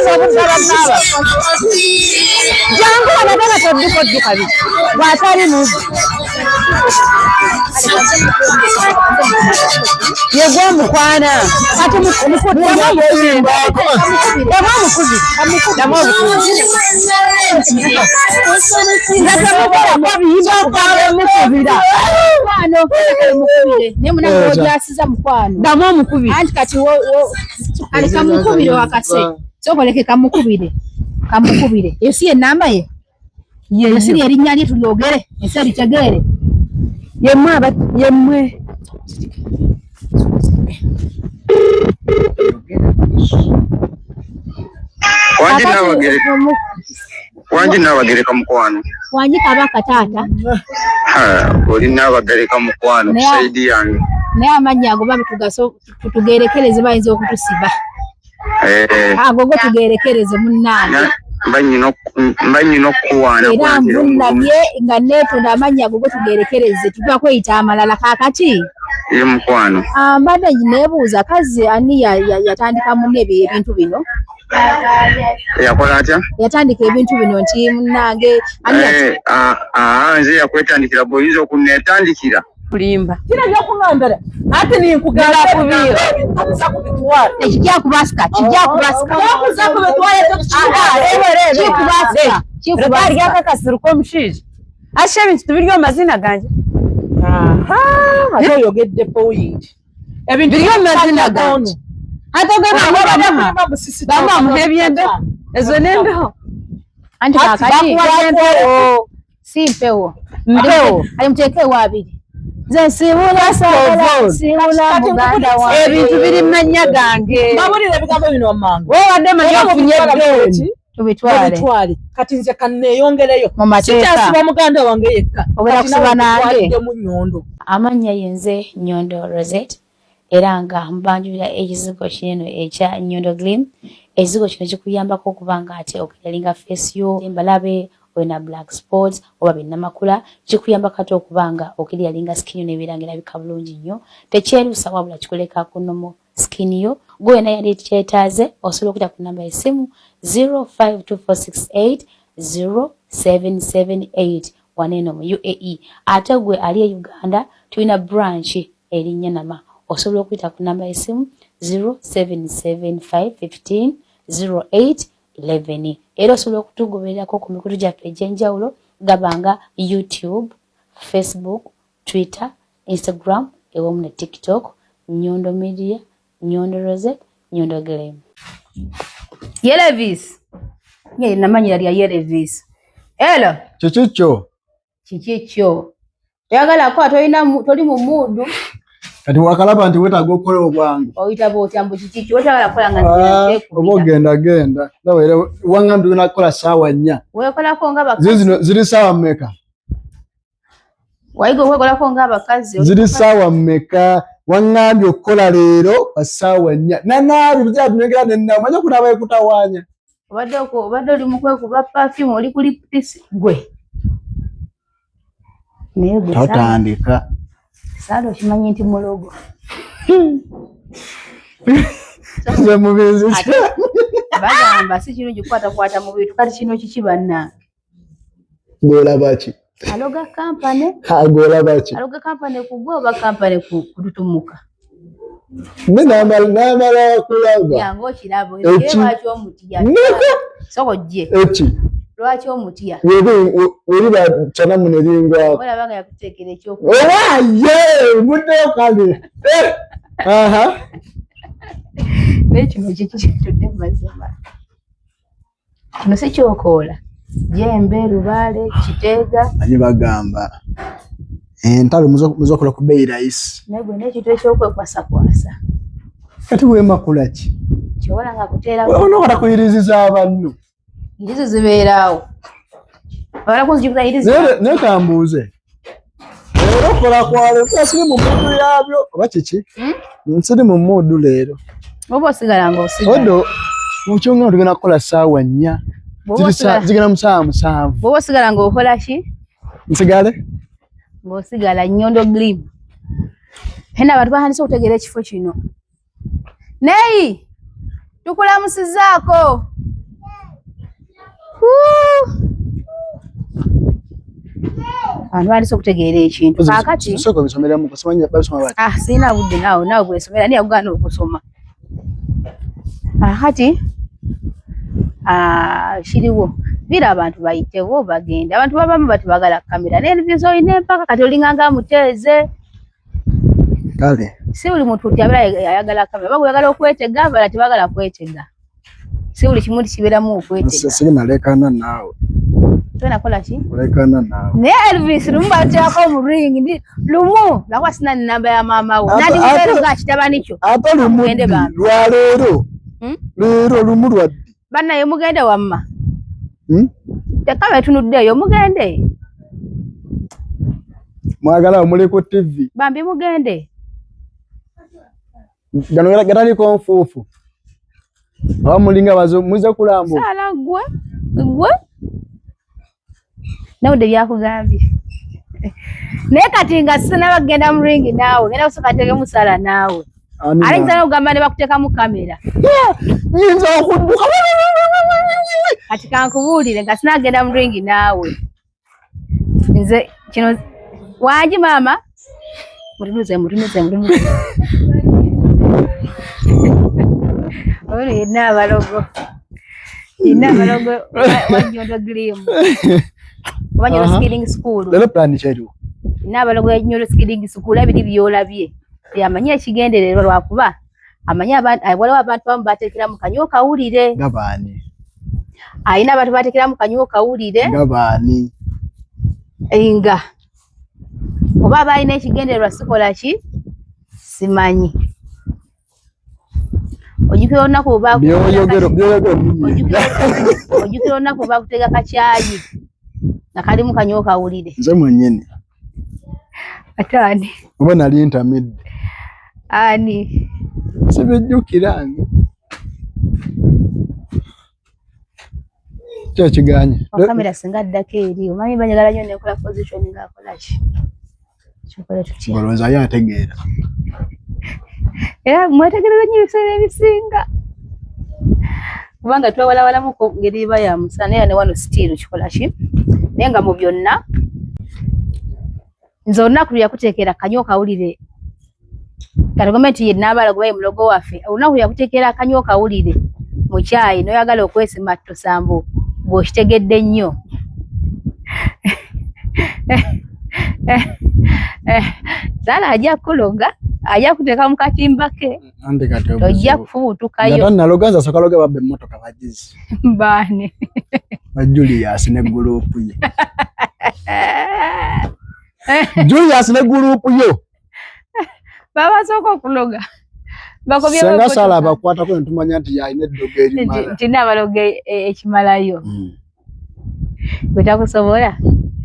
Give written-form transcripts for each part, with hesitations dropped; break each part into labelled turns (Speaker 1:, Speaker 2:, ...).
Speaker 1: Omaze okusaba saba. Jangu anataka tudiko kabisa. Watari muzi. Yegwa mukwana. Kati mukudi. Anti kati alika mukubire wakase. Sokoleke kamukubire. Yesiye namba ye. Yesiye erinnya lye tulogere. Ese litegere. Yemwe.
Speaker 2: Wanji nabagereka mukwano.
Speaker 1: Wanji kabaka tata.
Speaker 2: Oli nabagereka mukwano kusaidi yange.
Speaker 1: Naye amanya ago babitugaso tugerekereze bayinza okutusiba. Agogo tugerekereze munnange. Mbanyi nokuwana era mbunabye nga neto ndamanya agogo tugerekereze tujja kweyita amalala kakati.
Speaker 2: Ye mukwano.
Speaker 1: Mbadde nebuuza kazi ani yatandika munebe ebintu bino.
Speaker 2: Yakola atya?
Speaker 1: Yatandika ebintu bino nti munnange
Speaker 2: nze yakwetandikira boyiza okunetandikira.
Speaker 3: Kulimba.
Speaker 4: Kina bya kungambara. Ate ni nkugala
Speaker 3: kubira.
Speaker 4: Amusa kubitwala.
Speaker 1: Kijja kubasika.
Speaker 4: Amusa kubitwala
Speaker 3: Rekari yakakasiru ko mushije. Ashe bintu tubiryo amazina ganje.
Speaker 4: Ate yogedde point.
Speaker 3: Ebintu biryo amazina ganje. Atogana baba muhebyende. Ezo nembeho.
Speaker 1: Anti kakati simpewo. Mpewo. Alimtekeo abiri. Ze sibula muganda wa.
Speaker 3: Ebintu biri manya gange.
Speaker 4: Babulira bigambo bino wamangu.
Speaker 3: Wewe wadde manya funye doni.
Speaker 1: Tubitwale.
Speaker 4: Kati nze kanneeyongereyo. Sikyasiba muganda wange yekka.
Speaker 1: Ogera kusiba nange.
Speaker 4: Mu Nyondo.
Speaker 5: Amanya yenze Nyondo Rosette. Era nga mbanjulira ekizigo kino ekya Nyondo Glim. Ekizigo kino kikuyambako okubanga ate okuyalinga face yo embalabe wena black spots oba binnamakula kikuyamba kati okubanga okiryalinga skin yo nebirangira bikabulungi nnyo tekyerusa wabula kikoleka kunomo skin yo gwe na yali kyetaaze osobola okuyita ku namba y'essimu 0524680778 waneno mu UAE ate gwe ali e Uganda tulina branch erinnya nama osobola okuyita ku namba y'essimu 0775150811 era osobola okutugobererako ku mikutu gyaffe egy'enjawulo gabanga YouTube, Facebook, Twitter, Instagram ewamu ne TikTok. Nyondo Media, Nyondo Rosette, Nyondo Glim.
Speaker 1: Yelevis. Nye namanyira lya Yelevis. Elo. Chichicho. Yagala kwa toli mu mundu.
Speaker 6: Kati wakalaba nti wetaaga okukola obwangu.
Speaker 1: Oyita botyambo chichicho wetagala kola nga
Speaker 6: genda. Nawe wangambye unakola sawa 4.
Speaker 1: Wekolako nga bakazi.
Speaker 6: Ziri sawa mmeka?
Speaker 1: Waigo wekolako nga bakazi.
Speaker 6: Ziri sawa mmeka? Wangambye okukola leero sawa 4. Nanaali bijja tunegera nenna manya kunaba ekutawanya.
Speaker 1: Obadde oli mukwekuba perfume oli kuli pisi gwe. Naye gwe
Speaker 6: totandika.
Speaker 1: Sado okimanyi nti mulogo.
Speaker 6: Ze mubizi.
Speaker 1: Bagamba si kirungi kukwata mu bintu kati kino kikibanna.
Speaker 6: Golaba ki?
Speaker 1: Aloga company.
Speaker 6: Golaba ki?
Speaker 1: Aloga company kugwa oba company kututumuka.
Speaker 6: Namala kulaba.
Speaker 1: Yango kirabo lwaki omutya. Soko gye. Lwaki omutya.
Speaker 6: Oli ba chana muneringwa.
Speaker 1: Ola banga yakutekera ekyoku.
Speaker 6: Ye mudde kale. Aha.
Speaker 1: Nekino kikitudde mazima. Kino si kyokola. Jembe Rubale Kitega.
Speaker 6: Ani bagamba. Entalo muzokola ku bei rais.
Speaker 1: Nego nekito ekyokwasa.
Speaker 6: Kati wema kulaki.
Speaker 1: Kyola nga kutera.
Speaker 6: Ono kata kuyiriziza abantu.
Speaker 1: Irizo zibeerawo. Wala kunzijuza irizo.
Speaker 6: Nekambuuze. Leero kola kwale kwasiri mu mundu yabyo. Oba kiki? Nsiri mu mundu leero.
Speaker 1: Obo osigala ng'osigala.
Speaker 6: Odo mukyonga tugenda kukola ssaawa 4. Zigenda mu ssaawa 7.
Speaker 1: Bobo osigala ng'okola ki?
Speaker 6: Nsigale?
Speaker 1: Ng'osigala Nyondo Glim. Hena abantu bahandise okutegeera ekifo kino. Neyi tukulamusizaako. abantu bandise okutegeera ekintu kakati
Speaker 6: soko bisomera mu kusomanya babisoma bati
Speaker 1: sina budde nawe gwesomera ni yakugana okusoma kakati kiriwo bira abantu bayitewo bagenda abantu babamu batubagala kamera n'ebizo ine mpaka kati olinganga muteeze
Speaker 6: kale
Speaker 1: si buli muntu tyabira ayagala kamera baguyagala okwetega bala tibagala kwetega si buli kimuntu kiberamu okwetega
Speaker 6: sisi nalekana nawe
Speaker 1: tuna kola ki
Speaker 6: kulekana nawe
Speaker 1: ne Elvis lumba tyako mu ring ndi lumu lakwa sina namba ya mama wo nadi mbero ga kitabani kyo
Speaker 6: ata lumu lwalero lero lumu lwaddi
Speaker 1: bana ye mugende wamma tekabe tunuddeyo mugende
Speaker 6: mwagala omuli ku TV
Speaker 1: bambi mugende
Speaker 6: gano gatali ko nfuufu awa mulinga bazo muze kulambo
Speaker 1: sala gwe nawe de yakugambye naye kati nga sina bagenda mu ring naawe ngenda kusoka tege musala naawe alinza ogamba ne bakuteeka mu kamera
Speaker 6: nyinza okudduka
Speaker 1: kati kankubuulire nga sinagenda mu ring naawe nze kino wangi maama mutunuze ono yenna abalogo wa Nyondo Glim oba Nyondo Skilling School
Speaker 6: lero plan kyaliwo
Speaker 1: n'abalogo ya Nyondo Skilling School abiri byolabye yamanyi ekigendererwa lwakuba amanyi waliwo abantu bamu bateekera mu kanyo kawulire
Speaker 6: gabaani
Speaker 1: ayina abantu bateekera mu kanyo kawulire
Speaker 6: gabaani
Speaker 1: enga oba balina ekigendererwa sikola ki simanyi ojukira olunaku ojukira olunaku bakutega kacyayi nga kali mu kanyo kawulire
Speaker 6: nze mwennyini
Speaker 1: ate ani
Speaker 6: oba nali intamidde
Speaker 1: ani
Speaker 6: sibijjukiranga kyekiganye
Speaker 1: kamera singa addako eri omanyi banyagala nnyo nekola position ngaakola ki kikola tutya
Speaker 6: olowooza ye ategeera
Speaker 1: era mwetegereza nnyo ebiseera ebisinga kubanga twewalawalamuko ngeri iba ya musana era ne wano stiiru kikola ki naye nga mu byonna nze olunaku lyakuteekera kanyo kawulire kati gavumenti yenna abala kuba ye mulogo waffe olunaku lyakuteekera kanyo kawulire mu kyayi n'oyagala okwesima tosambo bw'okitegedde nnyo Zala ajja kuloga ajja kuteeka mu katimba ke ojja kufubutukayo
Speaker 6: nga nalogaza sokaloga babbe emmotoka bagizi
Speaker 1: baani
Speaker 6: ba Julius ne gurupu ye Julius ne gurupu yo
Speaker 1: baba soko okuloga
Speaker 6: bakobye senga sala bakwata ko ntumanya nti yayine eddogo eri mala
Speaker 1: nti nabaloge ekimalayo gwetakusobola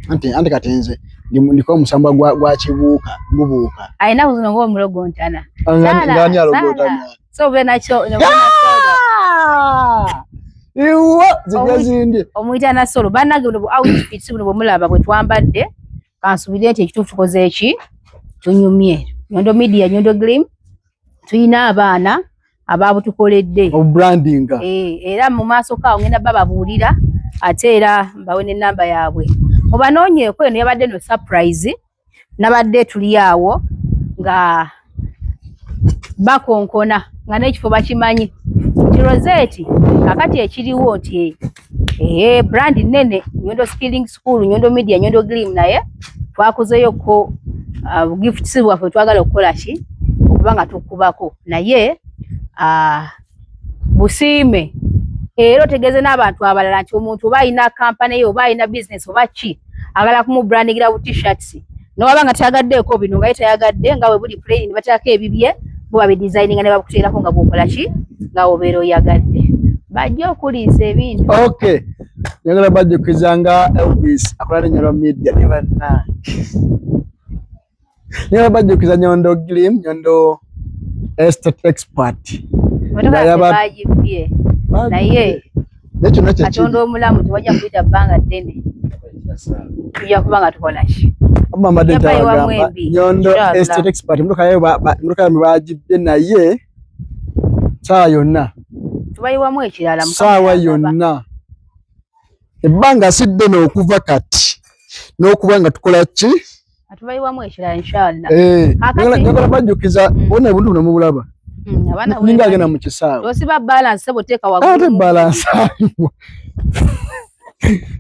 Speaker 6: anti katenze ndiko omusamba gwa kibuuka gubuuka
Speaker 1: ayina kuzino ng'omulogo ntana
Speaker 6: ngani alogotana
Speaker 1: so be nakyo
Speaker 6: iwo zigazindi
Speaker 1: omuyita na solo bannage buno outfits buno bwemulaba bwe twambadde kansubire nti ekituufu tukoze eki tunyumye Nyondo Media Nyondo Glim tuyina abaana ababutukoledde
Speaker 6: branding
Speaker 1: era mu maaso kaawo ngenda bababuulira ate era mbawe n'ennamba yaabwe mubanoonyeeko eno yabadde no surprise nabadde tuli awo nga bakonkona nga n'ekifo bakimanyi nti Rosette kakati ekiriwo nti brand nene Nyondo Skilling School Nyondo Media Nyondo Glim naye twakozeyoko gifts bwaffe twagala okukola ki okuba nga tukubako naye busiime era otegeeze n'abantu abalala nti omuntu oba alina kampani ye oba alina business oba ki agala kumubrandigira bu t-shirts n'owaba nga tayagaddeeko bino nga ye tayagadde nga we buli plain bateekako ebibye bo babidesigninga ne bakuteerako nga bw'okola ki nga obeera oyagadde bajja okuliisa ebintu
Speaker 6: okay njagala bajjukizanga Elvis akola ne Nyondo Media ne banna njagala bajjukiza Nyondo Glim Nyondo estate expert
Speaker 1: bajibye naye Katonda omulamu tewajja kuyita bbanga ddene tujja kuba nga tukola ki
Speaker 6: Nyondo estate expert muruka bajibye naye saa yonna
Speaker 1: tubayiwamu ekirala
Speaker 6: saawa yonna ebbanga si ddene okuva kati n'okubanga tukola ki
Speaker 1: atubayiwamu ekirala inshallah
Speaker 6: njagala bajjukiza bona ebintu bino mubulaba ninga agenda mu kisaawe
Speaker 1: osiba balance sebo teeka waggulu
Speaker 6: ate balance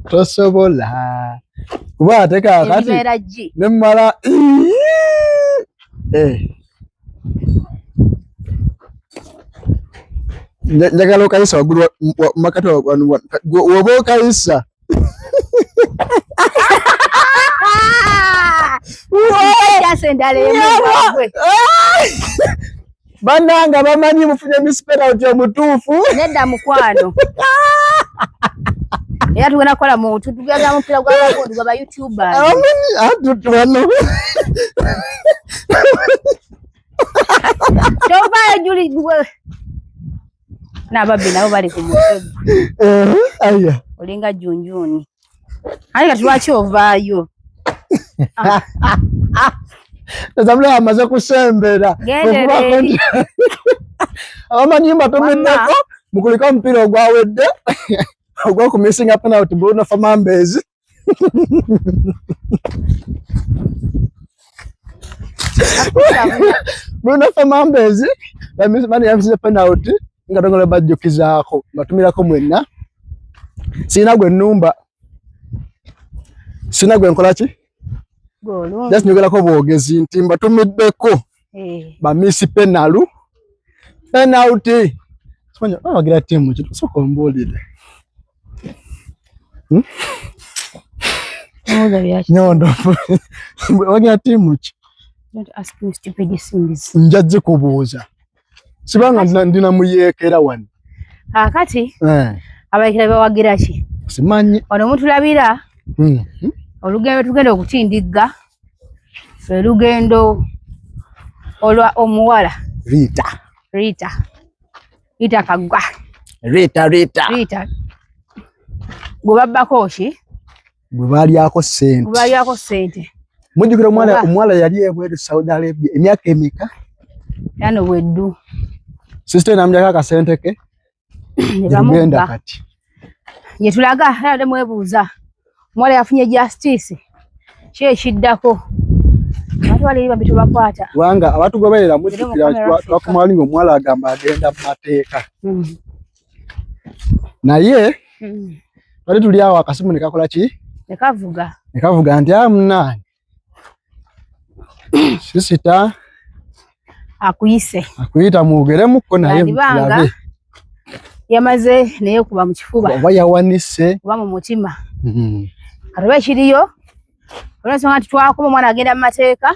Speaker 6: tosobola kuba ate kaakati nemmala njagala okayisa waggulu makati woba okayisa bannanga bamanyi mufunye mispenalty omutuufu
Speaker 1: nedda mukwano era tugenda kukola tugenda mupiira gw'abagondi gwa YouTubers tovaayo Juli n'ababbi nabo bali ku mutego olinga junjuni ayi kati lwaki ovaayo
Speaker 6: Zamle amaze kusembera abamanyi mbatumiddeko mukulika omupiira ogwawedde ogw'okumissinga penalty Bruno Fernandes Bruno Fernandes bani yamise penalty nga tongole bajjukizaako batumirako mwenna sina gwe nnumba sina gwe nkola ki
Speaker 1: golo
Speaker 6: just nyogerako bwogezi nti mbatumiddeko bamisi penalty sonya bagira timu kitu soko mbolide Nyondo wagira timu ki
Speaker 1: don't ask me stupid things
Speaker 6: njaje kubuuza sibanga ndina muyeekera wano
Speaker 1: akati abaikira bawagira ki
Speaker 6: simanyi
Speaker 1: ono mutulabira olugendo tugenda okutindigga olugendo olwa omuwala Rita Kagwa
Speaker 6: Rita
Speaker 1: gwe babbako ki
Speaker 6: gwe balyako sente mujjukira omwala yali ebweru Saudi Arabia emyaka emika
Speaker 1: yano weddu
Speaker 6: sister namjaka akasente ke ngenda kati yetulaga yade mwebuuza mwala yafunye justice kye kiddako abantu bali babitu bakwata wanga abantu goberera mujjukira twakumalingo omwala agamba agenda mu mateeka naye bali tuli awo akasimu ne kakola ki nekavuga nti amunani sisita akuyita mugeremukko naye mulabe
Speaker 1: yamaze naye kuba mu kifuba
Speaker 6: oba yawanise
Speaker 1: kuba mu mutima katoba kiriyo olwensonga nti twakoma omwana agenda mu mateeka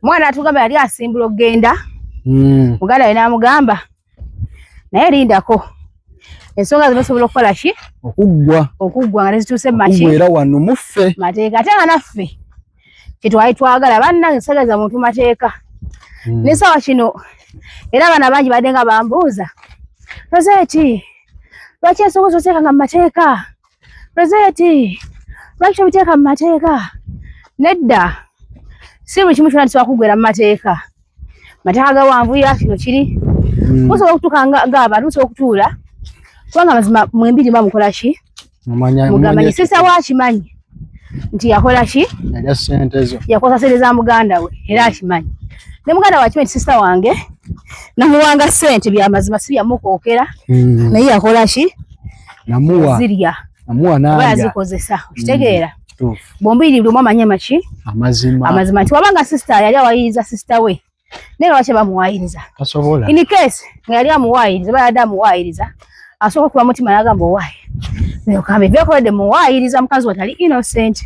Speaker 1: mwana atugamba yali asimbula okugenda muganda we n'amugamba naye lindako ensonga zino osobola okukola ki okuggwa nga tezituuse maki
Speaker 6: era wano muffe
Speaker 1: mateeka ate nga naffe kyetwali twagala bannange nsagaza muntu mateeka n'essaawa kino era abaana bangi badde nga bambuuza Rosette lwaki ensonga zoteekanga mu mateeka Rosette lwaki tobiteeka mu mateeka nedda si buli kimu kyonna tekyakugwera mu mateeka gawanvuya kino kiri musobola okutuuka ng'abantu musobola okutuula kubanga mazima mwembiri mukola ki mugamanyi sisa waakimanyi nti yakola ki yakosa sente za muganda we era akimanyi ne muganda wakimanyi nti sista wange namuwanga sente byamazima si byamukookera naye yakola ki zirya oba yazikozesa okitegeera bombiri buli omu amanye maki amazima nti wabanga sista yali awayiriza sista we naye lwaki bamuwayiriza in case nga yali amuwayiriza oba yadde amuwayiriza asooka okuba mutima n'agamba owaaye nokamba ebyakoledde muwayiriza mukazi watali innocent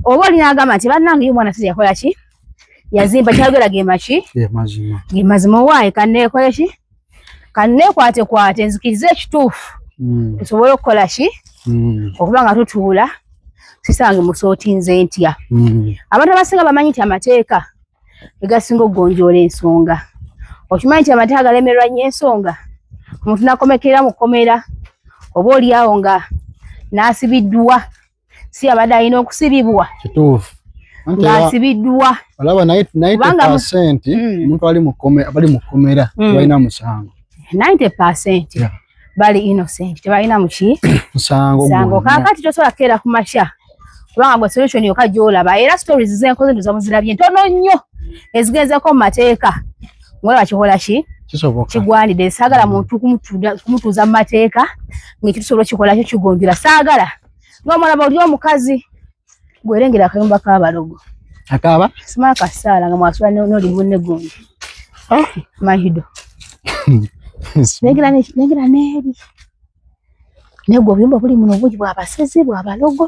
Speaker 1: oba oli n'agamba nti bannange ye omwana sizi yakola ki yazimba kyayogera ge mazima owaaye kanneekole ki kanneekwatekwate nzikirize ekituufu tusobole okukola ki okuba nga tutuula sisange musootinze ntya abantu abasinga bamanyi nti amateeka egasinga okugonjoola ensonga okimanyi nti amateeka galemerwa nnyo ensonga omuntu nakomekerera mu kkomera oba oli awo nga n'asibiddwa si abadde alina okusibibwa ng'asibiddwa
Speaker 6: olaba 90% omuntu bali mu kkomera tebalina musango
Speaker 1: 90% bali innocent tebalina muki
Speaker 6: musango
Speaker 1: kaakati tosobola kukeera ku makya
Speaker 6: kubanga gwe solution yokka gy'olaba era stories zenkoze ndozamuzirabye ntono nnyo ezigezeko mu mateeka ngolaba kikola ki kigwanidde saagala muntu kumutuuza mu mateeka ng'ekitusobola kikola kyo kigonjula saagala ng'omulaba oli omukazi gwerengera akayumba k'abalogo
Speaker 7: akaaba
Speaker 6: simala kasaala nga mwasula n'oli bunne gundi mahido nengera neeri naye gwe obuyumba buli muno obungi bw'abasezi bw'abalogo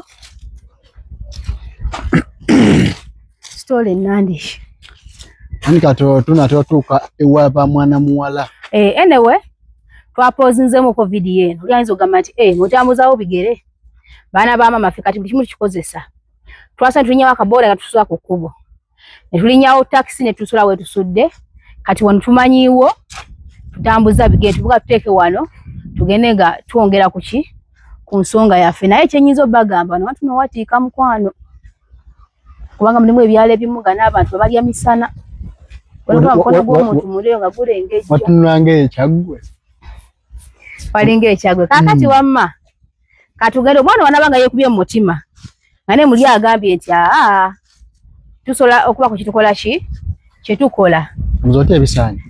Speaker 6: story ennandishi
Speaker 7: ani kato tunatuuka ewa mwana muwala
Speaker 6: anyway twapozinzemu ko video eno lyayinza ogamba nti mutambuzawo bigere baana ba mama ffe kati buli kimu tukikozesa twasa tulinyawo akaboda nga tusula ku kkubo ne tulinyawo taxi ne tusula we tusudde kati wano tumanyiiwo tutambuza bigere tuvuga tuteeke wano tugende nga twongera ku nsonga yaffe naye ekyenyiza obbagamba no tuno watiika mukwano kubanga mulimu ebyalo ebimu nga n'abantu babalya misana olwo mukono gw'omuntu muliro nga gulengejja
Speaker 7: watunulanga ekyagwe
Speaker 6: walinga ekyagwe kakati wamma katugende omwana wanabanga yeekubye mu mutima nga ne muli agambye nti tusobola okuba ku kitukola ki kyetukola
Speaker 7: muzote ebisaanyi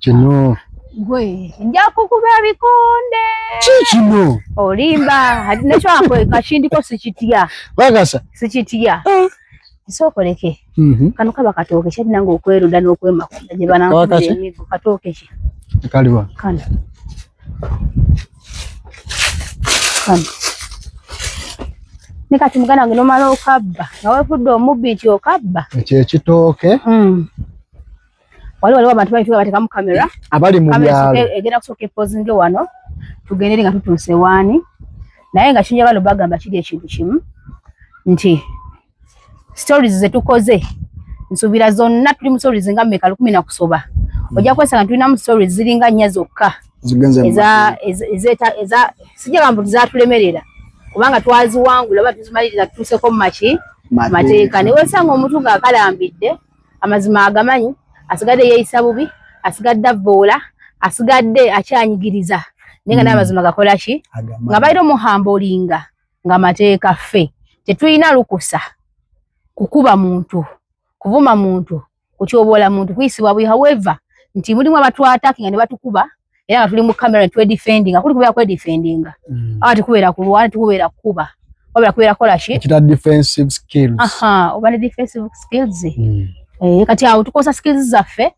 Speaker 7: kino
Speaker 6: gwe nja kukuba bikonde
Speaker 7: kino
Speaker 6: olimba nekyo kashindiko sikitya
Speaker 7: bagasa
Speaker 6: sikitya isookoleke kano kaba katooke kyalina nga okweruda n'okwemakunda gye banankuda emigo katooke ki
Speaker 7: kaliwa
Speaker 6: kano ne kati muganda wange nomala okabba nga weefudde omubbi nti okabba
Speaker 7: ekyo ekitooke
Speaker 6: waliwo abantu bayituga batekamu kamera
Speaker 7: abali mu byalo
Speaker 6: egenda kusooka epozinge wano tugendere nga tutuuse waani naye nga kinjagala bagamba kiri ekintu kimu nti stories zetukoze nsuubira zonna tuli mu stories nga mmeka 10 na kusoba ojja kwesanga tulina mu stories ziringa 4 zokka eza sijagamba zatulemerera kubanga twaziwangula oba tuzimaliriza tutuuseko mu mateeka ne wesanga omuntu ng'akalambidde amazima agamanyi asigadde yeeyisa bubi asigadde avvoola asigadde akyanyigiriza naye nga n'amazima gakola ki nga bayira omuhambolinga nga mateeka ffe tetulina lukusa kukuba muntu kuvuma muntu kutyoboola muntu kuyisibwa bwi however nti mulimu abatwatakinga ne batukuba era nga tuli mu kamera ne twedifendinga kuli kubeera kwedifendinga awa tikubeera kulwana tikubeera kukuba wabera kubeera kola ki
Speaker 7: kita defensive skills
Speaker 6: oba ne defensive skills kati awo tukosa skills zaffe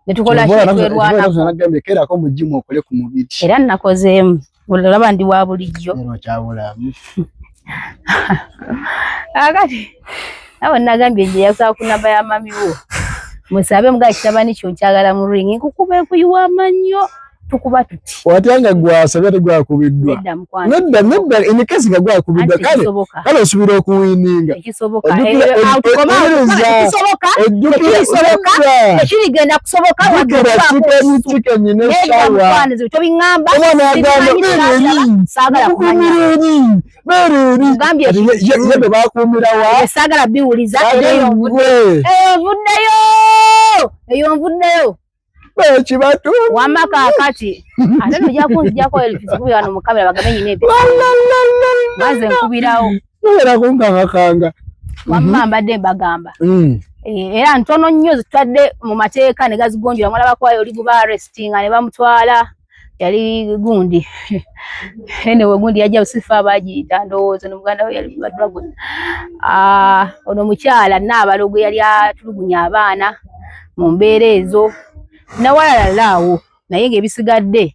Speaker 6: ne tukola ki twerwana
Speaker 7: nagambye kerako mu gym okole ku mubiri
Speaker 6: era nakozeemu olaba ndi wa bulijjo akati awo nagambye nje yakusaba ku namba ya mami wo musabe mga kitabani kyo kyagala mu ring nkukube kuyiwa amanyo tukuba tuti
Speaker 7: watanga gwasabye tegwakubiddwa nedda enikasi nga gwakubiddwa kale osubira okuwininga
Speaker 6: ekisoboka ekirigenda kusoboka tobingamba
Speaker 7: yebe bakumirawa
Speaker 6: saagala biwuliza eyo nvuddeyo
Speaker 7: kibatu
Speaker 6: wamaka akati ate nojja kunzijjako elfisi kubi wano mu kamera bagambe nyine epe maze nkubirawo
Speaker 7: era kunkangakanga
Speaker 6: wamma mbadde mbagamba era ntono nnyo zitwadde mu mateeka ne gazigonjola mwala bakwayo oli guba arrestinga ne bamutwala yali gundi enewe gundi yajja usifa abagiyita ndowooza n'omuganda we yali Dragon ono mukyala Nabalogo yali atulugunya abaana mu mbeera ezo nawalalaawo naye ng'ebisigadde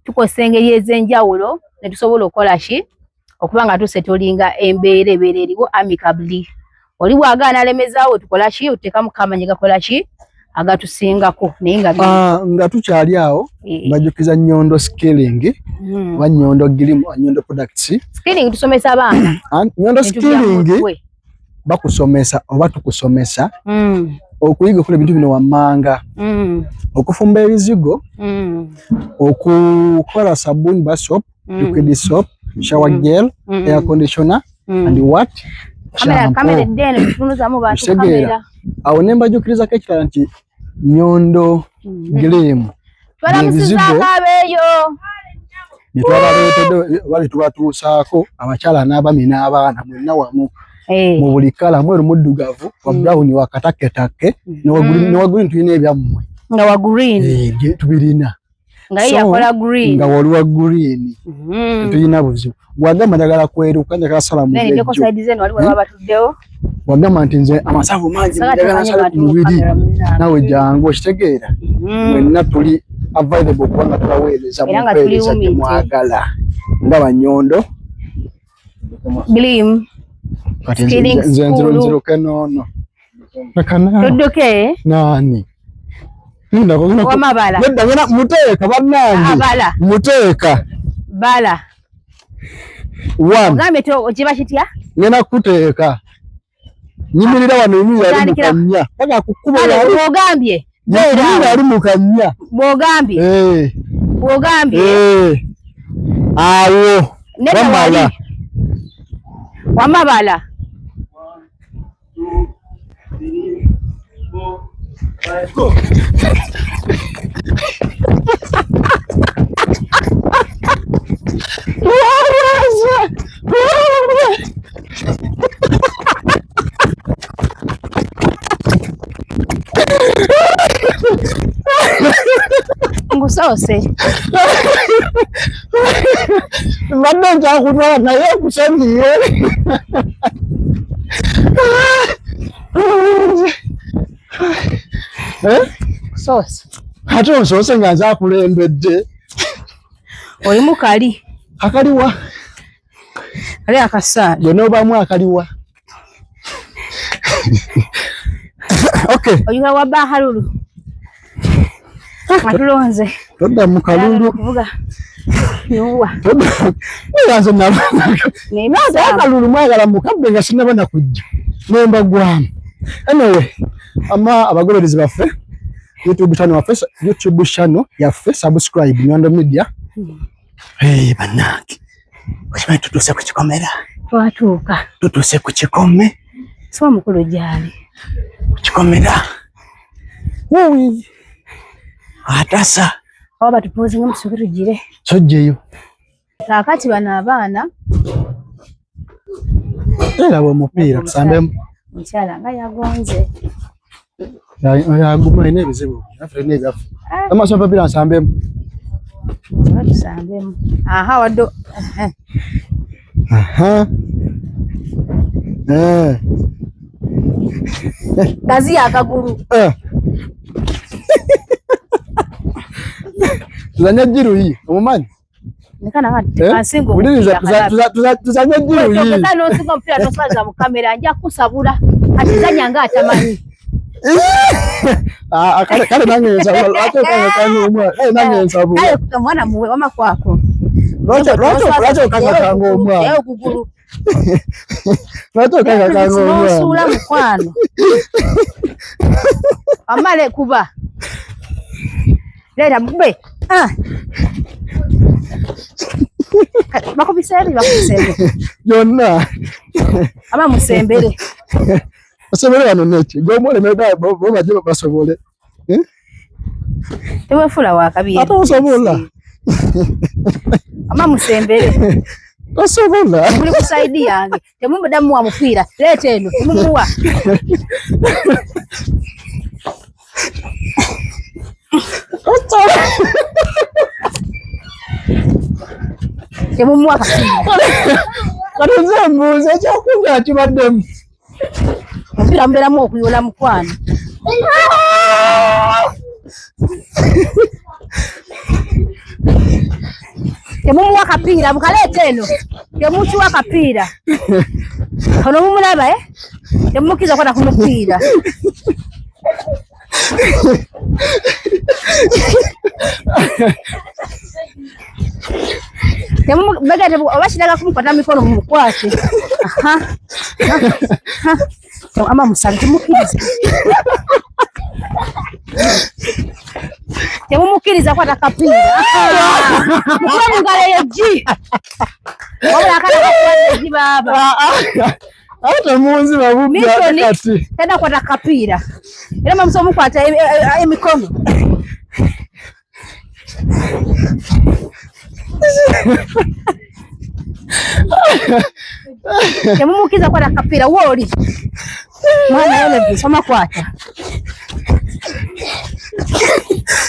Speaker 6: tukosa engeri ez'enjawulo ne tusobola okukola ki okuba nga tusetolinga embeera ebeera eriwo amicably oli bw'agaana alemezaawo tukola ki otuteekamu kamanye gakola ki agatusingako naye
Speaker 7: nga tukyali awo bajjukiza Nyondo skilling wa Nyondo Glim wa Nyondo products
Speaker 6: skilling tusomesa abaana
Speaker 7: Nyondo skilling bakusomesa oba tukusomesa okuyiga okukola ebintu bino wammanga okufumba ebizigo okukola sabuni ba soap liquid soap shower gel air conditioner and what
Speaker 6: kamera dene tufunuzamu bantu kamera
Speaker 7: awo nemba jukiriza kekira nti Nyondo Glim Nitwabaleetedde bali tubatuusaako abakyala n'abami n'abaana mwenna wamu mu buli kala mweru muddugavu wa brown wa katakketakke ne waguli tulina ebyammwe
Speaker 6: nga wa green
Speaker 7: tubirina
Speaker 6: nga yakola green
Speaker 7: nga wali wa green tulina buzibu wagamba njagala kweruka njagala sala mu
Speaker 6: nene ndiko side zenu wali wabatuddewo
Speaker 7: wagamba nti nze amasavu mangi njagala sala ku mubiri nawe jangu okitegeera mwenna tuli available kubanga tulaweereza mu mpeereza temwagala nga Banyondo
Speaker 6: Glim
Speaker 7: kati nze nziruke noono
Speaker 6: tudduke
Speaker 7: nani
Speaker 6: wamabala
Speaker 7: nedda muteeka bannange muteeka
Speaker 6: bala ogambe kiba kitya
Speaker 7: ngena kuteeka nyimirira wano yimirira ali mukanya paka kukuba
Speaker 6: bwogambye
Speaker 7: yimirira ali mukanya
Speaker 6: bwogambye
Speaker 7: awo
Speaker 6: wamabala ngusose
Speaker 7: mbadde nkyakutwala naye okusamiye
Speaker 6: sose
Speaker 7: ate onsoose nga nze akulembedde
Speaker 6: oli mukali
Speaker 7: akaliwa
Speaker 6: ali akasaali
Speaker 7: gonoobamu akaliwa okay
Speaker 6: oyuka wa bahalulu atulonze
Speaker 7: todda mu kalulu
Speaker 6: kuvuga nuwa
Speaker 7: nze naba kalulu mwagala mukabbe nga sinaba nakujja nemba gwamu anyway abagoberezi baffe YouTube channel yaffe subscribe Nyondo Media bannange okimanyi tutuuse ku kikomera
Speaker 6: twatuuka
Speaker 7: tutuuse ku kikome
Speaker 6: siwa mukulu gyali
Speaker 7: kikomera wowi atasa
Speaker 6: oba batupuuzinga mutusoke tugire
Speaker 7: sojjeyo
Speaker 6: kaakati bano abaana
Speaker 7: era bwomupiira tusambemu
Speaker 6: mukyala nga yagonze
Speaker 7: yaguma ina ebizibu naffe n'ebyaffe amaaso apapiira nsambemu
Speaker 6: tusambemu aha waddo gazi yakagulu
Speaker 7: tuzanya jiruyi omumanyi tuzanya jiruyi
Speaker 6: nosinga omupiira tosaza mu kamera nja kusabula atizanya nga atamanyi
Speaker 7: kale nange nsabula
Speaker 6: omwana muwe wamakwako
Speaker 7: lwaki okakakanga omwana lwaki okakakanga omwana
Speaker 6: nosuula mukwano amale kuba leera mube bakubisere
Speaker 7: byonna
Speaker 6: ama musembere
Speaker 7: basobole wano neki gomwolemera bobaje basobole
Speaker 6: tewefula wakabi
Speaker 7: ate osobola
Speaker 6: ama musembere
Speaker 7: osobola
Speaker 6: muli ku side yange temumudamu wa mupiira leeta eno temumuwa temumuwa
Speaker 7: kati nze mbuuza ekyokunywa kibaddemu
Speaker 6: omupiira mubeeramu okuyola mukwano temumuwa kapiira mukaleeta eno temukiwa kapiira ono mumulaba temumukiza kwata ku mupiira oba kiraga kumukwata mikono mumukwate ama musabe temukiriza temumukiriza kwata kapiira mukula mungalo eyo gi wabula akalaji baba
Speaker 7: ate munzi babubya kati
Speaker 6: tena kwata kapiira era mamusa omukwata emikono Temumukiza kwa kapira woli. Mwana Elvis soma kwata.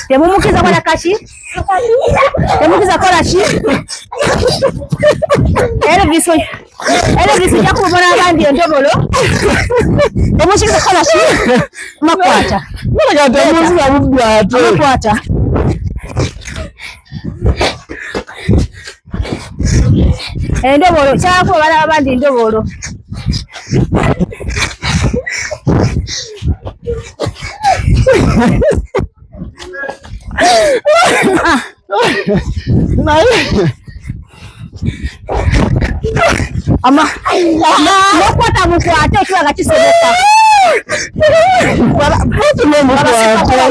Speaker 6: Temumukiza kwa kashi. Temumukiza kwa shi. Elvis yakubona abandi endobolo. Temukiza kwa shi. Makwata.
Speaker 7: Mwana temukiza mubwato.
Speaker 6: Makwata. Endobolo chako bala abandi endobolo. Ama makwata mukwata kiwaga kisoboka.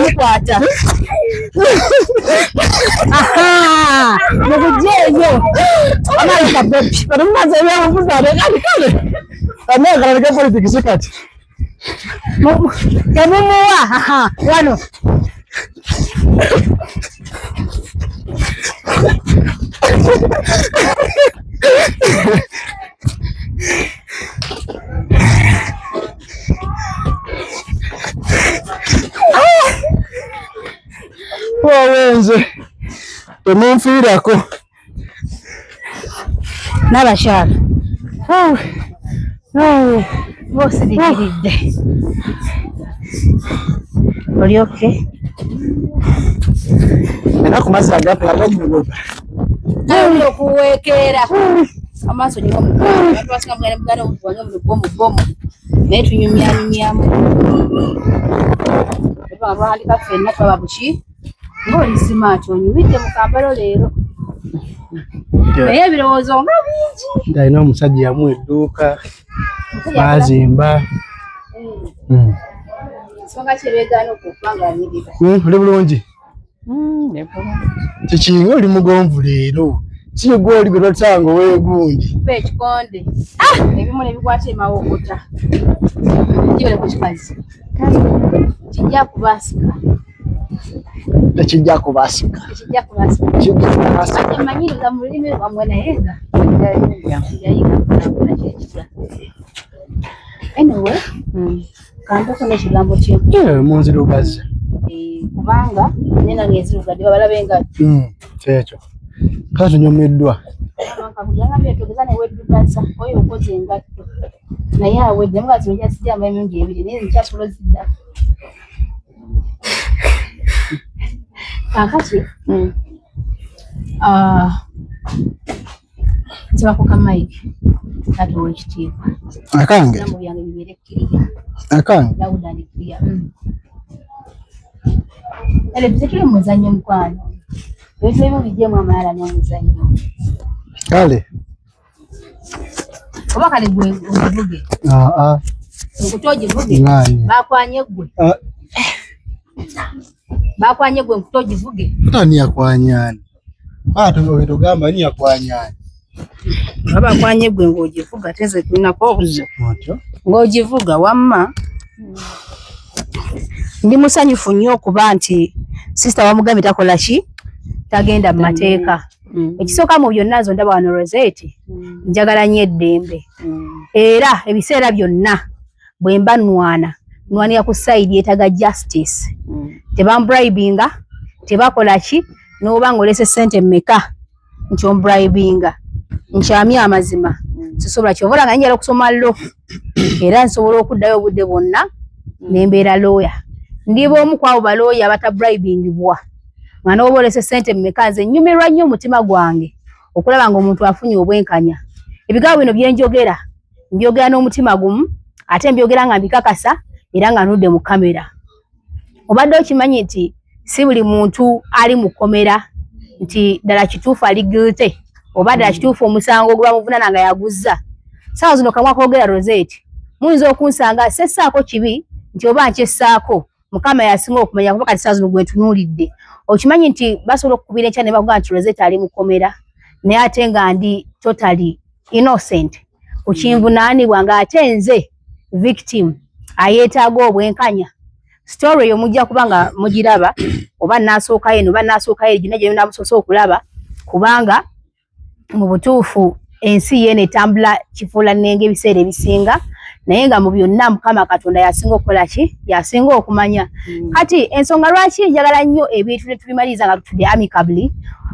Speaker 6: Mukwata. Aha, mukujeyo. Amala baby.
Speaker 7: Baramumaze yamuvuza kale. Amega reka politics kati.
Speaker 6: Temumuwa. Aha, wano.
Speaker 7: Wawenze temumfiirako
Speaker 6: Nabashala bose dikiridde oli okay
Speaker 7: enaku mazzi agape agamugoba
Speaker 6: okuwekeera amaaso niwasinga mugana mugana mugomu naye tunyumyamyamu abaandika ffenna twaba buki ng'oli simaati onyumidde mu Kampala leero naye ebirowoozo nga bingi
Speaker 7: nti alina omusajja yamu edduuka bazimba
Speaker 6: ensonga kyebeegaana okuba nga anyirira
Speaker 7: oli bulungi kikinga oli mugonvu leero si gwe oli gwe twatanga oweegundi
Speaker 6: kuba ekikonde ebimu ne bikwata emawokota kijole ku kikazi kijja kubasika
Speaker 7: tekijja kubasika
Speaker 6: manyiriza mu lulimi lwammwe naye nga yayiga kulambula kyekitya anyway kantoko n'ekigambo kyemu
Speaker 7: munzirugazi
Speaker 6: kubanga nena ngezirugadde babalabe nga
Speaker 7: kyekyo kale tunyumiddwa
Speaker 6: yangambye tugeza neweddugaza oyo okoze engatto naye awedde mugazi ojasijjamba emirundi ebiri naye nkyasolozidda kakati nsibako kamaiki atowa ekitiibwa
Speaker 7: akange
Speaker 6: mu byange bibeere kkiriya
Speaker 7: akange
Speaker 6: lawudani kkiriya televiziyo kiri muzannyo mukwano ebintu ebimu bijjemu amalala n'omuzannyo
Speaker 7: kale
Speaker 6: oba kale gwe ogivuge nkuto ogivuge bakwanye gwe bakwanye gwe nkuto ogivuge
Speaker 7: ani yakwanyani tugamba ni yakwanyani
Speaker 6: aba kwanye gwe ng'ogivuga teze tulinako obuzibu ng'ogivuga wamma ndi musanyufu nnyo okuba nti sisita wamugambye takola ki tagenda mu mateeka ekisooka mu byonna zo ndaba wano Rosette njagala nnyo eddembe era ebiseera byonna bwe mba nwanira ku sayidi yeetaga justice tebambribinga tebakola ki n'oba ng'olese ssente mmeka nti ombribinga nkyamya amazima sisobola kyobola nga njala okusoma lo era nsobola okuddayo obudde bwonna nembeera looya ndiba omu kwabo balooya abatabribingibwa nga n'oba olese ssente mmeka nze nnyumirwa nnyo omutima gwange okulaba nga omuntu afunye obwenkanya ebigambo bino byenjogera mbyogera n'omutima gumu ate mbyogera nga mbikakasa era nga nudde mu kamera obadde okimanyi nti si buli muntu ali mu kkomera nti ddala kituufu ali guilty oba ddala kituufu omusango gwe bamuvunana nga yaguzza saawa zino kamwa koogera Rosette muyinza okunsanga sessaako kibi nti oba nkyessaako Mukama yasinga okumanya kuba kati saawa zino gwe ntunuulidde okimanyi nti basobola okukubira ekya ne bakugaa nti Rosette ali mu kkomera naye ate nga ndi totally innocent kukinvunaanibwa ng'ate nze victim ayeetaaga obwenkanya story eyo mujja kuba nga mugiraba oba naasookayo eno oba naasookayo gyonna gye namusoose okulaba kubanga mu butuufu ensi yene etambula kifuula nnenge ebiseera ebisinga naye nga mu byonna Mukama Katonda yasinga okukola ki yasinga okumanya kati ensonga lwaki njagala nnyo ebintu ne tubimaliriza nga tutudde amicably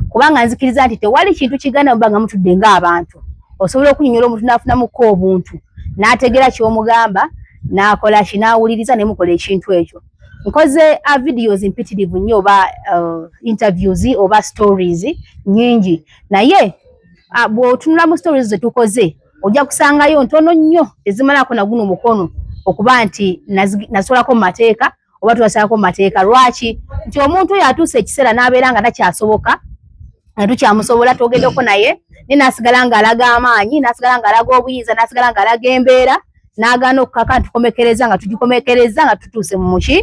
Speaker 6: kubanga nzikiriza nti tewali kintu kigana banga mutudde ng'abantu osobola okunyonyola omuntu n'afunamuko obuntu n'ategeera ky'omugamba n'akola ki n'awuliriza ne mukola ekintu ekyo nkoze videos mpitirivu nnyo oba interviews oba stories nyingi naye bw'otunula mu stories zetukoze ojja kusangayo ntono nnyo ezimalako na guno omukono okuba nti nasolako mu mateeka oba tubasalako mu mateeka lwaki nti omuntu oyo atuuse ekiseera n'abeera nga takyasoboka nga tukyamusobola twogeddeko naye ne n'asigala ng'alaga amaanyi n'asigala ng'alaga obuyinza n'asigala ng'alaga embeera n'agaana okukaka ntukomekereza nga tugikomekereza nga tutuuse mu muki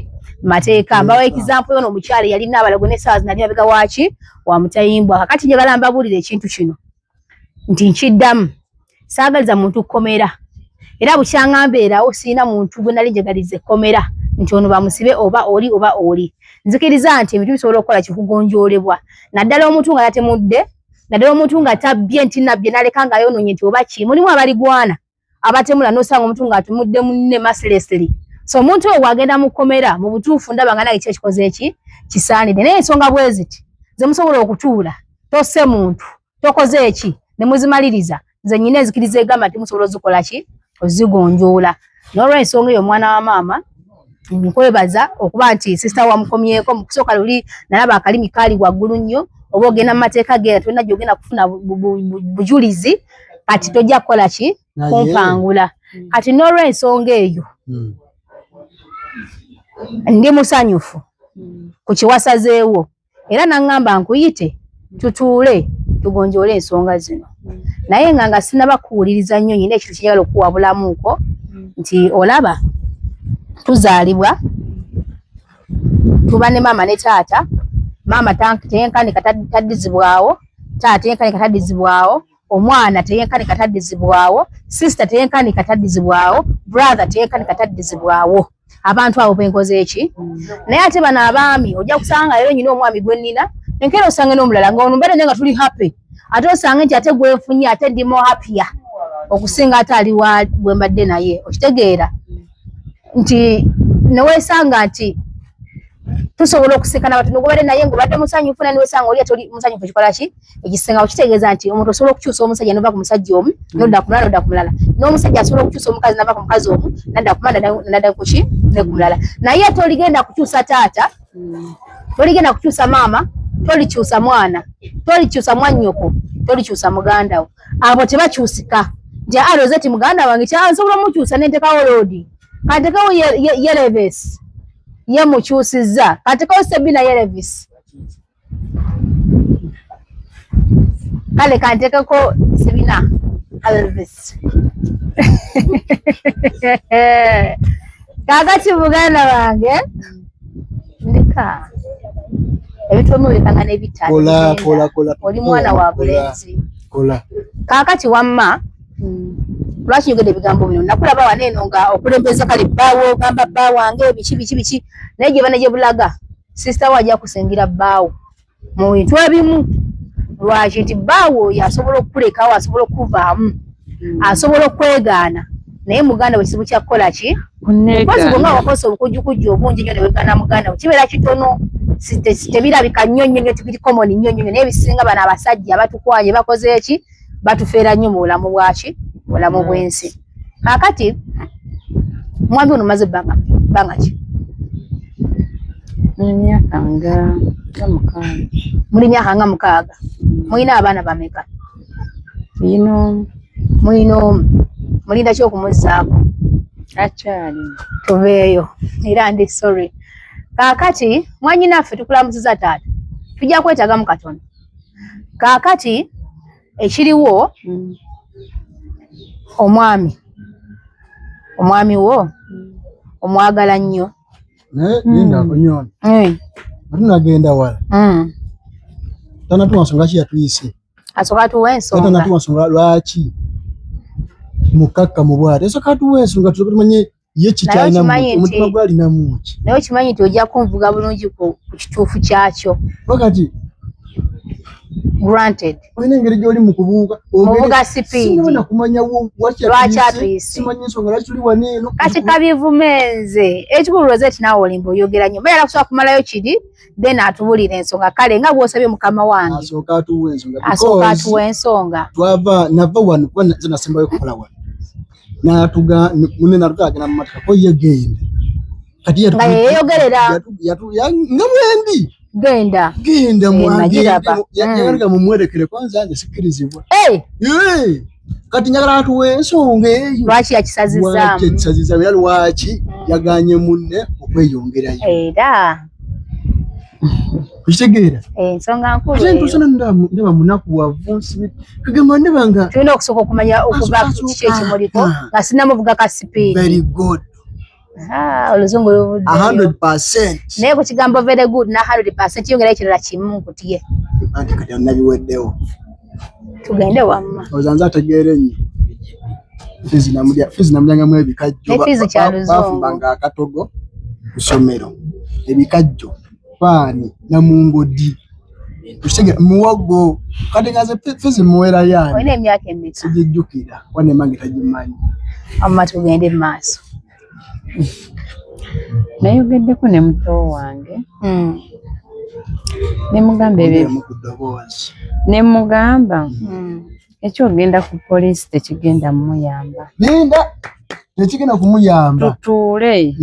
Speaker 6: mateeka mbawo ekizampu yono omukyala yalina abalago n'essaawa zinali mabega waki wa Mutayimbwa kakati njagala mbabuulira ekintu kino nti nkiddamu saagaliza muntu kukomera era bukyanga mbeerawo siina muntu gwe nali njagaliza ekkomera nti ono bamusibe oba oli nzikiriza nti ebintu bisobola okukola kikugonjoolebwa naddala omuntu nga yatemudde naddala omuntu nga tabbye nti nabbye n'aleka nga yonoonye nti oba ki mulimu abaligwana abatemula n'osanga omuntu ng'atumudde munne mercilessly so omuntu oyo bw'agenda mu kkomera mu butuufu ndaba nga naye ki ekikoze eki kisaanidde naye ensonga bwe ziti ze musobola okutuula tosse muntu tokoze eki ne muzimaliriza nze nnyina enzikiriza egamba nti musobola ozikola ki ozigonjoola n'olw'ensonga eyo omwana wa maama nkwebaza okuba nti sisita wamukomyeko mu kusooka luli nalaba akalimi kaali waggulu nnyo oba ogenda mu mateeka geera tolina gy'ogenda kufuna bujulizi kati tojja kukola ki kumpangula kati n'olw'ensonga eyo ndi musanyufu ku kiwasazeewo era naŋŋamba nkuyite tutuule tugonjoole ensonga zino naye nga sinaba kuwuliriza nnyo nyina ekintu kijagala okuwabulamuuko nti olaba tuzaalibwa tuba ne maama ne taata maama teyenkanika taddizibwawo taata teyenkanika taddizibwawo omwana teyenkanika taddizibwawo sister teyenkanika taddizibwawo brother teyenkanika taddizibwawo abantu abo benkoze eki naye ate bano abaami ojja kusanga leero nyina omwami gwe nnina enkeera osange n'omulala nga ono mbeera nga tuli happy ate osange nti ate gwenfunye ate ndi more happier okusinga ate ali gwe mbadde naye okitegeera nti neweesanga nti tusobola okusekana batono gobadde naye ng'obadde musanyufu naye neweesanga oli ate oli musanyufu ekikola ki ekisinga okitegeeza nti omuntu osobola okukyusa omusajja nova ku musajja omu nodda ku mulala nodda ku mulala n'omusajja asobola okukyusa omukazi nava ku mukazi omu nadda ku mulala nadda ku ki ne ku mulala naye toligenda kukyusa taata toligenda kukyusa maama tolikyusa mwana tolikyusa mwannyoko tolikyusa muganda wo abo tebakyusika nti Rosette muganda wange nsobola omukyusa nentekawo loodi kantekawo Yerevis ye mukyusizza kantekawo Sabina Yerevis kale kantekeko Sabina Yerevis kakati muganda wange ndeka ebintu omubekanga n'ebitali oli mwana wa bulenzi kakati wamma lwaki njogedde ebigambo bino nakulaba wano eno nga okulembeza kale bbaawo gamba bbaawo wange biki naye gye bana gye bulaga sisita we ajja kusingira bbaawo mu bintu ebimu lwaki nti bbaawo oyo asobola okukulekawo asobola okuvaamu asobola okwegaana naye muganda we kizibu kyakukola ki mpozi bwonga wakosa obukujjukujju obungi nnyo ne wegaana muganda we kibeera kitono tebirabika nnyo nnyo tibiri common nnyo nnyo naye ebisinga bano abasajja batukwanye bakoze eki batufeera nnyo mu bulamu bwaki bulamu bw'ensi kaakati mwami ono maze bbanga ki
Speaker 3: emyaka nga mukaaga
Speaker 6: muli myaka nga 6 mulina abaana bameka mulina omu mulinda ki okumuzzaako
Speaker 3: akyali
Speaker 6: tuveeyo era ndi sorry kaakati mwanyinaffe tukulamuziza taata tujja kwetagamu katono kaakati ekiriwo omwami wo omwagala nnyo
Speaker 7: Linda konyola atunagenda wala tana tuwasonga ki yatuyise
Speaker 6: asoka tuwa ensonga
Speaker 7: tana tuwasonga lwaki mukakka mu bwate asoka tuwa ensonga tukumanye ye kitayina mutima gwali na muki
Speaker 6: nayo kimanyi nti ojja kunvuga bulungi ku kituufu kyakyo
Speaker 7: wakati
Speaker 6: Granted.
Speaker 7: Oyina engeri gy'oli mu kubuuka.
Speaker 6: Obuuka speed.
Speaker 7: Sinabona kumanya lwaki
Speaker 6: atuyise.
Speaker 7: Simanyi ensonga lwaki tuli wano eno.
Speaker 6: Kati kabivumenze. Ekikulu Rosette naawe olimba oyogera nnyo. Mbeera kusobola kumalayo kiri, then atubulira ensonga. Kale nga bw'osabye mukama wange.
Speaker 7: Asooka atuwa ensonga.
Speaker 6: Asooka atuwa ensonga.
Speaker 7: Nava wano kuba nze nasembayo kukola wano. Natugagenda mu mataka ko ye genda. Kati
Speaker 6: nga yeeyogerera.
Speaker 7: Nga mwendi. Genda mwange. Yagalaga mumwerekere kwanza nze sikkirizibwa. Kati njagala atuwe ensonga eyo.
Speaker 6: Lwaki yakisazizaamu?
Speaker 7: Lwaki yaganye munne okweyongerayo.
Speaker 6: Era.
Speaker 7: Kitegeera?
Speaker 6: Ensonga nkulu
Speaker 7: eyo. Ntusana ndaba munakuwavu nsibiri. Kagamba ndabanga.
Speaker 6: Tulina okusooka okumanya okuva ku kiki ekimuliko nga sinnamuvuga ka sipiidi.
Speaker 7: Very good.
Speaker 6: Oluzungu lubudde
Speaker 7: 100%.
Speaker 6: Naye ku kigambo very good na 100% yongerayo ekirala kimu nkutye.
Speaker 7: Anti kati nabiweddewo.
Speaker 6: Tugende wamma.
Speaker 7: Ozanza ategeere nnyo. Fizi namulyangamu ebikajjo.
Speaker 6: Fizi kya luzungu.
Speaker 7: Bafumbanga akatogo ku ssomero. Ebikajjo. Paani na mungodi. Tusenge muwogo. Kati ngaze Fizi muwera yani.
Speaker 6: Oyina emyaka emeka?
Speaker 7: Sijijjukira. Wane mange tagimanyi.
Speaker 6: Amma tugende maaso.
Speaker 3: Nayogeddeko ne muto wange. Ne mugamba ebyo. Ne mugamba. Ekyogenda ku poliisi tekigenda muyamba.
Speaker 7: Nenda tekigenda kumuyamba.
Speaker 3: Tutuule.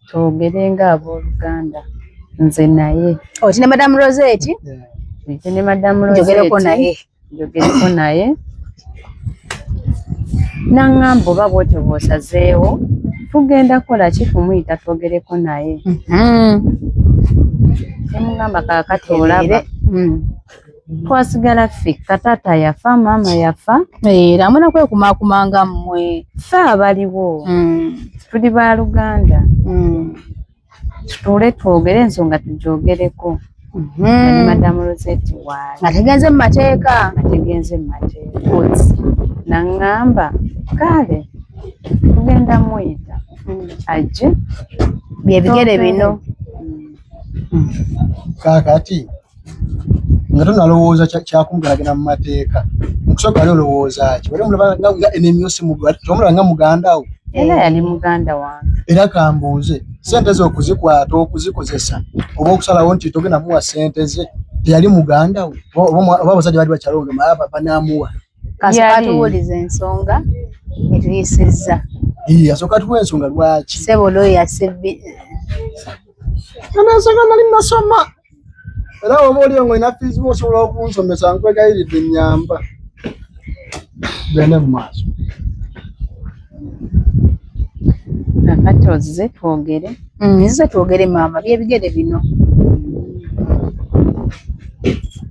Speaker 3: Twogere nga abooluganda. Nze naye.
Speaker 6: Oti ne Madam Rosette?
Speaker 3: Nze ne Madam Rosette. Njogereko naye. Nangamba oba bwotyo bw'osazeewo. Tugenda kola ki kumuyita twogereko naye. Nemugamba kaakati olaba. Twasigala ffe taata yafa, maama yafa.
Speaker 6: Era amuna kwekumakumanga mmwe.
Speaker 3: Ffe abaliwo. Tuli ba Luganda. Tutuule twogere ensonga tugyogereko. Madam Rosette waali.
Speaker 6: Ategenze mu mateeka.
Speaker 3: Ategenze mu mateeka. Nangamba kale tugenda muyita. Ajje.
Speaker 6: Byebigere bino.
Speaker 7: Kaakati nga tonalowooza kyakumugenda mu mateeka. Mukusooka ali olowooza ki? Wali omulaba nga enemyosi tomulaba nga muganda wo.
Speaker 3: Era yali muganda wange.
Speaker 7: Era kambuuze ssente ze okuzikwata okuzikozesa oba okusalawo nti togenda muwa ssente ze teyali muganda wo oba abasajja bali bakyalonga maa banaamuwa.
Speaker 6: Kasooka tuwuliza ensonga etuyisizza.
Speaker 7: Asooka tuwa ensonga lwaki?
Speaker 6: Ssebo lawyer Ssebbi.
Speaker 7: Ensonga nali nasoma. Era oba oliyo ng'olina fiizi osobola okunsomesa nkwegayiridde nnyamba. Gende mu maaso.
Speaker 3: Kakati ozize twogere.
Speaker 6: Nzize twogere maama byebigere bino.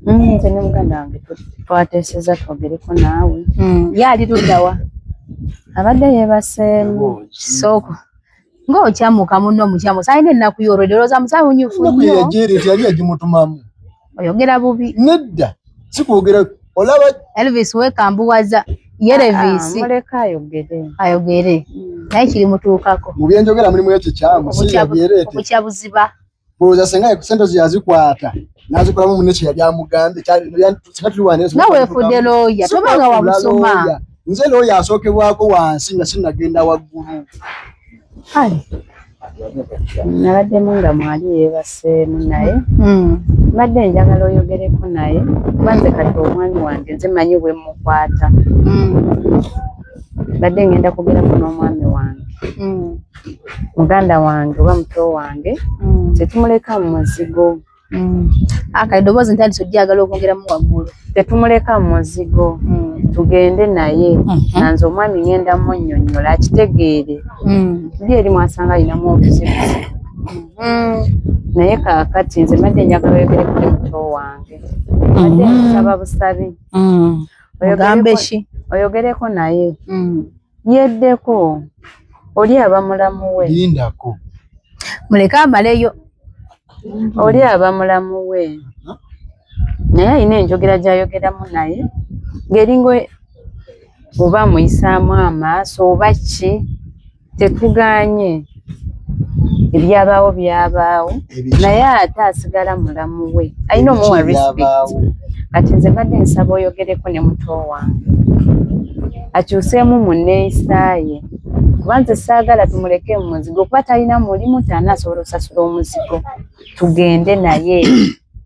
Speaker 3: Nze ne muganda wange twateeseza twogereko naawe.
Speaker 6: Yaali tuddawa?
Speaker 3: Abadde yeebaseemu.
Speaker 6: Soko. Ng'okyamuka munno omukyamu sayina ennaku y'olwedde olowooza musawunyufu nnyo.
Speaker 7: Yegere yali yagimutumamu.
Speaker 6: Oyogera bubi.
Speaker 7: Nedda sikwogera olaba
Speaker 6: Elvis wekambuwaza ye Elvis.
Speaker 3: Muleka ayogere.
Speaker 6: Ayogere. Naye kiri mutuukako.
Speaker 7: Mu byenjogera mulimu ekikyamu siyabyerete.
Speaker 6: Okukyabuziba.
Speaker 7: Olowooza senga ssente zo yazikwata n'azikolamu munne kye yali amugambye singa tuli wane.
Speaker 6: Nga weefudde looya tobanga wamusoma.
Speaker 7: Nze looya asookebwako wansi nga sinnagenda waggulu.
Speaker 3: Nabaddemu nga mwali yeebaseemu naye. Mbadde njagala oyogereko naye kuba nze kati omwami wange nze manyi bwe mukwata. Mbadde ngenda kugerako n'omwami wange. Muganda wange oba muto wange tetumuleka mu muzigo.
Speaker 6: Kale eddoboozi ntandise ojjagala okwongeramu waggulu.
Speaker 3: Tetumuleka mu muzigo. Tugende naye nanze omwami ngenda munnyonnyola akitegeere. Ndi eri mwasanga alinamu obuzibuzi. Naye kaakati nze mbadde njagala oyogereko ne muto wange. Mbadde nsaba busabi.
Speaker 6: Ogambe ki?
Speaker 3: Oyogereko naye. Yeddeko. Oli aba mulamu we.
Speaker 7: Lindako.
Speaker 6: Muleke amaleyo.
Speaker 3: Oli aba mulamu we. Naye alina enjogera gy'ayogeramu naye. Ngeringo oba muyisaamu amaaso oba ki tetuganye. Ebyabaawo byabaawo. Naye ate asigala mulamu we. Alina omuwa respect. kati nze mbadde nsaba oyogereko ne muto wange akyuseemu mu nneeyisa ye kuba nze saagala tumuleke mu muzigo kuba talina mulimu tanasobola osasula omuzigo tugende naye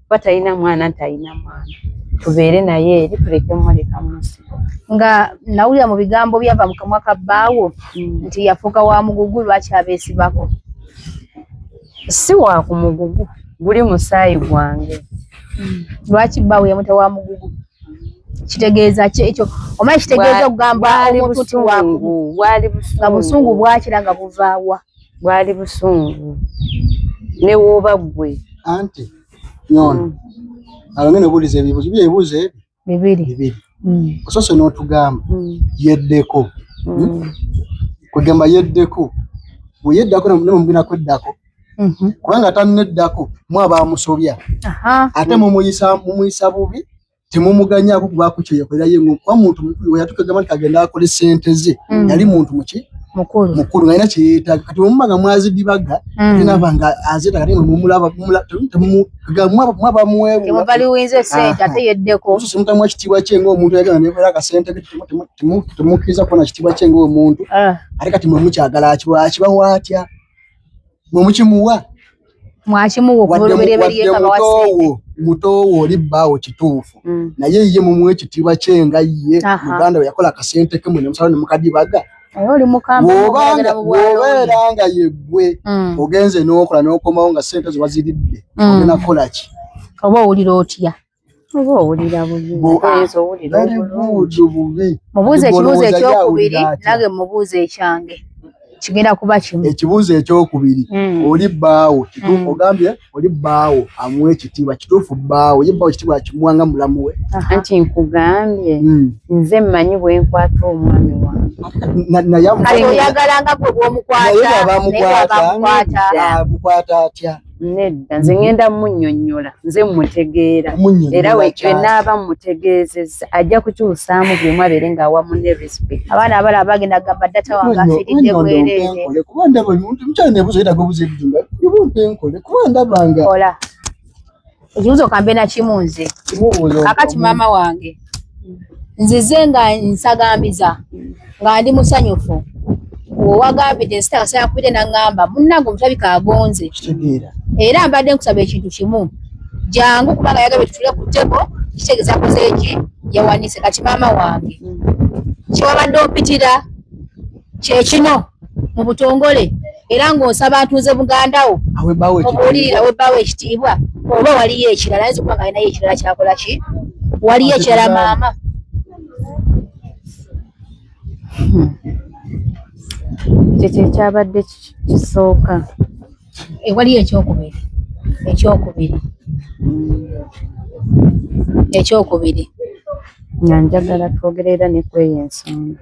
Speaker 3: kuba talina mwana talina mwana tubeere naye eri tuleke muleka mu muzigo
Speaker 6: nga nawulira mu bigambo byava mu kamwa ka bbaawo nti yafuuka wa mugugu lwaki abeesibako
Speaker 3: si wa ku mugugu guli musaayi gwange
Speaker 6: lwaki bbaawo yamuta wa mugugu kitegeeza ki ekyo omanyi kitegeeza okugamba omuntu ti wakugu nga busungu bwakira nga buvaawa
Speaker 3: bwali busungu ne wooba ggwe
Speaker 7: anti nyono alongene buuliza ebibuuzo byebuuzo bibiri osose n'otugamba yeddeko kugamba yeddeko bweyeddako nemubina kweddako kubanga tanneddako mwaba musobya ate mumuyisa bubi temumuganyako kubako kyeyakolera ye kuba muntu mukulu we yatukagamba nti kagenda akole ssente ze yali muntu mukulu nga alina kyeyeetaaga kati mumubanga mwazidibaga tinabanga azeta kati mumulaba mwaba muwemutamwa ekitiibwa kye ng'omuntu ayagala nekola akasente temukkiriza kubona kitiibwa kye ng'omuntu ate kati mwe mukyagala akibawa atya mwe mukimuwa mutowo oli bbaawo kituufu naye ye mumuwa ekitiibwa kye nga ye Uganda we yakola akasente ke mwene musalo ne mukadibaga bw'obeera nga yeggwe ogenze n'okola n'okomawo nga ssente zo waziridde ogenda kukola ki
Speaker 6: oba owulira otya
Speaker 3: oba owulira bubi
Speaker 6: mubuuze ekibuuzo ekyokubiri nange mubuuze ekyange kigenda kuba kimu
Speaker 7: ekibuuzo ekyokubiri oli bbaawo kituufu ogambye oli bbaawo amuwa ekitiibwa kituufu bbaawo ye bbaawo ekitiibwa akimuwanga mulamu we
Speaker 3: anti nkugambye nze mmanyi bwe nkwata omwami wange
Speaker 6: oyagalanga gwe
Speaker 7: bw'omukwata atya
Speaker 3: nedda nze ngenda munnyonnyola nze mutegeera era wenaaba mutegeezezza ajja kukyusaamu byemu abeere ng'awamu ne respect
Speaker 6: abaana abala bagenda gamba data wange afiiridde bwereere
Speaker 7: kuba ndaba mukyala nebuuzo yetaga obuuzo ebijunga enkole kuba ndabanga
Speaker 6: ola ekibuuzo kambe nakimu nze kakati maama wange nzize nga nsagambiza nga ndi musanyufu owagambidde nsitaka yakubidde naŋŋamba munnange omutabika agonze era mbadde nkusaba ekintu kimu jangu kubanga yagambye tutule ku ttebo kitegeeza akoze eki yawanise kati maama wange kyewabadde ompitira kyekino mu butongole era ng'onsaba ntuuze bugandawo obuwulirira webbaawo ekitiibwa oba waliyo ekirala ayinza okuba nga alinayo ekirala kyakola ki waliyo ekirala maama
Speaker 3: kyekyo ekyabadde kisooka
Speaker 6: waliyo ekyokubiri
Speaker 3: nga njagala twogerera ne kweyo ensonga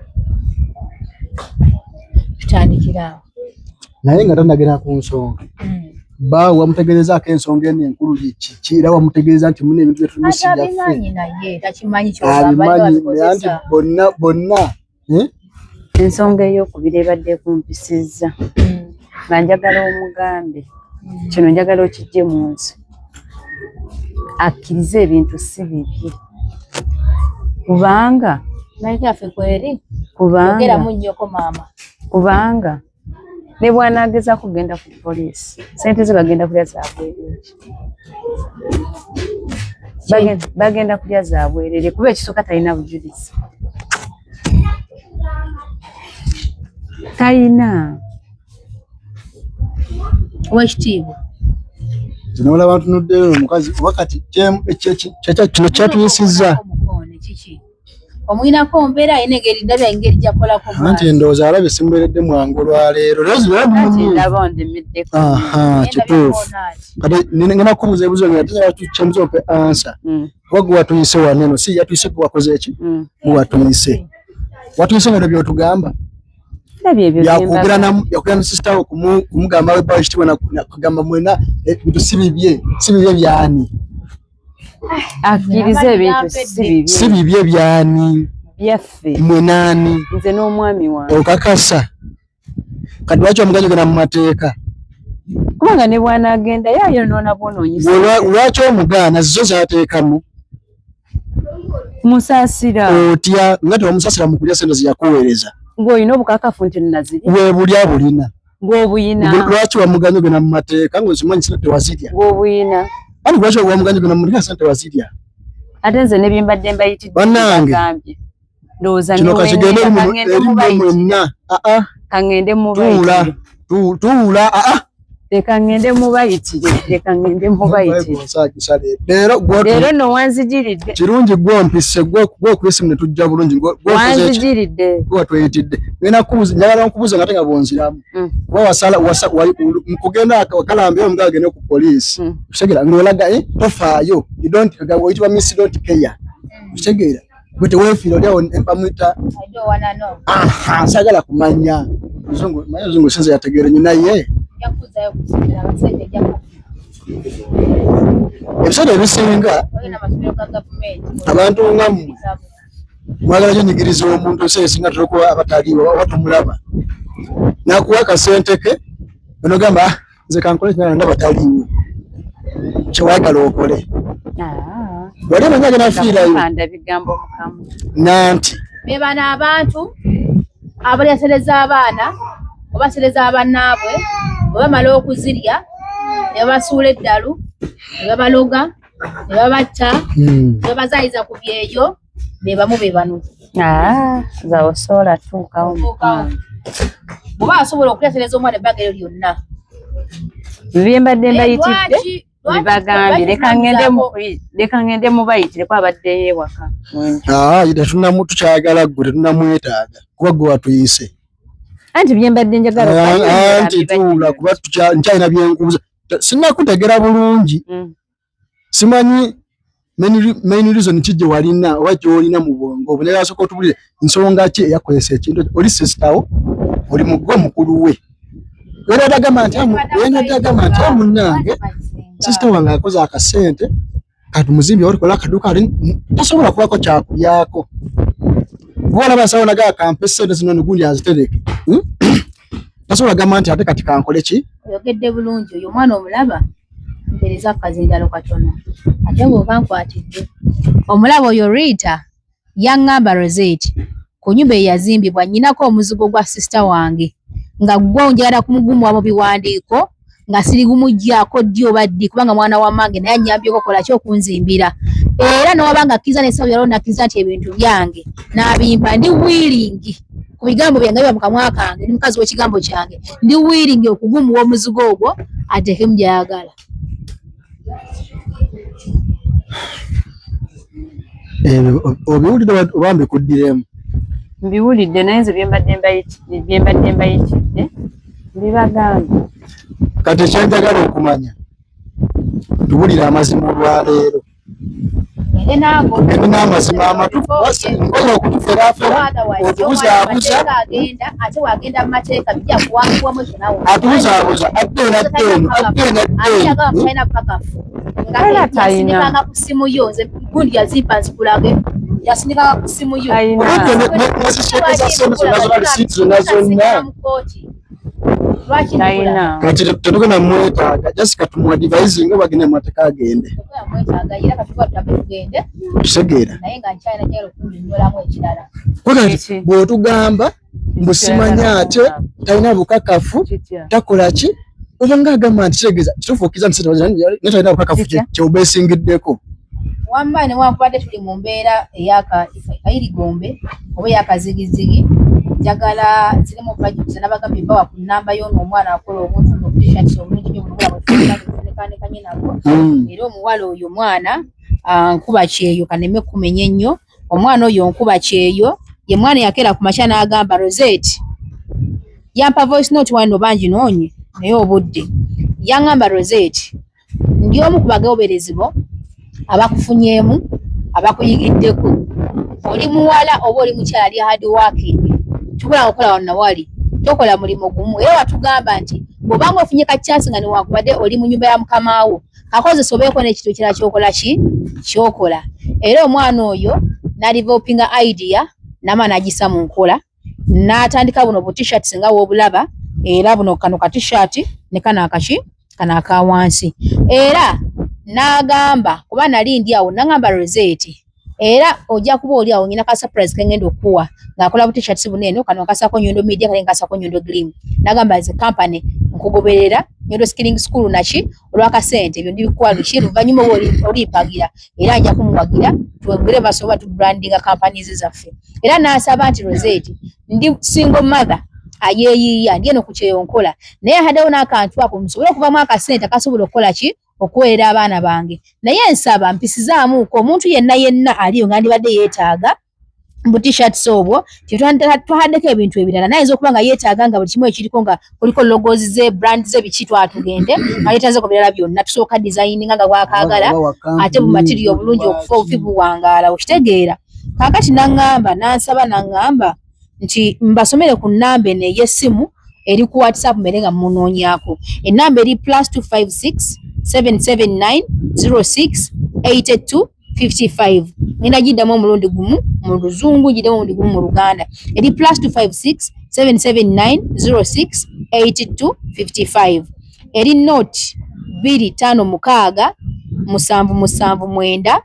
Speaker 6: tutandikiraawo
Speaker 7: naye nga tandagera ku nsonga bbaawo wamutegeerezaako ensonga eno enkulu kiki era wamutegeereza nti muna ebintu
Speaker 6: byetumusiabimanyi naye takimanyi
Speaker 7: nti bonna
Speaker 3: ensonga ey'okubiri ebadde kumpisizza nga njagala omugambe kino njagala okijje mu nsi akkiriza ebintu si bibye kubanga ne bw'anaageza kugenda ku poliisi sente ze bagenda kulya zabwerere bagenda kulya zabwerere kuba ekisooka talina bujulizi talina
Speaker 6: owekitiibwa
Speaker 7: zinola abantu nuddeyo omukazi wakati kino kyatuyisizza
Speaker 6: omwinako mbeera ayina engeri ndabya engeri gyakolako
Speaker 7: anti ndowooza alabye simbeeredde mwangu olwaleero kituufu kati ngenda kubuuza ebibuuzo byetukyembuza ope ansa kuba gwe watuyise wano eno si yatuyise gwe wakoze eki gwe watuyise nga byotugamba yakugera na sisitawo kumugamba webbaawo ekitiibwa nakugamba mwena ebintu si bibye byani
Speaker 3: akkiriza ebintu
Speaker 7: si bibye byani
Speaker 3: byaffe
Speaker 7: mwenaani
Speaker 3: nze n'omwami wange
Speaker 7: okakasa kati lwaki omuganya gena mu mateeka
Speaker 3: kubanga ne bw'anaagenda yayonoona bwonoonyisa
Speaker 7: lwaki omugaana zo zaateekamu
Speaker 3: Musasira.
Speaker 7: Otya ngati omusasira mukulya sente ziyakuweereza.
Speaker 3: Ng'olina obukakafu nti naziri.
Speaker 7: Weebulya bulina.
Speaker 3: Ng'obuyina.
Speaker 7: Lwaki wamuganya gena mu mateeka ng'ozimanyi sente wazirya.
Speaker 3: Ng'obuyina.
Speaker 7: Ani lwaki wamuganya gena mu mateeka sente wazirya.
Speaker 3: Ate nze ne bye mbadde mbayitidde.
Speaker 7: Bannange.
Speaker 3: Ndowooza
Speaker 7: kino kakigenda eri mwenna.
Speaker 3: Kangende mu bayitire.
Speaker 7: Tuula.
Speaker 3: Leka ngende mubayitire. Leero no wanzijiridde.
Speaker 7: Kirungi gwompise gwe kwisi mne tujja bulungi
Speaker 3: wanzijiridde.
Speaker 7: Gwe tweyitidde. Ngena kubuza njagala nkubuza ngate nga bonziramu. Wa wasala mukugenda akalambe omugage ne ku police. Kutegera ngolaga tofaayo. You don't oyitwa miss don't care. Kutegera bute wefiiro lyawo empamwita.
Speaker 1: I don't wanna know.
Speaker 7: Sagala kumanya. Muzungu sinze yategere nyina ye.
Speaker 1: Yakuzayo kusikira abasajja jamu.
Speaker 7: Ebisale ebisinga abantu ngamu mwagala nyigiriza omuntu sesinga tulikuwa abataliwo watumulaba nakuwa akasente ke onogamba nze kankole kyana ndabataliwo kyewagala okole wali manyaga nafiirayo nanti
Speaker 1: bebana abantu abalyasereza abaana obasereza abannaabwe obamala okuzirya ne basuula eddalu ne babaloga ne babatta ne babazaayiza ku byeyo be bamu be bano
Speaker 3: zawo sola tuukawo
Speaker 1: bw'oba asobola okuleesereza omwana ebbanga eryo lyonna
Speaker 3: bye mbadde mbayitidde bibagambye leka ngende mubayitire ko abaddeyo ewaka
Speaker 7: tukyagala gwe tetunamwetaaga kuba gwe watuyise
Speaker 3: anti bye mbadde njagala
Speaker 7: anti tuula kuba nkyalina byenkubuza sinakutegera bulungi simanyi main reason kijje walina oba gyolina mu bwongo obunera asooka otubulire nsonga ki eyakozesa ekintu oli sistawo oli mugwe mukulu we wenadagamba nti munange sista wange akoze akasente kati muzimbi olikola akaduka ali tasobola kubako kyakulyako bwona basawo naga kampesente zino negundi azitereke tasobola gamba nti ate kati kankole ki
Speaker 1: oyogedde bulungi oyo mwana omulaba mpereza akazindalo katono ate bw'oba nkwatidde omulaba oyo Rita yaŋŋamba Rosette ku nnyumba eyazimbibwa nnyinako omuzigo gwa sista wange nga gwo njagala kumugumuwa mu biwandiiko nga siri gumuggyako ddi oba ddi kubanga mwana wa mmange naye annyambyeko kola ki okunzimbira era nowabanga akkiriza n'essawo yalwo nakkiriza nti ebintu byange n'abimpa ndi wiiringi ku bigambo byange biba mu kamwa kange ndi mukazi w'ekigambo kyange ndi wiiringi okugumuwa omuzigo ogwo ateekemu gy'ayagala.
Speaker 7: Obiwulidde oba mbikuddiremu?
Speaker 3: Mbiwulidde naye nze bye mbadde mbayitidde mbibagambye.
Speaker 7: Kati ekyenjagala okumanya tubulira amazima olwaleero n'amazima amatuufu okola okutuferaafera otubuzaabuza
Speaker 1: ate wagenda mu mateeka bijja kuwangibwamu ekyo nawe
Speaker 7: atubuzaabuza addeena
Speaker 1: bukakafu yasindikanga ku ssimu yo nze gundi yazimpa nzikulage yasindikanga ku ssimu yo
Speaker 7: nezisheekeza sente zonna zonna risiiti zonna zonna kati tetugenda mwetaaga Jessica tumuwa device nga bagenda mu mateeka agende tutegeera kati bw'otugamba mbusimanya ate talina bukakafu takola ki oba ng'agamba nti kitegeeza kitufuukiza nti naye talina bukakafu kyeubeesingiddeko
Speaker 1: wamba ne wankubadde tuli mu mbeera ey'akayirigombe oba ey'akazigizigi njagala zirimu bajuza n'abagambye bawa ku nnamba y'ono omwana akola omuntu n'obutishaati obulungi nnyo bulungi nabwo era omuwala oyo mwana nkuba kyeyo kaneme kumenya ennyo omwana oyo nkuba kyeyo ye mwana yakeera ku makya n'agamba Rosette yampa voice note wano bangi noonye naye obudde yaŋŋamba Rosette ndi omu ku bagoberezibwo abakufunyeemu abakuyigiddeko oli muwala oba oli mukyala ali hard working tubula okola wonna wali tokola mulimu gumu era watugamba nti bw'obanga ofunye ka chance nga newankubadde oli mu nyumba ya mukamaawo kakozesa obeeko n'ekintu kirala kyokola ki kyokola era omwana oyo n'alivoopinga idea nama n'agisa mu nkola n'atandika buno butishaati singa woobulaba era buno kano ka tishaati ne kano akaki kano aka wansi era n'agamba kuba nali ndi awo n'agamba Rosette era ojja kuba oli awo nyina ka surprise kengendo okuwa ng'akola bu t-shirt bunene kano kasako Nyondo Media kale kasako Nyondo Glim nagamba ze company nkugoberera Nyondo Skilling School nachi olwakasente ebyo ndibikuwa lukiru vanyuma olipagira era ajja kumuwagira tuwegere basoba tu branding companies zaffe era nasaba anti Rosette ndi single mother ayeyiya ndiye no kukyeyonkola naye hadawo n'akantu ako musobola okuvamu akasente akasobola okukola ki okuweera abaana bange naye nsaba mpisizaamu ko omuntu yenna aliyo nga ndibadde yeetaaga mu t-shirts obwo twahaddeko ebintu ebirala nayinza okuba nga yeetaaga nga buli kimu ekiriko nga kuliko logos ze brand ze biki twatugende nga yeetaaze ku birala byonna tusooka designinga nga bwakaagala ate bu material obulungi okufa obufi buwangaala okitegeera kaakati nansaba nti mbasomere ku nnamba eno ey'essimu eri ku WhatsApp mere nga munoonyako ennamba eri +256 779 06 82 55 nina jiddamu omulundi gumu mu luzungu jiddamu omulundi gumu mu Luganda eri +256 779 06 82 55 eri note 256 779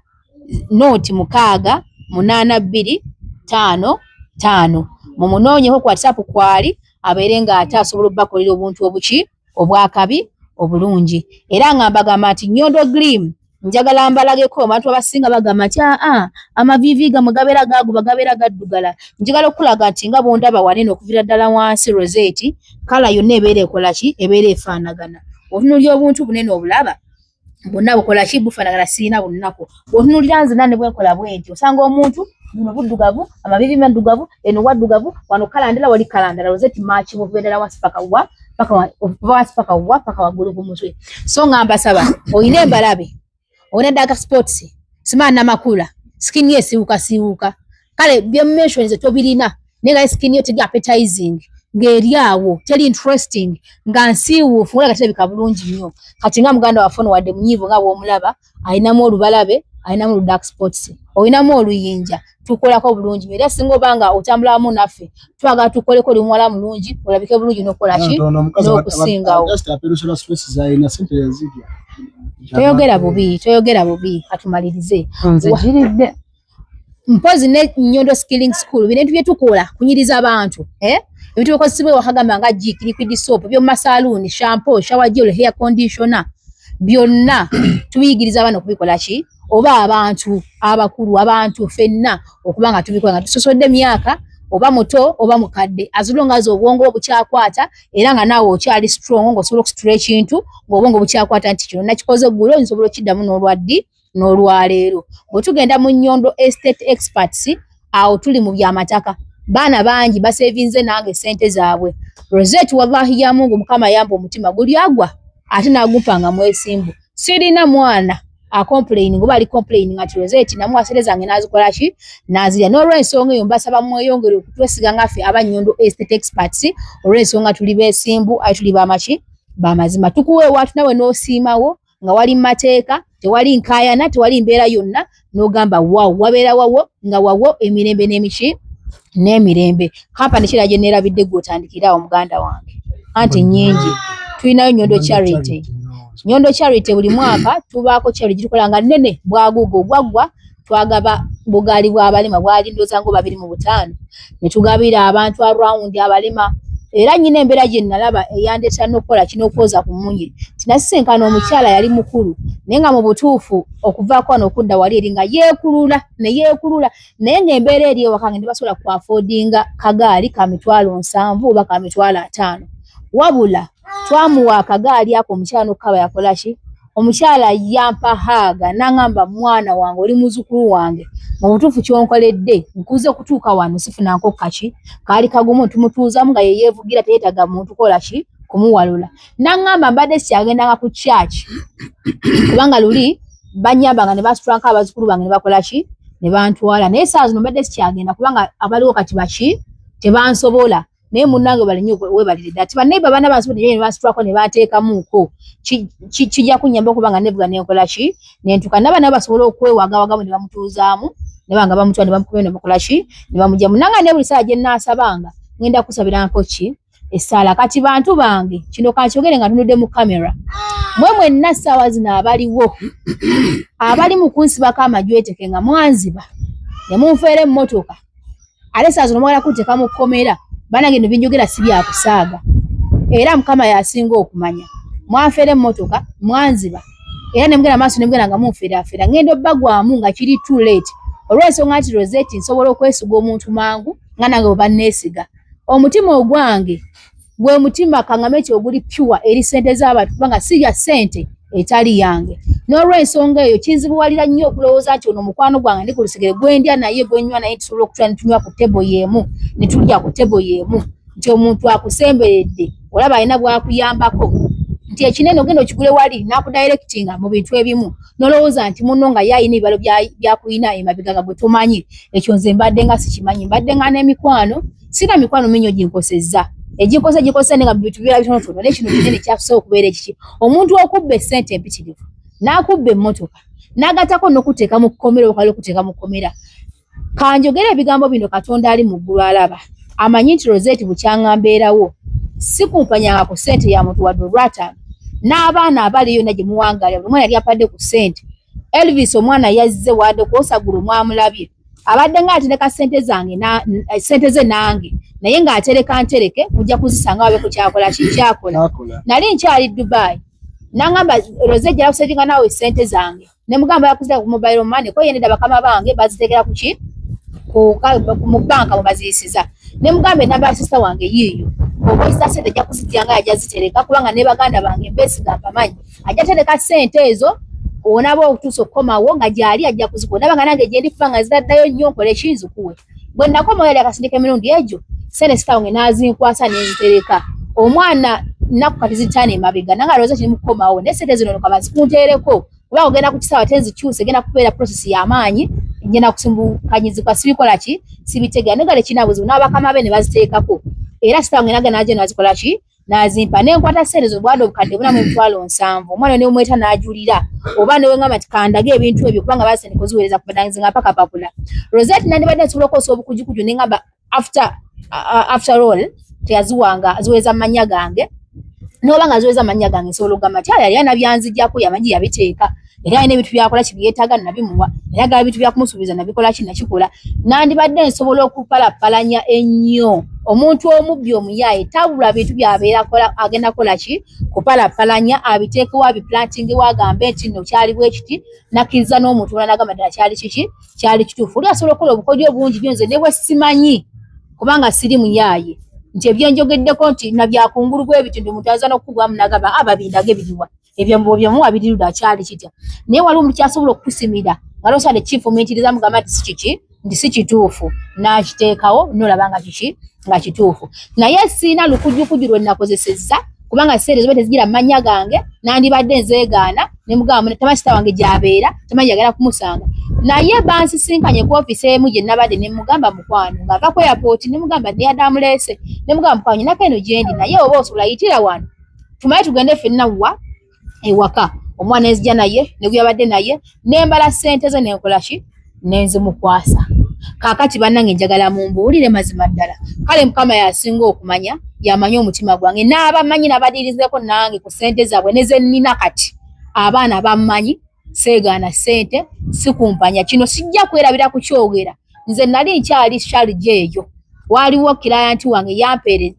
Speaker 1: note 6 82 55 mumunoonyeho ku WhatsApp kwali abeere nga ate asobola obbakolera obuntu obuki obwakabi obulungi era ngambagamba nti Nyondo Glim njagala mbalageko abantu abasinga bagamba nti amavivi gamwe gabeera gabeera gaddugala njagala okulaga nti nga bondaba wanene okuvira ddala wansi Rosette kala yonna ebeera ekola ki ebeera efaanagana otunulira obuntu bunene obulaba bonna bukola ki bufaanagana siina bunnako otunulira nzina ne bwenkola bwenti osanga omuntu buno buddugavu amavivi maddugavu eno waddugavu wano kalandala wali kalandala Rosette machi buvendera wansi paka waggulu ku mutwe so ngamba saba oyina embalabe oyina Dark Sports simana makula skin yesiwuka kale bye mentions tobirina nenga skin yo tegi appetizing ngeriawo teli interesting nga nsiwufu nga kitebika bulungi nnyo kati nga muganda wafono wadde munyivu nga bw'omulaba ayinamu olubalabe ayinamu Dark Sports oyinamu oluyinja tukolako bulungi era singa obanga otambulamu naffe twagala tukoleko lumwala mulungi olabike bulungi n'okola ki n'okusingawo toyogera bubi katumalirize
Speaker 3: nzikiridde
Speaker 1: mpozi ne Nyondo Skilling School bintu bye tukola kunyiriza abantu ebintu bikozesebwa wakagamba nga liquid soap byo masaluni shampoo shower gel hair conditioner byonna tubiyigiriza abana kubikola ki oba abantu abakulu abantu fenna okubanga tubikola nga tusosodde myaka oba muto oba mukadde azulongazo obwongo obukyakwata era nga nawe okyali strong ng'osobola okustretch into ng'obwongo bukyakwata nti kino nakikoze ggulo nsobola okiddamu n'olwaddi n'olwaleero bwe tugenda mu Nyondo Estate Experts awo tuli mu byamataka baana bangi basevinze nange sente zaabwe Rosette wallahi ya Mungu mukama yamba omutima guli agwa ate nagupanga mwesimbu sirina mwana complaining ngoba ali complaining ati Rosette namwe asereza nge nazikola ki nazira n'olwensonga eyo mbasaba mweyongere okutwesiga ngaffe aba Nyondo Estate Experts olwensonga tuli besimbu ayi tuli bamaki bamazima tukuwe watu nawe n'osiimawo nga wali mateeka tewali nkayana tewali mbeera yonna n'ogamba wabeera wawo nga wawo emirembe n'emiki n'emirembe kampani kiraje neerabidde gw'otandikirawo muganda wange anti nyingi tulinayo Nyondo Charity Nyondo Charity buli mwaka tubaako charity gitukola nga nnene bwagugo gwaggwa twagaba bugali bw'abalima bwali ndoza ngo 205 ne tugabira abantu around abalima era nyine embeera gye nalaba eyandeta n'okukola kino okwoza ku munye tinasisenkana omukyala yali mukulu naye nga mu butuufu okuvaako wano okudda wali eri nga yeekulula naye ng'embeera eri ewakange tebasobola ku affordinga kagaali ka 7,000 oba ka 5,000 wabula twamuwa akagaali ako omukyala n'okukaba yakola ki omukyala yampa haaga n'angamba mwana wange oli muzukulu wange mu butuufu kyonkoledde nkuze kutuuka wano sifuna nkokka ki kaali kagumu tumutuuzamu nga yeyeevugira teyeetaga muntu kola ki kumuwalula n'angamba mbadde sikyagendanga ku church kubanga luli banyambanga ne basitranka abazukulu bange ne bakola ki ne bantwala naye saa zino mbadde sikyagenda kubanga abaliwo kati baki tebansobola naye munnange balinye webalire ati baneiba baana bansobodde ne basitwako ne bateekamuuko kijja kunnyamba okubanga nevuga nenkola ki nentuka naba nabo basobola okwewagawagamu ne bamutuuzaamu ne banga bamutwala ne bamukubira ne bakola ki ne bamugya munnanga ne buli saa gye nnaasabanga ngenda kusabirako ki essaala kati bantu bange kino kankyogere nga tunudde mu kamera mwe mwenna ssaawa zino abaliwo abali mu kunsibako amajweteke nga mwanziba
Speaker 6: yamunfere mmotoka alesa zino mwala kuteeka mu kkomera banange no binjogera si bya kusaaga era mukama yasinga okumanya mwanfere mmotoka mwanziba era nemugenda maaso nemugenda nga munfere afera ngendo bagwamu nga kiri too late olw'ensonga nti Rosette nsobola okwesuga omuntu mangu nga nange bwe banneesiga omutima ogwange gwe mutima kangame ekyo oguli pure eri ssente z'abantu kubanga sirya ssente etali yange n'olw'ensonga eyo kinzibuwalira nnyo okulowooza nti ono mukwano gwange ndi ku lusigere gwe ndya naye gwe nnywa naye tusobola okutula ne tunywa ku ttebo y'emu ne tulya ku ttebo y'emu nti omuntu akusemberedde olaba alina bw'akuyambako nti ekinene ogenda okigule wali n'akudirectinga mu bintu ebimu n'olowooza nti munno nga yayina ebibalo byakuyina emabega gwe tomanyi ekyo nze mbadde nga sikimanyi mbadde nga n'emikwano sina mikwano minyo ginkosezza eginkose nga bintu bira bitonotono n'ekino kinene kyakusobola okubeera ekiki omuntu okubba essente empitirivu n'akubba emmotoka n'agatako n'okuteeka mu kkomera okala okuteeka mu kkomera kanjogera ebigambo bino Katonda ali mu ggulu alaba amanyi nti Rosette bukyanga mbeerawo sikumpanyanga ku ssente ya muntu wadde olwataano n'abaana abaliyo na gye muwangalira buli mwana yali apadde ku ssente Elvis omwana yazze wadde kwosagula mwamulabye abadde ng'atereka ssente zange ssente ze nange naye ng'atereka ntereke kujja kuzisanga wabe kyakola kikyakola nali nkyali Dubai nangamba Rosette jala kusevinga nawe ssente zange ne mugamba yakuzira ku mobile money ko yeneda bakama bange bazitegera kuki mu banka mu bazisiza ne mugambe namba sister wange yiyo okwisa ssente jja kuzityanga yajja zitereka kubanga ne baganda bange mbesiga bamanyi ajja tereka ssente ezo onabo okutuusa okukomawo nga gyali ajja kuzikola ndaba nga nange gye ndi kubanga zidaddayo nnyo nkole kinzikuwe bwe nakomawo yali akasindika emirundi egyo ssente sister wange n'azinkwasa n'ezitereka omwana nnaku kati zitaano emabega nange Rosette ne mukomawo ne ssente zino kaba zikunteereko kuba ogenda ku kisaawa tenzikyuse genda kubeera process y'amaanyi ngenda kusimbukanyizibwa sibikola ki sibitegera negale kinabuzibu n'abakama be ne baziteekako era sister wange nage naje nazikola ki nazimpa nenkwata ssente zo bwado obukadde buna mu 7,000 omwana ne umweta n'ajulira oba ne wengamba nti kandage ebintu ebyo kubanga basente koziweereza kubadanzinga paka papula Rosette nandibadde nsobola okukosa obukujikuju nengamba after all teyaziwanga ziweeza manya gange noba nga ziweeza manya gange nsobola okugamba nti yali anabyanzijjako yamanyi yabiteeka era alina ebintu byakola kibyetaaga nabimuwa naye agala ebintu byakumusuubiza nabikola ki nakikola nandibadde nsobola okupalapalanya ennyo omuntu omubbi omuyaaye tabula bintu byabeera agenda kola ki kupalapalanya abiteekewo abiplantingewo agambe nti nno kyali bwe kiti nakkiriza n'omuntu olala nagamba ddala kyali kiki kyali kituufu oli asobola okukola obukodyo obungi byonze ne bwe simanyi kubanga siri muyaaye nti ebyenjogeddeko nti nabyakungulu bwe biti ndi omuntu aza n'okukugwamu nagamba ababindage biriwa ebyo byomuwa biriruda kyali kitya naye waliwo omuntu kyasobola okukusimira nga losade kifumiitiriza mugamba nti sikiki nti si kituufu n'akiteekawo nolaba nga kiki nga kituufu naye siina lukujjukuju lwe nakozesezza kubanga ssente zobe tezigira manya gange nandibadde nzeegaana ne mugamba tamanyi sister wange gy'abeera tamanyi yagala kumusanga naye bansisinkanye ku ofiisi emu gye nabadde ne mugamba mukwano ng'ava ku airport ne mugamba neyadde amuleese ne mugamba mukwano nyinako eno gye ndi naye oba osobola yitira wano tumaye tugende ffenna wa ewaka omwana ezija naye ne guyabadde naye nembala ssente ze nenkola ki nenzimukwasa kaakati bannange njagala mumbuulire mazima ddala kale mukama yasinga okumanya yamanya omutima gwange n'abamanyi n'abadirizeeko nange ku ssente zaabwe ne ze nnina kati abaana bammanyi seegaana ssente sikumpanya kino sijja kwerabira ku kyogera nze nali nkyali sharije eyo waaliwo kilayanti wange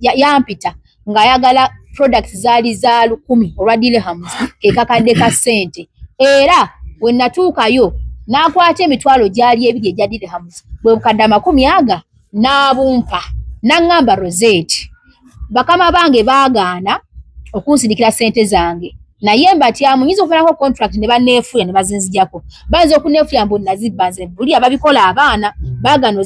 Speaker 6: yampita ng'ayagala products zaali za 10 olwa dirhams ke kakadde ka ssente era we natuukayo n'akwata emitwalo gyali ebiri egya dirhams bwe bukadde 10 n'abumpa n'aŋŋamba Rosette bakama bange baagaana okunsindikira ssente zange naye mbatyamu nyinza okufunako contract ne banneefuya ne bazinzijako bayinza okuneefuya mbu nazibba nze buli ababikola abaana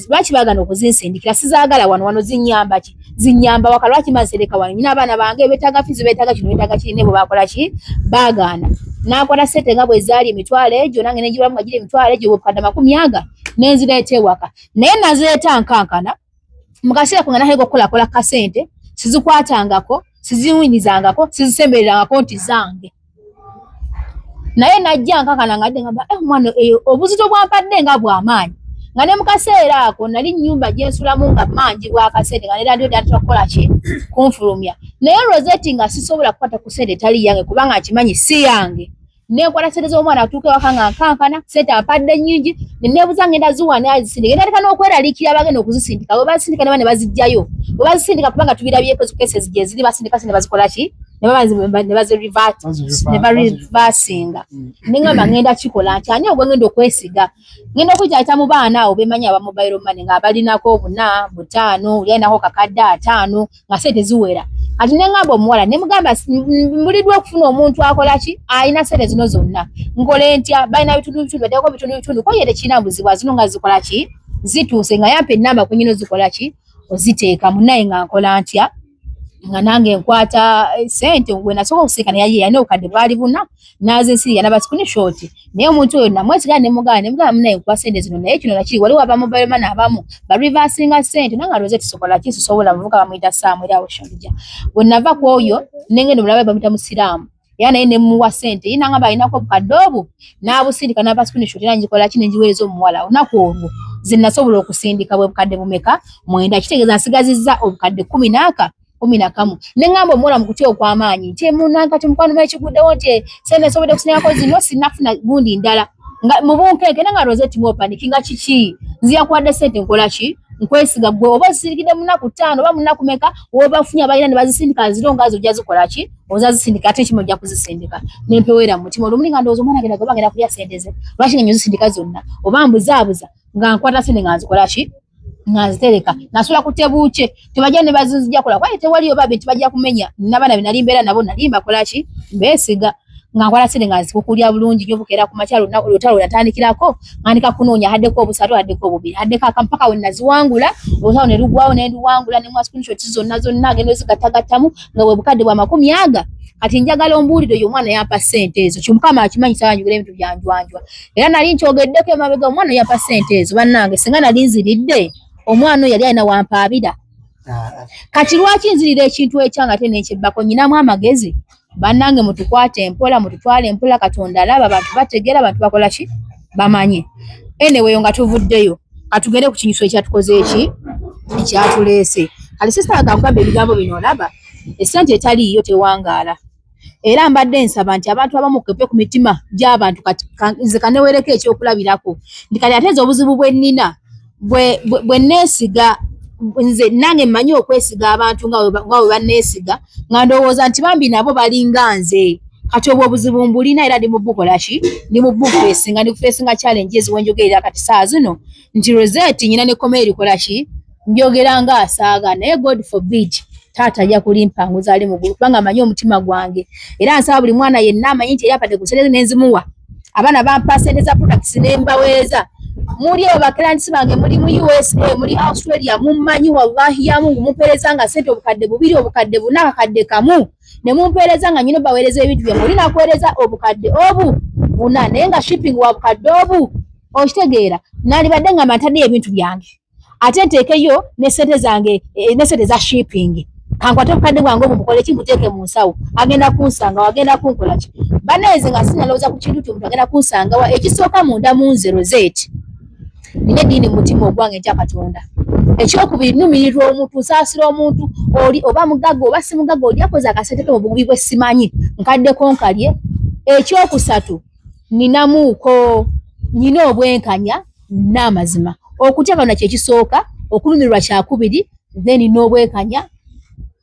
Speaker 6: lwaki baagana okuzinsindikira sizaagala wano zinyamba ki zinyamba waka lwaki mansereka wano nyina abaana bange beetaaga fizi beetaaga kino beetaaga kiri ne bwe bakola ki baagaana n'akwata ssente nga bwe zaali emitwalo egyo nange negibulamu nga giri emitwalo egyo bwebukadde 10 nenzireeta ewaka naye nazireeta nkankana mu kaseera kunga nahega okukolakola kasente sizikwatangako siziwinizangako sizisembererangako nti zange naye najja nkankana ngadde ngamba mwana eyo obuzito bwampadde nga bw'amaanyi nga ne mu kaseera ako nali nnyumba gye nsulamu nga mangi bw'akasente nga ne radio dantera kukola ki kunfulumya naye Rosette nga sisobola kukwata ku ssente etali yange kubanga nkimanyi si yange
Speaker 1: nekola sente z'omwana atuuke waka nga nkankana sente apadde nnyingi neneebuuza ngenda ziwa ne azisindika ndateka n'okweraliikirira bagenda okuzisindika bwe bazisindika ne bane bazijjayo bwe bazisindika kubanga tubirabyeko cases gye ziri basindika sente bazikola ki ne bazirivasinga nengamba ngenda kikola nti ani ogwe ngenda okwesiga ngenda okuyita mu baana abo bemanyi aba mobile money nga balinako 4 5 uliainako kakadde 5 nga sente ziwera ati nengamba omuwala nemugamba mbuliddwa okufuna omuntu akola ki alina sente zino zonna nkole ntya balina bitundu bateeko bitundu ko yete kinambuzibwa zino nga zikola ki zituuse nga yampa ennamba kunyino zikola ki oziteeka munaye nga nkola ntya nga nange nkwata sente gwe nasooka okusika naye yalina obukadde bwali buna nazinsirira naba screenshot naye omuntu oyo namwesiga nemugamba munaye nkuwa sente zino naye kino nakiri waliwo aba mobile money abamu bareversinga sente nanga loze tusobola ki tusobola muvuka bamuyita Saamu era oshonja bwe nava ku oyo nengenda omulabe bamuyita Musiraamu era naye nemuwa sente ye nangamba alinako obukadde obwo n'abusindika naba screenshot era njikola ki nenjiweereza omuwala olunaku olwo ze nasobola okusindika bwe bukadde bumeka 9 kitegeeza nsigazizza obukadde 10 nengamba omuwala mu kutya okw'amaanyi nti munankati mukwano ekiguddewo nti sente nsobodde kusinyako zino sinafuna gundi ndala nga mu bunkenke nanga Rosette mopanikinga kiki nzija kuwadde sente nkola ki nkwesiga gwe oba zisindikidde munaku 5 oba munaku meka oba bafunye abalina ne bazisindika zironga zojja zikola ki ozazisindika ate kimwe ojja kuzisindika nempeweera mu mutima olumuli nga ndowooza omwana agenda gaba ngenda kulya sente ze lwaki nga nyozisindika zonna oba mbuzaabuza nga nkwata sente nga nzikola ki ngazitereka nasula kutebuuche tubajja ne bazizija kola kwaye tewaliyo babe tibajja kumenya nabana binali mbeera nabo nalimba kola ki mbesiga nga nkwala sente nga zikukulya bulungi nyo bukeera ku makyalo na olutalo natandikirako ngandika kunoonya haddeko obusatu haddeko obubiri haddeko akampaka we naziwangula olutalo ne lugwawo ne nduwangula ne mwa screenshot zonna agenda zigatagattamu nga bwe bukadde bwa 10 kati njagala ombuulire oyo omwana yampa sente ezo kimukama akimanyi sabanjugula ebintu byanjwanjwa era nali nkyogeddeko emabega omwana yampa sente ezo bannange singa nali nziridde omwana yali alina wampaabira kati lwaki nzirira ekintu ekyanga ate nekyebbako nyinamu amagezi bannange mutukwate empola mututwale empola Katonda alaba abantu bategeera abantu bakola ki bamanye anyway nga tuvuddeyo katugende ku kinyuso ekyatukoze ekyatuleese kali sister agamba ebigambo bino olaba esente etaliiyo tewangaala era mbadde nsaba nti abantu abamu kepe ku mitima gy'abantu nze kanewereko ekyokulabirako ndikali ateza obuzibu bwennina bwe neesiga nze nange mmanyi okwesiga abantu nga we banneesiga nga ndowooza nti bambi nabo balinga nze kati obwo obuzibu mbulina era ndi mu bukola ki ndi mu bufeesinga ndi kufeesinga challenge eziwenjogerera kati saa zino nti Rosette nyina ne komera erikola ki njogera nga asaaga naye God forbid taata ajja kulimpanguza ali mugulu kubanga amanyi omutima gwange era nsaba buli mwana yenna amanyi nti yapadde ku sente nenzimuwa abaana bampa sente za products nembaweeza muri abakiransi bange muri mu USA muri Australia mummanyi wallahi ya Mungu mumpereza nga sente obukadde bubiri obukadde buna akadde kamu ne mumpereza nga nyino baweereza ebintu bya muri nakuweereza obukadde obu buna naye nga shipping wa bukadde obu okitegeera nali badde nga matadde ebintu byange ate nteekeyo ne sente zange ne sente za shipping kankwate obukadde bwange obu mukole ki muteeke mu nsawo agenda kunsanga wagenda kunkola ki baneze nga sinalowooza ku kintu omuntu agenda kunsanga wa ekisooka munda mu nze Rosette nine dini mutima ogwange ntya Katonda ekyokubiri numirirwa omuntu nsaasira omuntu oli oba mugaga oba si mugaga oli akoze akasente ke mu bugubi bwe simanyi nkaddeko nkalye ekyokusatu ninamuuko nyina obwenkanya n'amazima okutya kano nakyo ekisooka okulumirwa kyakubiri then n'obwenkanya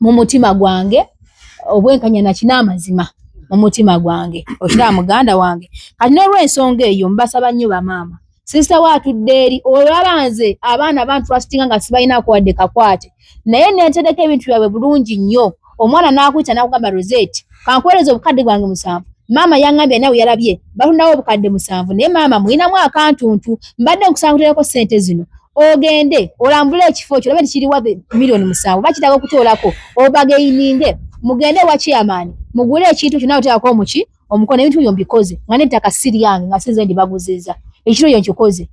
Speaker 1: mu mutima gwange obwenkanya nakina amazima mu mutima gwange okiraba muganda wange kati n'olw'ensonga eyo mbasaba nnyo bamaama sister watudde eri olwabanze abaana bantrustinga nga sibalina kuwadde kakwate naye nentereka ebintu byabwe bulungi nnyo omwana n'akuyita n'akugamba Rosette kankuweereza obukadde bwange 7 maama yangambye nawe yalabye batundawo obukadde 7 naye maama mulinamu akantuntu mbadde nkusangutireko sente zino ogende olambule ekifo kyo labe kiriwa milioni 7 bakitaka okutoolako obageininge mugende wa chairman mugule ekintu kyo nawe teako omuki omukono ebintu byo mbikoze nga nettaka siri yange nga sinze ndibaguziza ekiro yo nkikoze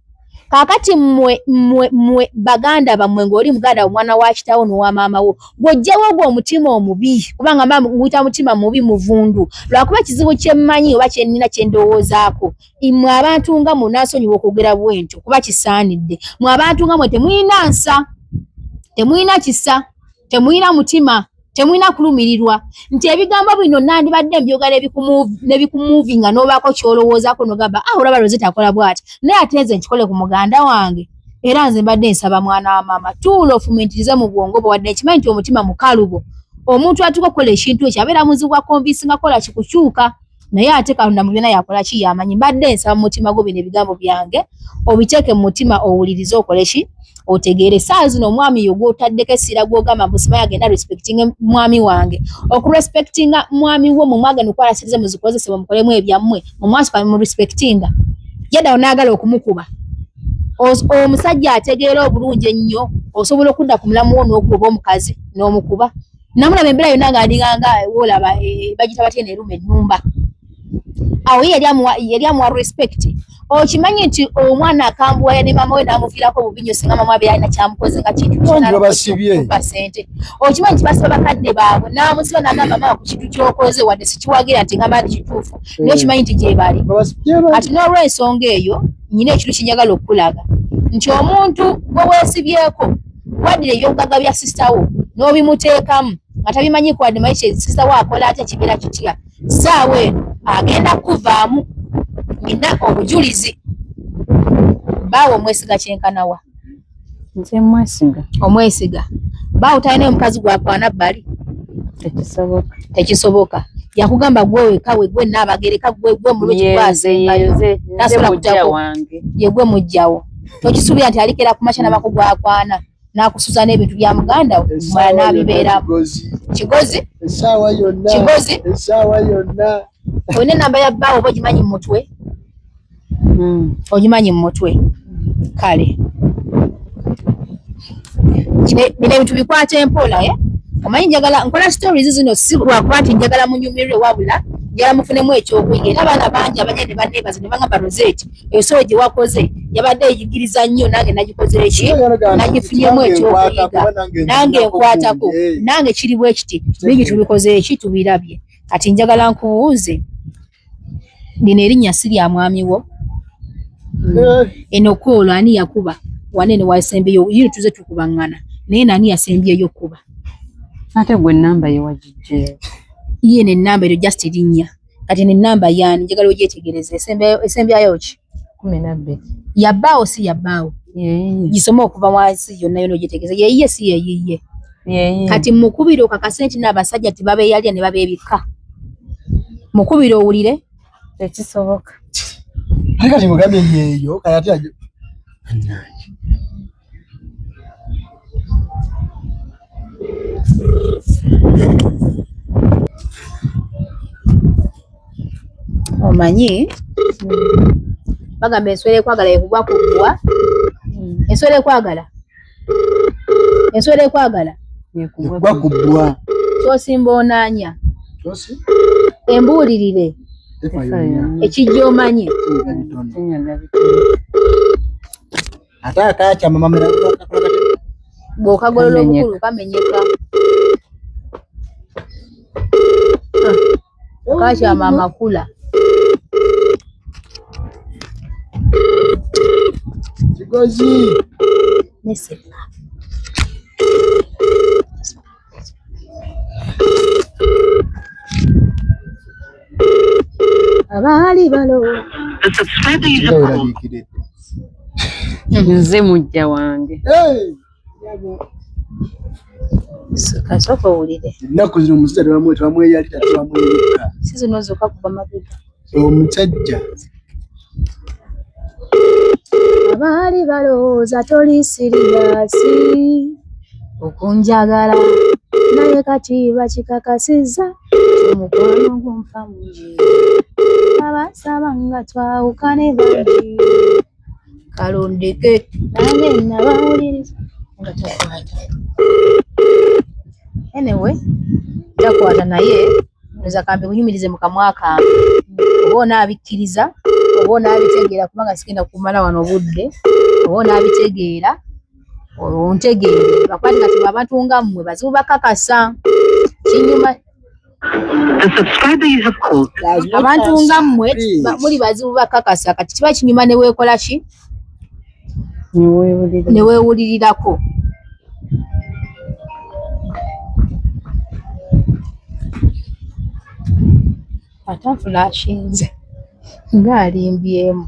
Speaker 1: kakati mwe baganda bamwe ng'oli muganda omwana wa kitawo n'owa maama wo gw'ojjawo ogwo omutima omubi kubanga maama nguyita mutima mubi muvundu lwakuba ekizibu kyemmanyi oba kyennina kyendowoozaako mwe abantu nga munaasonyiwa okwogera bwentyo kuba kisaanidde mwe abantu nga mwe temuyina nsa temuyina kisa temuyina mutima Temwina kulumirirwa nti ebigambo bino nandi badde mbyogala nebikumuvinga n'obaako kyolowoozaako n'ogamba olaba Rosetta akola bw'ati naye ate nze nkikole ku muganda wange era nze mbadde nsaba mwana wa maama tuula ofumentirize mu bwongo bwo wadde nkimanyi nti omutima mukalubo omuntu atuuka okukola ekintu ekyo abeera muzibu wa konvinsinga kola kikukyuka naye ate Katonda mu byonna yakola ki yamanyi mbadde nsaba mu mutima gwo bino ebigambo byange obiteeke mu mutima owulirize okole ki otegeere saa zino omwami yo gw'otaddeko essira gw'ogamba Busima agenda respecting mwami wange okurespectinga mwami wo mu mwagano okwalasirize muzikozesebwa mukolemu ebyammwe mu mwasika mu respectinga yaddawo n'agala okumukuba omusajja ategeera obulungi ennyo osobola okudda ku mulamu wo n'okuba omukazi n'omukuba namulaba embeera yonna ng'andinganga woolaba bagita batya n'eruma ennumba awo yali amuwa respect okimanyi nti omwana akambuwaya ne mama we n'amuviirako obubinyo singa mama abeera alina kyamukoze nga kintu ssente okimanyi nti basiba bakadde baabwe n'amusiba n'agamba mama ku kintu ky'okoze wadde sikiwagira nti ngamba ndi kituufu naye okimanyi nti gye bali ati n'olw'ensonga eyo nyina ekintu kinjagala okulaga nti omuntu gwe weesibyeko waddira ebyobugagga bya sisitawo n'obimuteekamu nga tabimanyi kwadde mayi sisitawo akola atya kibeera kitya saawa eno agenda kuvaamu nina obujulizi baawo omwesiga kyenkanawa
Speaker 3: nze mwesiga
Speaker 1: omwesiga baawo talina omukazi gwakwana bbali tekisoboka yakugamba gwe weka we gwe naabagereka gwe mulweki gwasingayo kutako ye gwe mujjawo tokisuubira nti alikera ku makya nabako gwakwana n'akusuza n'ebintu bya muganda we mwana n'abibeeramu kigozi olina enamba ya bbaawo oba ogimanyi mu mutwe ogimanyi mu mutwe kale bino ebintu bikwata empola omanyi njagala nkola stories zino si lwakuba nti njagala munyumirwe wabula njagala mufunemu ekyokuyiga era abaana bangi abanyene banneebaza ne bagamba Rosette ebisobo gye wakoze yabadde eyigiriza nnyo nange nagikoze eki nagifunyemu ekyokuyiga nange nkwatako nange kiri bwe kiti bingi tubikoze eki tubirabye kati njagala nkubuuze lino erinnya si lya mwami wo eno koolo ani yakuba wanene wasembyeyo yino tuze tukubaŋŋana naye nani yasembyeyo kuba
Speaker 3: ate gwe nnamba ye wagijjeyo
Speaker 1: ye n'ennamba eryo just erinnya kati n'ennamba yaani njagala ogyetegereze esembyayo ki
Speaker 3: 12
Speaker 1: yabbaawo si yabbaawo gisome okuva wansi yonna yona ogyetegereze yeyiye si yeyiye kati mukubire okakase nti n'abasajja tibabeeyalya ne babeebika mukubire owulire
Speaker 3: tekisoboka
Speaker 7: ate kati mugambe yeeyo kati ate
Speaker 1: omanyi bagamba enswera ekwagala yekugwa kuggwa enswera ekwagala
Speaker 7: yekugwa kubbwa
Speaker 1: kyosimba onaanya embuulirire ekijja omanyi
Speaker 7: ate akakyama mamera
Speaker 1: bw'okagolola obukulu kamenyeka kakyama amakula
Speaker 7: kigozi
Speaker 1: neseka abaali balo
Speaker 3: nze mujja wange
Speaker 1: kasooka owulire
Speaker 7: ennaku zino omusajja tebamweyalira tebamweyuka
Speaker 1: si zino zokka kuva mabega
Speaker 7: omusajja
Speaker 1: abaali balowooza toli siriyasi okunjagala naye kati bakikakasizza omukwano gumpa mungi abasaba nga twawukane bangi kalondeke nange nabawuliriza nga takwata anyway takwata naye nza kambe kunyumirize mu kamwa kange oba onaabikkiriza oba onaabitegeera kubanga sigenda kumala wano obudde oba onaabitegeera ontegeere bakwati kati abantu nga mmwe bazibu bakakasa kinyuma abantu nga mmwe muli bazibu bakakasa kati kiba kinyuma ne weekola ki ne weewulirirako ata flashinze ngaalimbyemu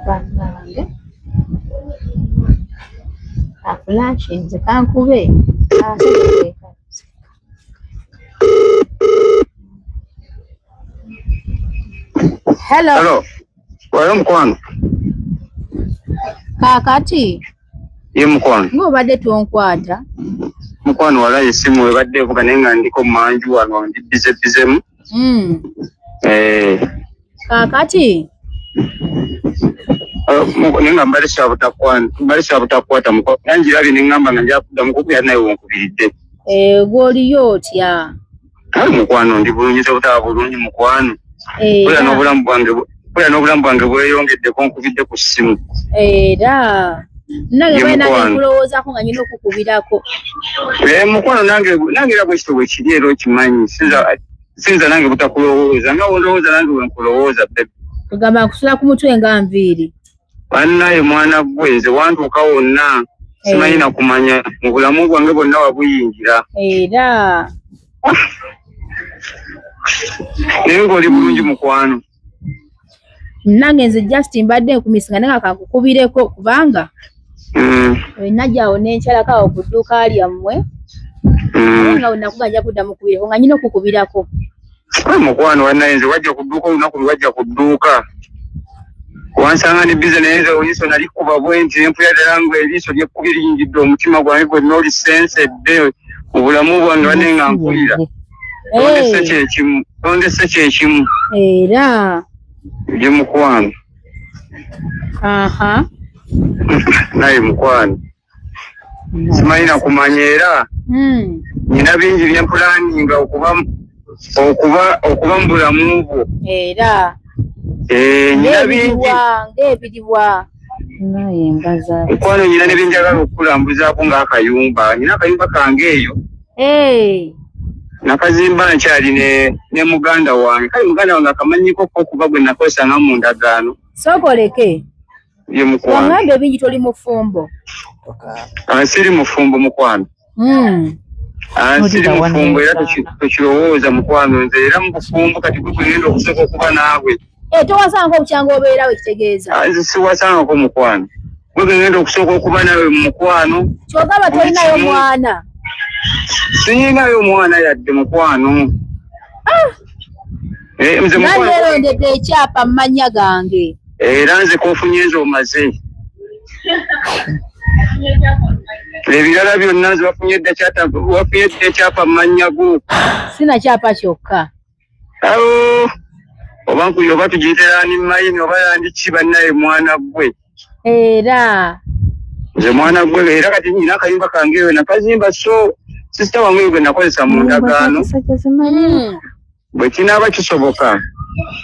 Speaker 1: bannange aflashinze kankube hello
Speaker 2: wayo mukwano
Speaker 1: kakati
Speaker 2: ye mukwano
Speaker 1: ng'obadde tonkwata
Speaker 2: mukwano wala esimu webadde evuga naye nga ndiko manju wano ndi bizemu
Speaker 1: kakati
Speaker 2: nenga mbali shabutakwata mukwano nanjirabye nengamba nga njakudda mukubira naye wonkubiridde
Speaker 1: gw'oliyo otya
Speaker 2: mukwano ndi bulungi tobutaba bulungi mukwano bula n'obulamu bwange bweyongeddeko nkubidde ku ssimu
Speaker 1: era nange bali nange nkulowoozaako nga nyina okukubirako
Speaker 2: mukwano nange era bwekito bwe kiri era okimanyi sinza nange butakulowooza nga wondowooza nange wenkulowooza bebe
Speaker 1: kugamba nkusula ku mutwe nga nviiri
Speaker 2: bannaye mwana gwe nze wantuuka wonna simanyi nakumanya mu bulamu bwange bwonna wabuyingira
Speaker 1: era
Speaker 2: naye ng'oli bulungi mukwano
Speaker 1: nange nze just mbadde nkumisinga naye kakukubireko kubanga najjaawo nenkyalakawo ku dduuka lyammwe nga wenakuganja kudda mukubireko nga nyina okukubirako
Speaker 2: mukwano wannaye nze wajja ku dduuka olunaku lwe wajja ku dduuka wansanga ni bize naye nze oliiso nalikuba bwenti nempuya ddala nga eriiso lyekkubi liyingidde omutima gwange gwenna olisensedde mu bulamu bwange wannaye nga mpulira tondese kyekimu
Speaker 1: era
Speaker 2: ye mukwano naye mukwano simanyi nakumanya era nina bingi byempulaninga okuba mu bulamu bwo
Speaker 1: era
Speaker 2: nina bingi
Speaker 1: ng'ebiribwa
Speaker 2: mukwano nyina ne byenjagala okukulambuzaako ng'akayumba nyina akayumba kange eyo nakazimba nkyali ne muganda wange kale muganda wange akamanyiko okuba gwe nakozesa nga mu ndagaano
Speaker 1: sookoleke
Speaker 2: ye mukwano
Speaker 1: wangamba ebingi toli mufumbo
Speaker 2: siri mufumbo mukwano siri mufumbo era tokirowooza mukwano nze era mu bufumbo kati gwe kugenda okusooka okuba naawe
Speaker 1: towasangako obukyanga obeerawo ekitegeeza
Speaker 2: nze siwasangako mukwano gwe genda okusooka okuba naawe mu mukwano
Speaker 1: kyogamba tolinayo mwana
Speaker 2: sinyinayo mwana yadde mukwano nze
Speaker 1: nanderondedde ekyapa mu mannya gange
Speaker 2: era nze kofunye nze omaze ebirala byonna nze wafunye edde ekyapa mu mannya go
Speaker 1: sina kyapa kyokka
Speaker 2: oba tugiyiterani mayini oba yandiki bannaye mwana gwe
Speaker 1: era
Speaker 2: nze mwana gwe era kati nyina akayumba kange eyo nakazimba so sisita wange gwe nakozesa mu ndagaano bwe kinaaba kisoboka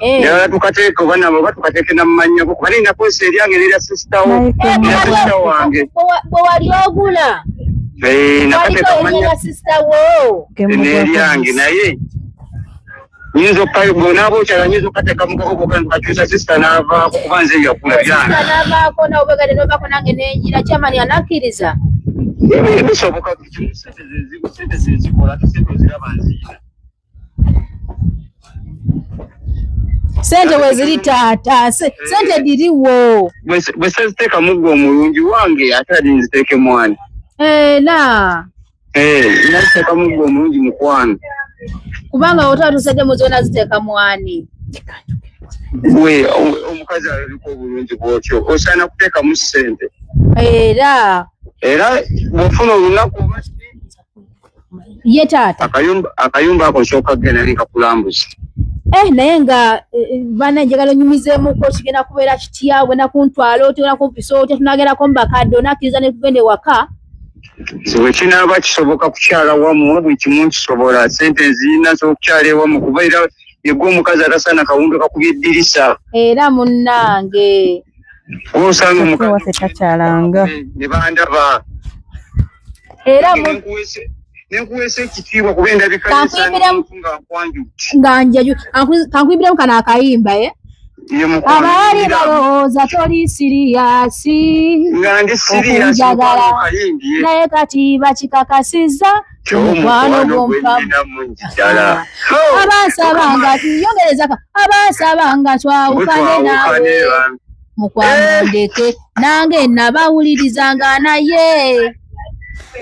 Speaker 2: era tukateeka oba nabo oba tukateeke namumannya go kuba ninakozesa eryange nerya sisitawo sisita wange
Speaker 1: bwe wali ogula
Speaker 2: nakateeka
Speaker 1: sisitawo
Speaker 2: neryange naye nyinza okunaaba okyala nyinza okukateeka mukago kakyusa sisita n'avaako kuba nze yakula byange
Speaker 1: n'avaako nawe obegade novaako nange nenjira kyamani anakkiriza
Speaker 2: bisoboka sente zenzikola sente oziraba nziina
Speaker 1: sente weziri taata sente diriwo
Speaker 2: bwe saziteeka muggo omulungi wange ate ali nziteeke mwani
Speaker 1: era
Speaker 2: naziteeka muggo omulungi mukwano
Speaker 1: kubanga otaba tusedde zona ziteeka mwani
Speaker 2: we omukazi aliko obulungi bwotyo osaana kuteekamu sente
Speaker 1: era
Speaker 2: bwofuna olunaku
Speaker 1: ye taata
Speaker 2: akayumba ako kyokagenda nikakulambuza
Speaker 1: naye nga bana njagala onyumizeemuko kigenda kubeera kitya bwena kuntwala otera kumpisa otya tunagerako mubakadde onakkiriza nekugenda ewaka
Speaker 2: bwe kinaaba kisoboka kukyala wamu buli kimu nkisobola sente nzirina z'okukyala ewamu kuba era yegwe omukazi atasaana kawumbi kakubya eddirisa
Speaker 1: era munnange
Speaker 2: osanga omukazi
Speaker 3: takyalanga
Speaker 2: ne bandaba
Speaker 1: era
Speaker 2: nenkuweesa ekitiibwa kuba endabika nga nkwanjudde
Speaker 1: nga njaju kankuyimbiremu kano akayimba Abali balowooza toli siriyasi.
Speaker 2: Nga ndi siriyasi
Speaker 1: okunjagala. Naye kati bakikakasizza omukwano gw'ompamu. Abansabanga tuyongerezako. Abansabanga twawukane naawe. Mukwano ndeke nange nabawulirizanga naye.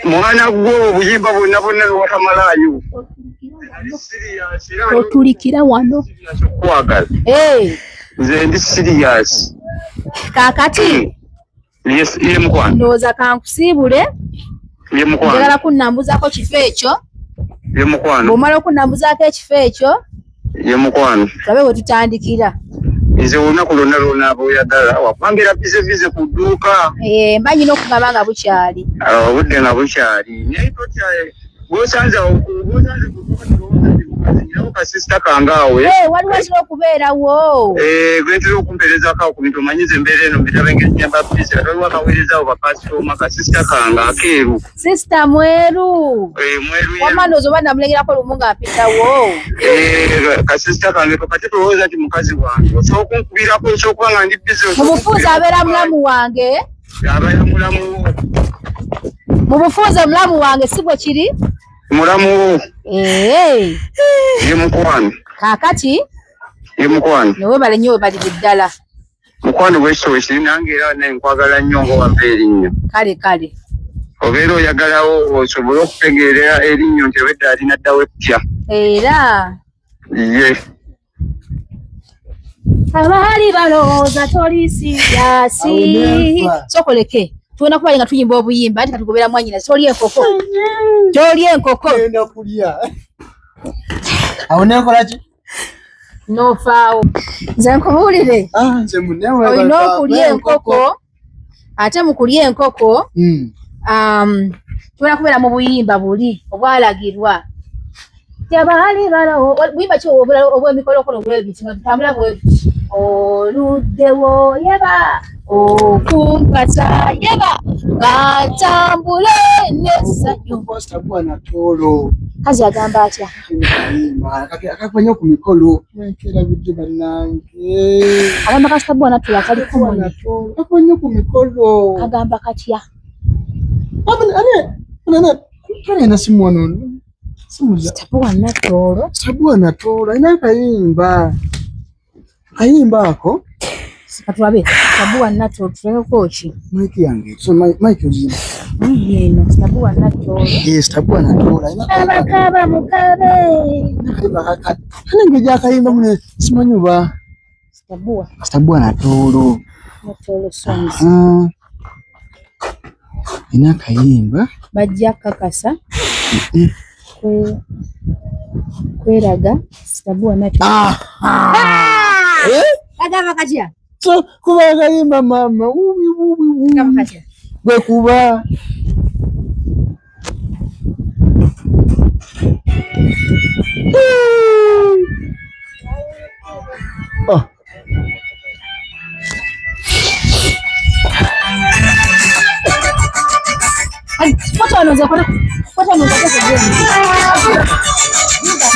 Speaker 2: Mwana gwo obuyimba bwonna bwonna bwewatamalayo.
Speaker 1: Otulikira wano.
Speaker 2: Nze ndi serious.
Speaker 1: Kakati.
Speaker 2: Yes, ye mukwano.
Speaker 1: Ndowooza kankusiibule.
Speaker 2: Ye mukwano.
Speaker 1: Njagala kunnambuzaako kifo ekyo.
Speaker 2: Ye mukwano.
Speaker 1: Bw'omala okunnambuzaako ekifo ekyo.
Speaker 2: Ye mukwano.
Speaker 1: Tulabe bwe tutandikira.
Speaker 2: Nze olunaku lwonna lwonna bw'oyagala wapangira bize ku dduuka.
Speaker 1: Mba nyina okugamba nga bukyali.
Speaker 2: Obudde nga bukyali. Naye totya bw'osanze ku kasisita kangaawe.
Speaker 1: Waliwo kino okubeerawo.
Speaker 2: Gwentera okumpeerezako ku bintu omanyize embeera eno mbirabe ng'ennyamba bize ate waliwo akaweerezaawo bakasitoma kasisita kange akeeru.
Speaker 1: Sisita mweru.
Speaker 2: Mweru
Speaker 1: wamma ndowooza oba namulengerako lumu ng'apitawo.
Speaker 2: Kasisita kange kati tulowooza ti mukazi wange osobola okunkubirako ekyokuba nga ndi bize.
Speaker 1: Mu bufuuzi abeera mulamu wange.
Speaker 2: Abeera mulamu.
Speaker 1: Mu bufuuzi omulamu wange si bwe kiri.
Speaker 2: Mulamu.
Speaker 1: Ye
Speaker 2: mukwano.
Speaker 1: Kaakati.
Speaker 2: Ye mukwano.
Speaker 1: Neweebale nnyo weebalire ddala.
Speaker 2: Mukwano bwekityo kiri nange era nenkwagala nnyo ng'owava erinnyo.
Speaker 1: Kale.
Speaker 2: Obeera oyagalawo osobole okutegeera erinnyo nti obedde alina ddawo epya.
Speaker 1: Era.
Speaker 2: Ye.
Speaker 1: Abaali balowooza toli siriyasi. Sokoleke. Tuona kuba nga tuyimba obuyimba ati katugobera mwanyina toli enkoko. Toli enkoko.
Speaker 7: Enda kulya. Awo nekola ki?
Speaker 1: Nofaawo. Nze nkubuulire.
Speaker 7: Nze munewe.
Speaker 1: Olina okulya enkoko. Ate mu kulya enkoko. Tuona kubeera mu buyimba buli obwalagirwa. Abaali balowooza buyimba ki obw'emikolokolo bw'ebiti nga tutambula bw'ebiti. Oluddewo yeba okumpasa yeba gatambule n'essanyu.
Speaker 7: Bwana Tolo.
Speaker 1: Kazi agamba atya?
Speaker 7: Akakwanya ku mikolo. Nkerabidde bannange.
Speaker 1: Agamba kasita Bwana Tolo akaliko
Speaker 7: Bwana Tolo. Akakwanya ku mikolo.
Speaker 1: Agamba katya?
Speaker 7: Kale na simu wano.
Speaker 1: Bwana Tolo.
Speaker 7: Bwana Tolo. Ina kayimba. Kayimba ako.
Speaker 1: Katulabe. Bwana Tolo tuleko ki?
Speaker 7: Mike yange. So Mike ojina.
Speaker 1: Yeno. Bwana Tolo.
Speaker 7: Yes, Bwana Tolo.
Speaker 1: Abakaba mukabe.
Speaker 7: Kale ngeja kayimba mune simanyi ba. Bwana Tolo.
Speaker 1: Tolo songs.
Speaker 7: Ina kayimba.
Speaker 1: Bajja kakasa. Kweraga. Bwana Tolo. Agamba katya?
Speaker 7: So kuba kayimba mama.
Speaker 1: Agamba katya?
Speaker 7: Gwe kuba.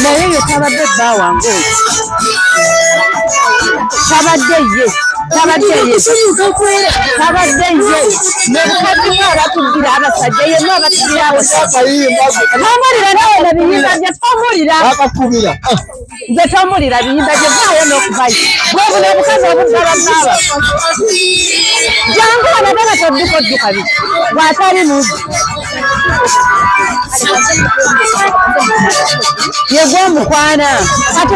Speaker 3: Naye yo tabadde bba wange tabadde ye nebukadde abatugira abasajja yenna abatugira tomulira nawe nebiyimba bye tomulira nze tomulira biyimba bye vaayo n'okuvayo bwebu nebukazi obuddababaaba jangu abagaba todduka odduka bi bw'atali muzi yegwomukwana kati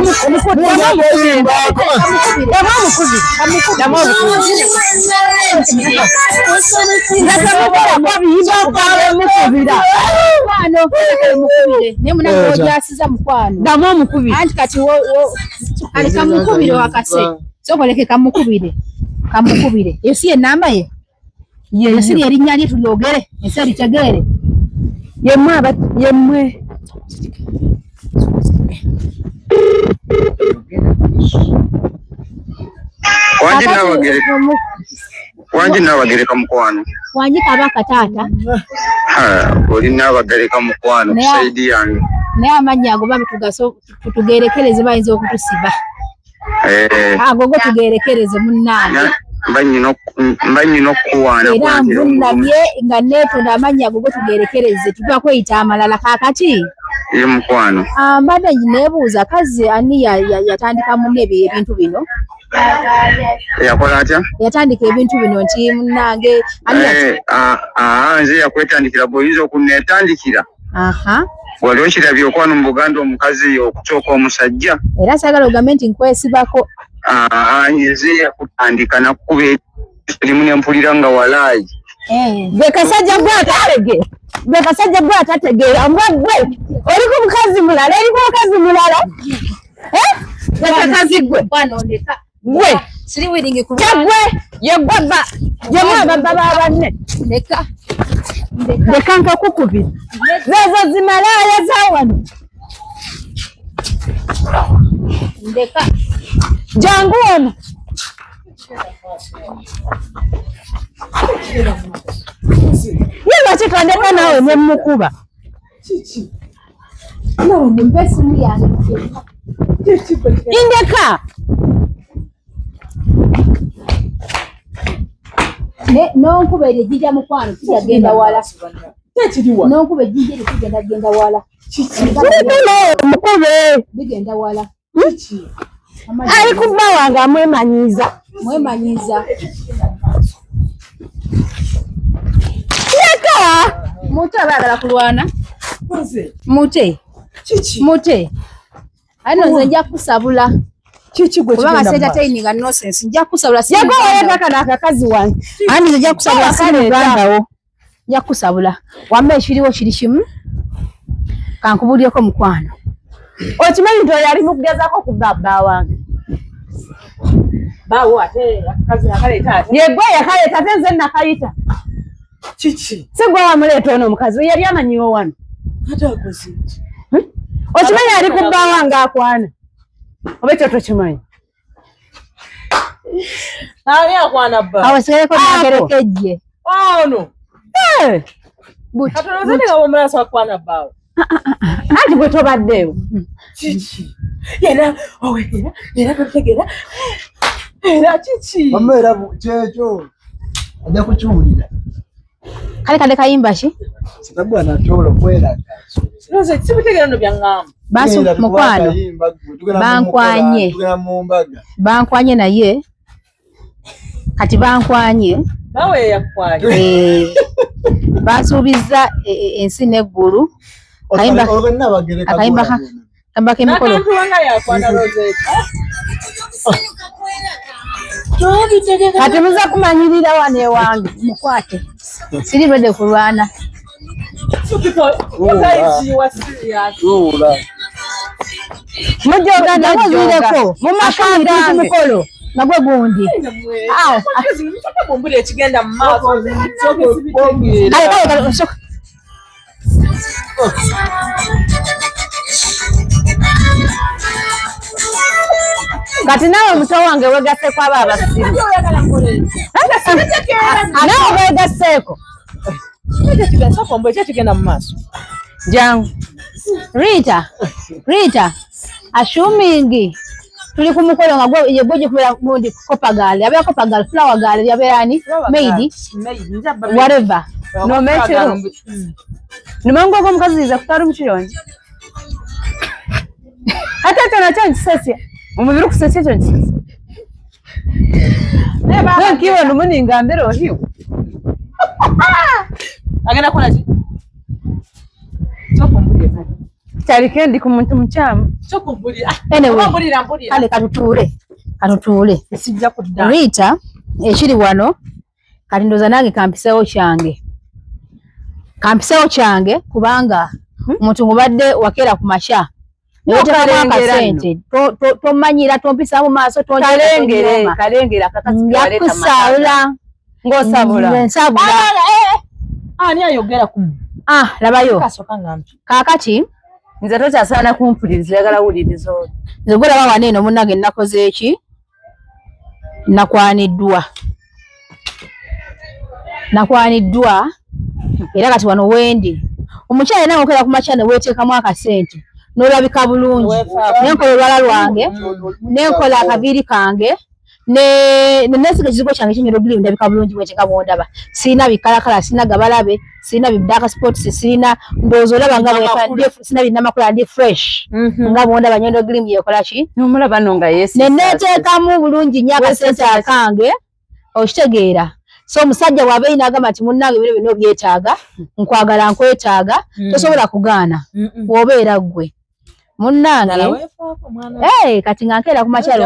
Speaker 1: kamukubire yo si enamba ye yesiri erinnya lye tulyogere ensi litegere
Speaker 3: yemmwe
Speaker 2: Wanji nabagereka mukwano.
Speaker 1: Wanji kabaka taata.
Speaker 2: Oli nabagereka mukwano saidi yange.
Speaker 1: Naye amannya ago babitugaso tugerekereze bayinza okutusiba. Ago go tugerekereze munnange.
Speaker 2: Mbanyi n'okuwaana
Speaker 1: era nvunnamye nga neetonda amannya ago go tugerekereze tujja kweyita amalala kaakati.
Speaker 2: Ye mukwano.
Speaker 1: Mbadde neebuuza kazi ani yatandika munne ebintu bino?
Speaker 2: Yakola atya?
Speaker 1: Yatandika ebintu bino nti munnange
Speaker 2: nze yakwetandikira bw'oyinza okunneetandikira. Wali okirabye okwano mu Buganda omukazi okucooka omusajja.
Speaker 1: Era saagala ogambe nti nkwesibako.
Speaker 2: Nze yakutandika nakkuba erimu ne mpulira nga walaayi.
Speaker 6: Gwe kasajja gwe atalege. Gwe kasajja gwe atategeera mbagwe. Oliko mukazi mulala, eriko mukazi mulala. Gwe kazi gwe.
Speaker 1: Wanondeka.
Speaker 6: Gwe.
Speaker 1: Siri wiringi ku.
Speaker 6: Gwe. Ye gwaba. Ye mwaba baba banne.
Speaker 1: Ndeka.
Speaker 6: Ndeka nka kukubira. Zezo zimalaya zawano.
Speaker 1: Ndeka.
Speaker 6: Jangu ono. Yeba chikandeka nawe nemukuba.
Speaker 1: Chichi. No, mbesi muyane.
Speaker 6: Indeka.
Speaker 1: Nonkuba ejija mukwano tiyagenda wala. Tekiriwa. Nonkuba ejija genda wala.
Speaker 6: Chichi. Mukube.
Speaker 1: Bigenda wala.
Speaker 6: Chichi. Ali kubba wange amwemanyiza.
Speaker 1: Mwemanyiza.
Speaker 6: Yeka!
Speaker 1: Mute abagala kulwana.
Speaker 6: Mute.
Speaker 4: Chichi.
Speaker 6: Mute.
Speaker 1: Ano nze nja kusabula.
Speaker 4: Chichi gwe
Speaker 1: kubanga entertaining and nonsense. Nja kusabula.
Speaker 6: Yago wayagaka n'akakazi wange.
Speaker 1: Ani nze nja kusabula Uganda. Nja kusabula. Wamma ekiriwo kiri kimu. Kankubulyeko mukwano.
Speaker 6: Okimanyi nti yali mukugezaako ku baba wange.
Speaker 4: Bawo ate akazi akaleeta ate.
Speaker 6: Yegwe yakaleeta ate nze nakayita.
Speaker 4: Chichi.
Speaker 6: Si gwe wamuleeta ono omukazi yali amanyiwo wano.
Speaker 4: Ate akoze.
Speaker 6: Okimanyi ali ku bba wange akwana. Oba ekyo tokimanyi.
Speaker 4: Ani akwana bba?
Speaker 1: Awasigayeko nagerekejje.
Speaker 4: Ono.
Speaker 1: Buti.
Speaker 4: Atolozene nga omulaso akwana bbawo.
Speaker 6: Anti bwe tobaddeewo.
Speaker 4: Chichi. Era totegera. Era chichi.
Speaker 7: Mama era kyekyo. Ajja kukiwulira.
Speaker 1: Kale kade kayimba ki?
Speaker 7: Sitabu anatolo kwera.
Speaker 4: Noze sibitegera no byangamba.
Speaker 1: Basu mukwano. Bankwanye. Bankwanye naye. Kati bankwanye.
Speaker 4: Nawe yakwanye.
Speaker 1: Basuubiza ensi n'eggulu. Kayimba kayimba kemikolo.
Speaker 4: Nakantu wanga yakwana Rosette.
Speaker 6: Kati muza kumanyirira wano ewange.
Speaker 1: Mukwate. Siri bwede kulwana.
Speaker 6: Mujoga namuvireko. Mumakanga mukolo. Nagwe gundi.
Speaker 4: Awo. Akazimutaka bombule ekigenda mu maaso.
Speaker 1: Kale soka.
Speaker 6: Kati nawe muto wange wegaseeko aba abasiru. Nawe wegaseeko.
Speaker 4: Ekigenda mu maaso.
Speaker 6: Jangu.
Speaker 1: Rita. Assuming tuli ku mukolo nga gwe kubera gundi kopagal. Yabera kopagal, flower gal, yabera ni maid. Whatever.
Speaker 6: No metero. Nimango kwa mkazi za kutaru mchironji. Hata tena change sasa. Umubiri kusese change. Neba kiwa numuni ngambero hiyo.
Speaker 4: Agenda kona ki? Chokumbulira.
Speaker 6: Charikendi ku muntu mchamu.
Speaker 4: Chokumbulira.
Speaker 1: Anyway.
Speaker 4: Mbulira.
Speaker 1: Kale katutuule.
Speaker 4: Sijja kudda.
Speaker 1: Rita ekiri wano kati ndoza nange kampiseewo kyange kubanga omuntu mubadde wakeera ku masha akasente tomanyira tompisa mu maaso
Speaker 6: kalengera
Speaker 1: yakusabula
Speaker 6: ng'osabula
Speaker 4: ani ayogera ku
Speaker 1: labayo
Speaker 4: kasoka ngambi
Speaker 1: kaakati
Speaker 6: nze tokyasaana kumpuliriza yagala wuliriza oli
Speaker 1: nze gulaba wano eno munnange nakoze eki nakwaniddwa era kati wano wendi omukyala nawe okeera ku makya ne weeteekamu akasente
Speaker 6: n'olabika bulungi nenkola olwala lwange nenkola akaviri kange nesiga ekizigo kyange kinyoro Glim ndabika bulungi bweteka bwondaba sina bikalakala sina gabalabe sina bidaka sports sina ndozo olaba nga bwefande sina binamakula ndi fresh nga bwondaba Nyondo Glim yekola ki
Speaker 3: nomulaba nonga yes
Speaker 6: neneteekamu bulungi nnyo akasente akange okitegeera so omusajja bw'abeera n'agamba nti munnange bino bino byetaaga nkwagala nkwetaaga tosobola kugaana bw'obeera ggwe munnange kati nga nkeera ku makyalo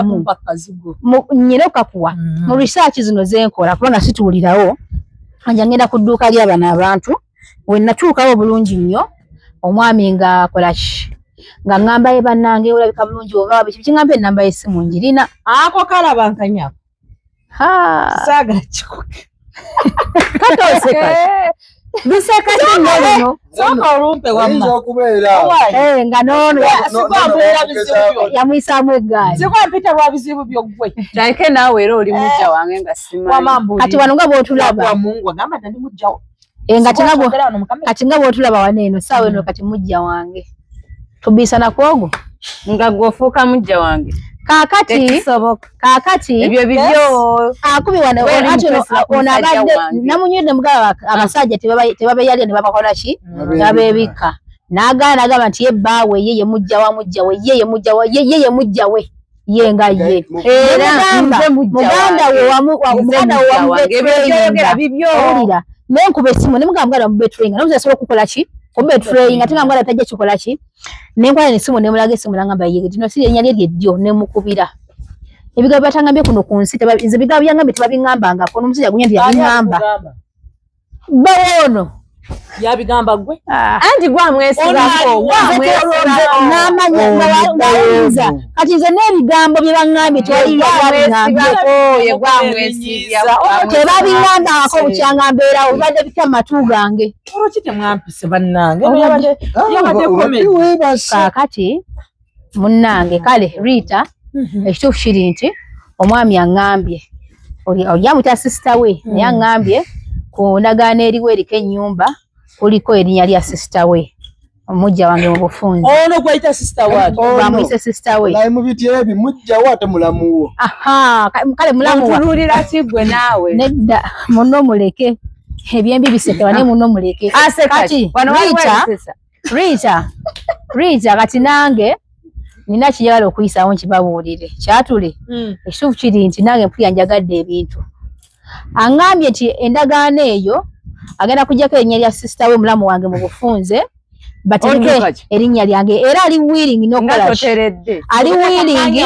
Speaker 6: nnyina okakuwa mu research zino zenkola kubanga situwulirawo anja ngenda ku dduuka ly'abano abantu we natuukawo bulungi nnyo omwami nga akola ki nga ngamba ye bannange olabika bulungi oba biki kingamba ennamba y'essimu njirina
Speaker 4: ako kalaba nkanyako saagala kikoke
Speaker 6: katoseka biseka kinno
Speaker 4: soka olumpe wamma
Speaker 6: nga nono yamwisamu eggaali
Speaker 4: sikwampita lwa bizibu by'oggwe
Speaker 3: like naawe era oli mujja wange nga simanyi
Speaker 6: kati wano nga bw'otulaba
Speaker 4: Mungu agamba ndi mujjawo
Speaker 6: kati nga bw'otulaba wano eno saawa eno kati mujja wange tubisana kwogo
Speaker 3: nga gwofuuka mujja wange
Speaker 6: kakati
Speaker 3: ebyo bibyo
Speaker 6: akubi wano ono abadde namunywedde mugaba abasajja tebabeeyalya ne babakola ki babeebika n'agaana n'agamba nti ye bbaawe ye ye mujja wa mujja we ye ye mujja we ye ye mujja we ye nga ye era muganda we wamuganda nenkuba essimu nemugamba muganda mu betrayinga nomuzi asobola okukola ki kubetrayinga tenga muganda tajja kikola ki nenkola n'essimu nemulaga essimu nangamba ye dino si erinnya lye ly'eddyo nemukubira ebigambo batangambye kuno ku nsi nze bigambo byangambye tebabingambangako n'omusajja gunya nti yabingamba bawono
Speaker 4: yabigamba gwe
Speaker 3: anti gwamwesigako
Speaker 6: n'amanya ngawayinza kati nze n'ebigambo bye baŋŋambye tebabingambangako bukyanga mbeerawo bibadde bitya mu matu gange
Speaker 4: olwoki temwampise bannange
Speaker 6: kaakati munnange kale Rita ekituufu kiri nti omwami aŋŋambye oli amuta sisita we naye aŋŋambye ku ndagaano eriwo eriko ennyumba kuliko erinnya lya sisita we omujja wange mu bufunze
Speaker 4: ono gwayita sisita waati
Speaker 6: bamuyise sisita we
Speaker 7: naye mu biti ebi mujja wa ate mulamuwo
Speaker 6: kale mulamuwa
Speaker 3: ntululira ki gwe naawe
Speaker 6: nedda muno muleke ebyembi bisekewa naye muno muleke kati Rita kati nange nina kiyagala okuyisaawo nkibabuulire kyatule ekituufu kiri nti nange mpulira njagadde ebintu aŋŋambye nti endagaano eyo agenda kujjako erinnya lya sisita we mulamu wange mu bufunze batereke erinnya lyange era ali wiiringi n'okola ali wiiringi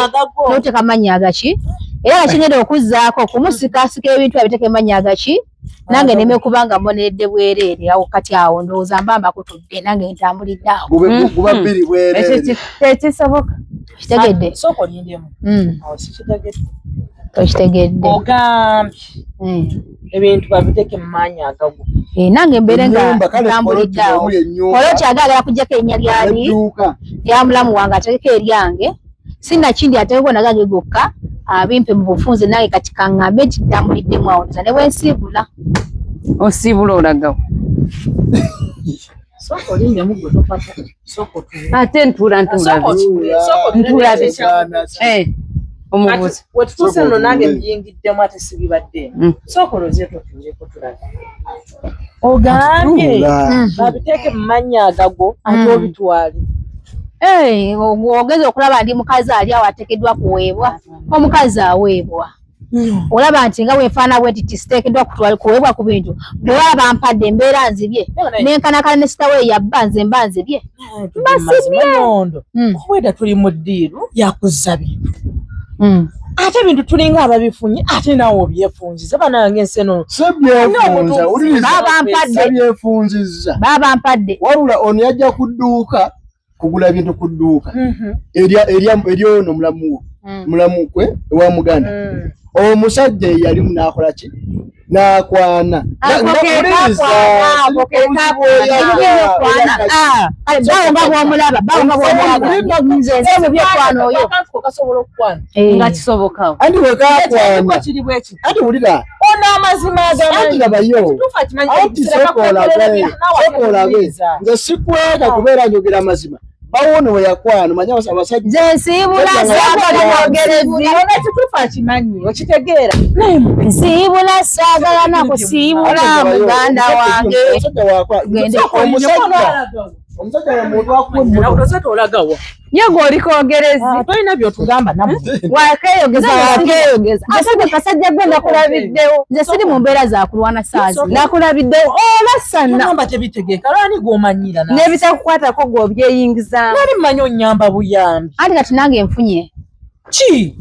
Speaker 6: n'oteeka amannya agaki era nakingenda okuzzaako kumusikasika ebintu abiteeka amannya agaki nange neme kubanga mboneredde bwereere awo kati awo ndowooza mba mbakutudde nange ntambulidde awo
Speaker 7: guba bbiri bwereere
Speaker 3: tekisoboka
Speaker 6: kitegedde
Speaker 4: sooka olindyemu awo sikitegedde
Speaker 6: tokitegedde
Speaker 4: ogambye ebintu babiteeke mu maanyi agago
Speaker 6: nange mbeere nga ntambulidde awo olwo kyagala kujjako erinnya lyali lya mulamu wange ategeko eryange sinnakindi ategeko nagange gokka abimpe mu bufunze nange kati kaŋŋambe nti ntambuliddemu awo nza ne bwensiibula
Speaker 3: osiibula olagawo
Speaker 4: sooka olindyemu gwe topata sooka
Speaker 3: ate ntulabe omubuzi
Speaker 4: wetutuuse nno nange mbiyingiddemu ate sibibaddeemu sooka oloze totuuleko tulabe ogambye babiteeke mu mannya agago ate obitwale
Speaker 6: ogeze okulaba ndi mukazi ali awo ateekeddwa kuweebwa omukazi aweebwa olaba nti nga bwenfaana bwe nti tisiteekeddwa kuweebwa ku bintu bwe baba bampadde embeera nzibye nenkanakana ne sitawe yabba nze mba nzibye
Speaker 4: mbasibyeondo obweda tuli mu ddiiru yakuzza bintu ate bintu tulinga ababifunye ate naawe obyefunziza banange enseno
Speaker 7: sebyefunziza
Speaker 6: baba bampadde
Speaker 7: wabula ono yajja ku dduuka kugula bintu ku dduuka eryono mulamu kwe ewa muganda omusajja yalimu n'akola ki n'akwana
Speaker 3: nga kisobokawo
Speaker 7: anti wekakwana anti wulira labayo anti sokoolabe nze sikwega kubeera njogera amazima bawono we yakwano manya abasajja
Speaker 6: zensibula saagala
Speaker 4: kituufu akimanyi okitegeera
Speaker 6: nsibula saagala nakusiibula muganda wange
Speaker 7: omusajja wa muntu akuwe
Speaker 4: olagawa
Speaker 6: yego olikogerezi
Speaker 4: tolina byotugamba nabo
Speaker 6: wakeyogeza asajja kasajja gwe nakulabiddewo nze siri mu mbeera zakulwana saazi nakulabiddewo olasana
Speaker 4: tebitegeeka lwani gw'omanyira
Speaker 6: n'ebitakukwatako gw'obyeyingiza
Speaker 4: nali mmanyi onnyamba buyambi
Speaker 6: anti kati nange nfunye
Speaker 4: ki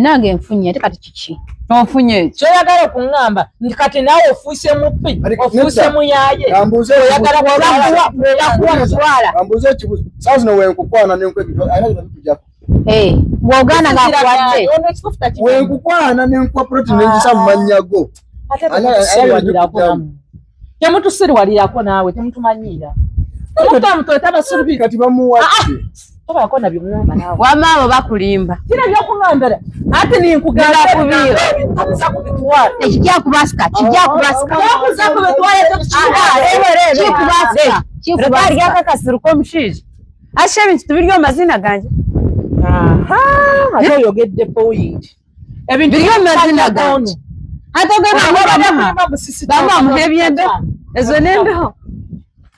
Speaker 6: nange nfunye ate kati kiki
Speaker 3: onfunye
Speaker 4: kyoyagala okuŋŋamba nti kati naawe ofuuse muppi ofuuse muyaye oyagala
Speaker 6: kuwatwala
Speaker 7: ambuze ekibuzo saa zino wenkukwana nenkwa ayina bino bikujjako
Speaker 6: bw'ogaana gakuwadde
Speaker 7: wenkukwana nenkwa protein nenjisa mu mannya go
Speaker 4: temutusiriwalirako naawe temutumanyiira
Speaker 7: kati bamuwadde
Speaker 4: tobaako nabyo ŋŋamba naawe
Speaker 6: wamaabo bakulimba
Speaker 4: kino byokuŋŋambira ate ninkugamba
Speaker 6: kubiira
Speaker 4: kubitwala
Speaker 6: ekijja kubasika
Speaker 4: okuza kubitwala
Speaker 6: kikubasika
Speaker 3: akakasiruka omushiija asha ebintu tubiryo amazina ganje
Speaker 4: ate oyogedde point ebintu
Speaker 3: biryo amazina ganje ate ogenda ebyembe ezo n'embeho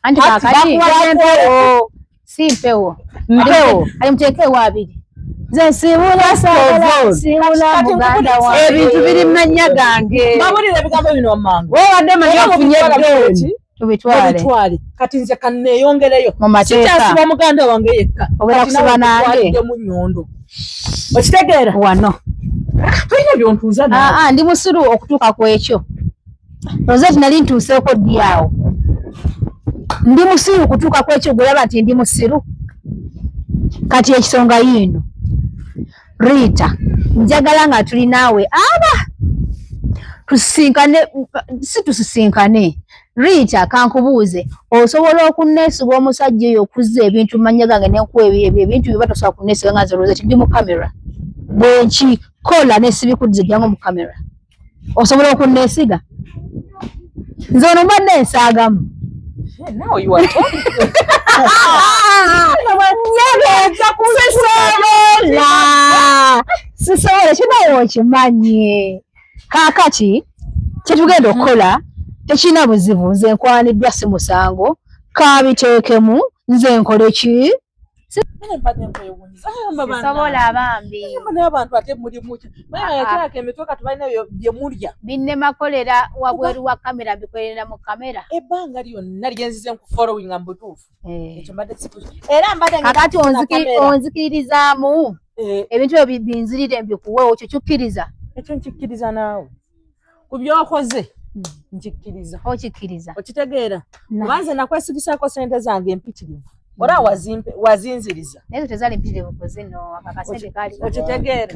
Speaker 6: anti kakati si mpewo alimuteekewo abiri nze nsibula saagala muganda wange
Speaker 3: ebintu biri mu mannya gange
Speaker 4: babulira ebigambo bino wamangu
Speaker 3: wowadde manyi ofunye eddooni
Speaker 6: tubitwale
Speaker 4: kati nze kanneeyongereyo
Speaker 6: mu mateeka
Speaker 4: sikyasiba muganda wange yekka
Speaker 6: obera kusiba nange
Speaker 4: mu nnyondo okitegeera
Speaker 6: wano
Speaker 4: tulina byontuuza
Speaker 6: ndi musiru okutuuka ku ekyo rozeti nali ntuuseeko ddi awo ndi musiru okutuuka ku ekyo gwolaba nti ndi musiru kati ekisonga yino Rita njagala nga tuli naawe tusisinkane Rita kankubuuze osobola okunneesiga omusajja oyo okuzza ebintu manya gange nenkuwa ebintu bye batosobola kunneesiga nga nze Rozeti ndi mu kamera bwenkikola nesibikuddiza jangu mu kamera osobola okunneesiga nze ono mbadde nsaagamu sisobola kinawo okimanye kaakati kyetugenda okukola tekirina buzibu nze nkwaniddwa si musango kabiteekemu nze nkole ki sobola bambi
Speaker 4: n'abantu ate mulimu kyaka emitwe kati balina bye mulya
Speaker 6: binnemakolera wabweru wa kamera mbikolerera mu kamera
Speaker 4: ebbanga lyonna lyenzize nkufollowinga mu butuufu ekyo mbadde era mbadde
Speaker 6: kakati onzikirizaamu ebintu ebyo binzirire mbikuweewo kyo kyukkiriza
Speaker 4: ekyo nkikkiriza naawe ku byokoze nkikkiriza
Speaker 6: okikkiriza
Speaker 4: okitegeera kubanze nakwesigisaako sente zange empitirivu ora wazinziriza
Speaker 6: naye tezali mpitirivu kuzino akakasente kali
Speaker 4: okitegeera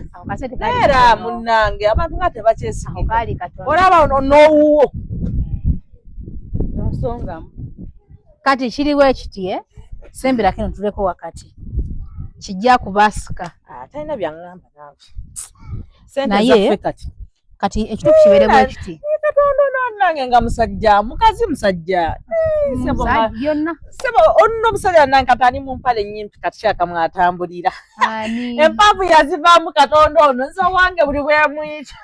Speaker 4: era munnange abantu nga tebakyesigika olaba n'owuwo nosongamu
Speaker 6: kati kiriwo ekiti sembera kino tuleko wakati kijja kubasika
Speaker 4: talina byaŋŋamba naawe
Speaker 6: naye kati ekituufu kibeeremu ekiti
Speaker 4: Katondo nange nga musajja mukazi musajja
Speaker 6: byonna
Speaker 4: sebo onno musajja nange katani mu mpale nnyimpi kati kyakamwatambulira empaavu yazivaamu Katonda ono nze wange buli bwemwita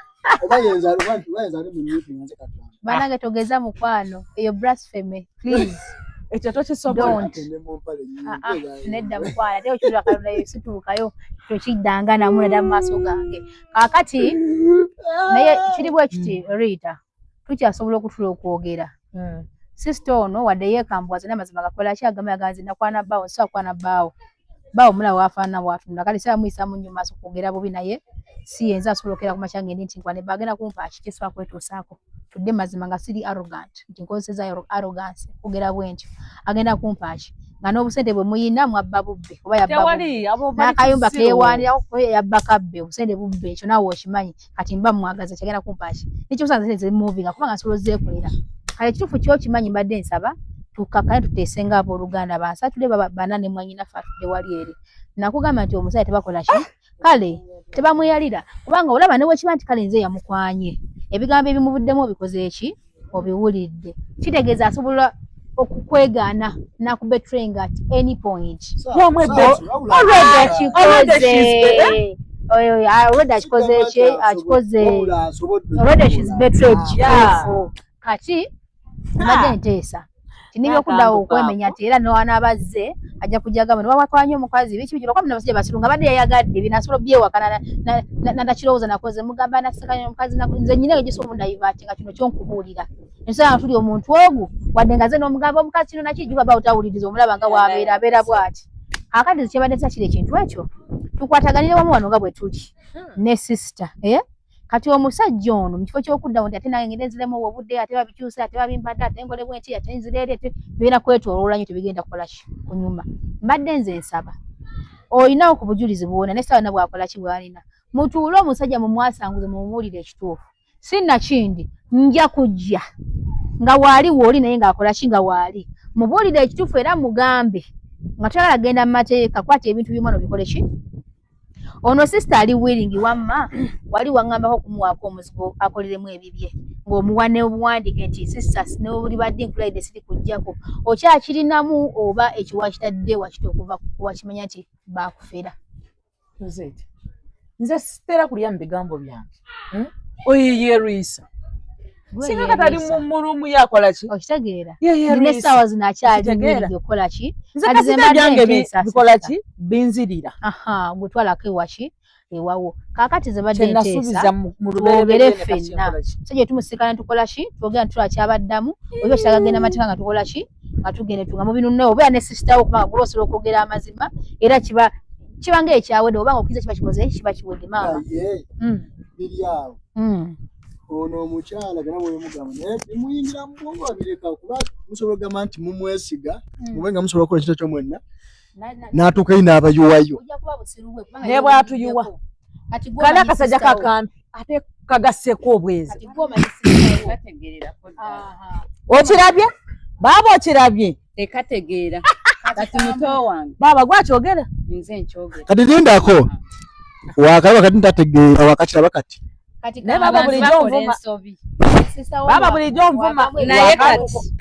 Speaker 6: banange togeza mukwano eyo blasphemy please
Speaker 4: ekyo tokisobola
Speaker 6: nedda mukwano ate okyula Katonda yesituukayo tokiddanga namu nedda mu maaso gange kakati naye kiribu ekiti Rita tukyasobola okutula okwogera sister ono wadde yeekambwaza n'amazima gakola ki agamba yaganze nakwana bbaawo nsobola kwana bbaawo mulaba waafaanana bw'atunula kale sira muyisamu nnyo maaso kwogera bubi naye si yenza asobola okera ku makya ngende nti nkwane bagenda kumpa ki kyesobola kwetuusaako tudde mazima nga siri arrogant nti nkozeseza arrogance kwogera bwe ntyo agenda kumpa ki nga n'obusente bwe muyina mwabba bubbe oba yabba n'akayumba keewaanirawo yabba kabbe obusente bubbe ekyo naawe okimanyi kati mba mwagaza kyagenda kumpa ki nekyobusanza ze muvinga kubanga nsobola ozeekolera kale kituufu kyokimanyi mbadde nsaba tukakane tuteesenga abooluganda bansatule banane mwanyina ffe atudde wali eri nakugamba nti omusajja tebakola ki kale tebamweyalira kubanga olaba ne wekiba nti kale nze yamukwanye ebigambo ebimuvuddemu obikoze eki obiwulidde kitegeeza asobola
Speaker 1: okukwegana nakubetrenga at any point. Already she's betrayed. Kati mbadde nteesa tinibyo kuddawo okwemenya ati era n'abazze ajja kujaga bano wakwanye omukazi biki biki lokwa n'abasajja basulunga badde yayagadde binasobola byewakana na kirowooza nakoze mugamba nasekanya omukazi nze nnyina egisomo ndayivati nga kino kyonkubuulira ensala tuli omuntu ogu wadde nga ze n'omugamba omukazi kino nakijuba ba utawuliriza omulaba nga wabeera abeera bw'ati akati kyebadde takiri ekintu ekyo tukwataganire wamu wano nga bwe tuli ne sister kati omusajja ono mukifo ky'okuddawo nti ate nange ngende nziremu obudde ate babikyusa ate babimpadde ate ngole bwenti ate nzireere ate bigenda kwetoloola nnyo tebigenda kukola ki kunyuma mbadde nze nsaba olinawo ku bujulizi bwona ne sawa na bwakola ki bwalina mutuule omusajja mumwasanguze mumuwulire ekituufu sinnakindi nja kujja nga waali wooli naye ng'akola ki nga waali mubuulire ekituufu era mugambe nga toyagala genda mu mateeka kwata ebintu by'omwana obikole ki ono sister ali willing wamma wali wangambako okumuwaako omuzigo akoleremu ebibye ng'omuwa ne obuwandiike nti sisters ne buli badde nkulaidde siri kujjako okyakirinamu oba ekiwa kitadde wakita okuva wakimanya nti baakufera
Speaker 4: nze sitera kulya mu bigambo byange oyeyeerwisa singa katali mulumu yakola ki
Speaker 1: okitegeera nesaawa zino akyali okukola ki
Speaker 4: nze kasita byange bikola ki binzirira
Speaker 1: gwetwalako ewaki ewawo kaakati ze badde nteesa twogere ffenna so gye tumusikana tukola ki twogera ntitula kyabaddamu oba kitagagenda amateeka nga tukola ki nga tugende tunga mu bino nnawe obeera ne sisitawo kubanga gula osobola okwogera amazima era kiba ng'ekyawedde obanga okiriza kiba kikoze kiba kiwedde maama
Speaker 7: biri awo ono omukyala gana mwe mugamba muyingira mu bwongo babireka kuba musobola okugamba nti mumwesiga mube nga musobola okukola kintu kyomwenna n'atuuka ino abayuwayo
Speaker 4: naye bw'atuyuwa kale akasajja kakampi ate kagasseko obwezi okirabye baaba okirabye
Speaker 3: tekategeera kati muto wange
Speaker 4: baaba gwakyogera
Speaker 3: nze nkyogera
Speaker 7: kati lindako wakalaba kati ntategeera wakakiraba kati
Speaker 4: naye baba bulijjo nvuma baba bulijjo nvuma
Speaker 3: naye kati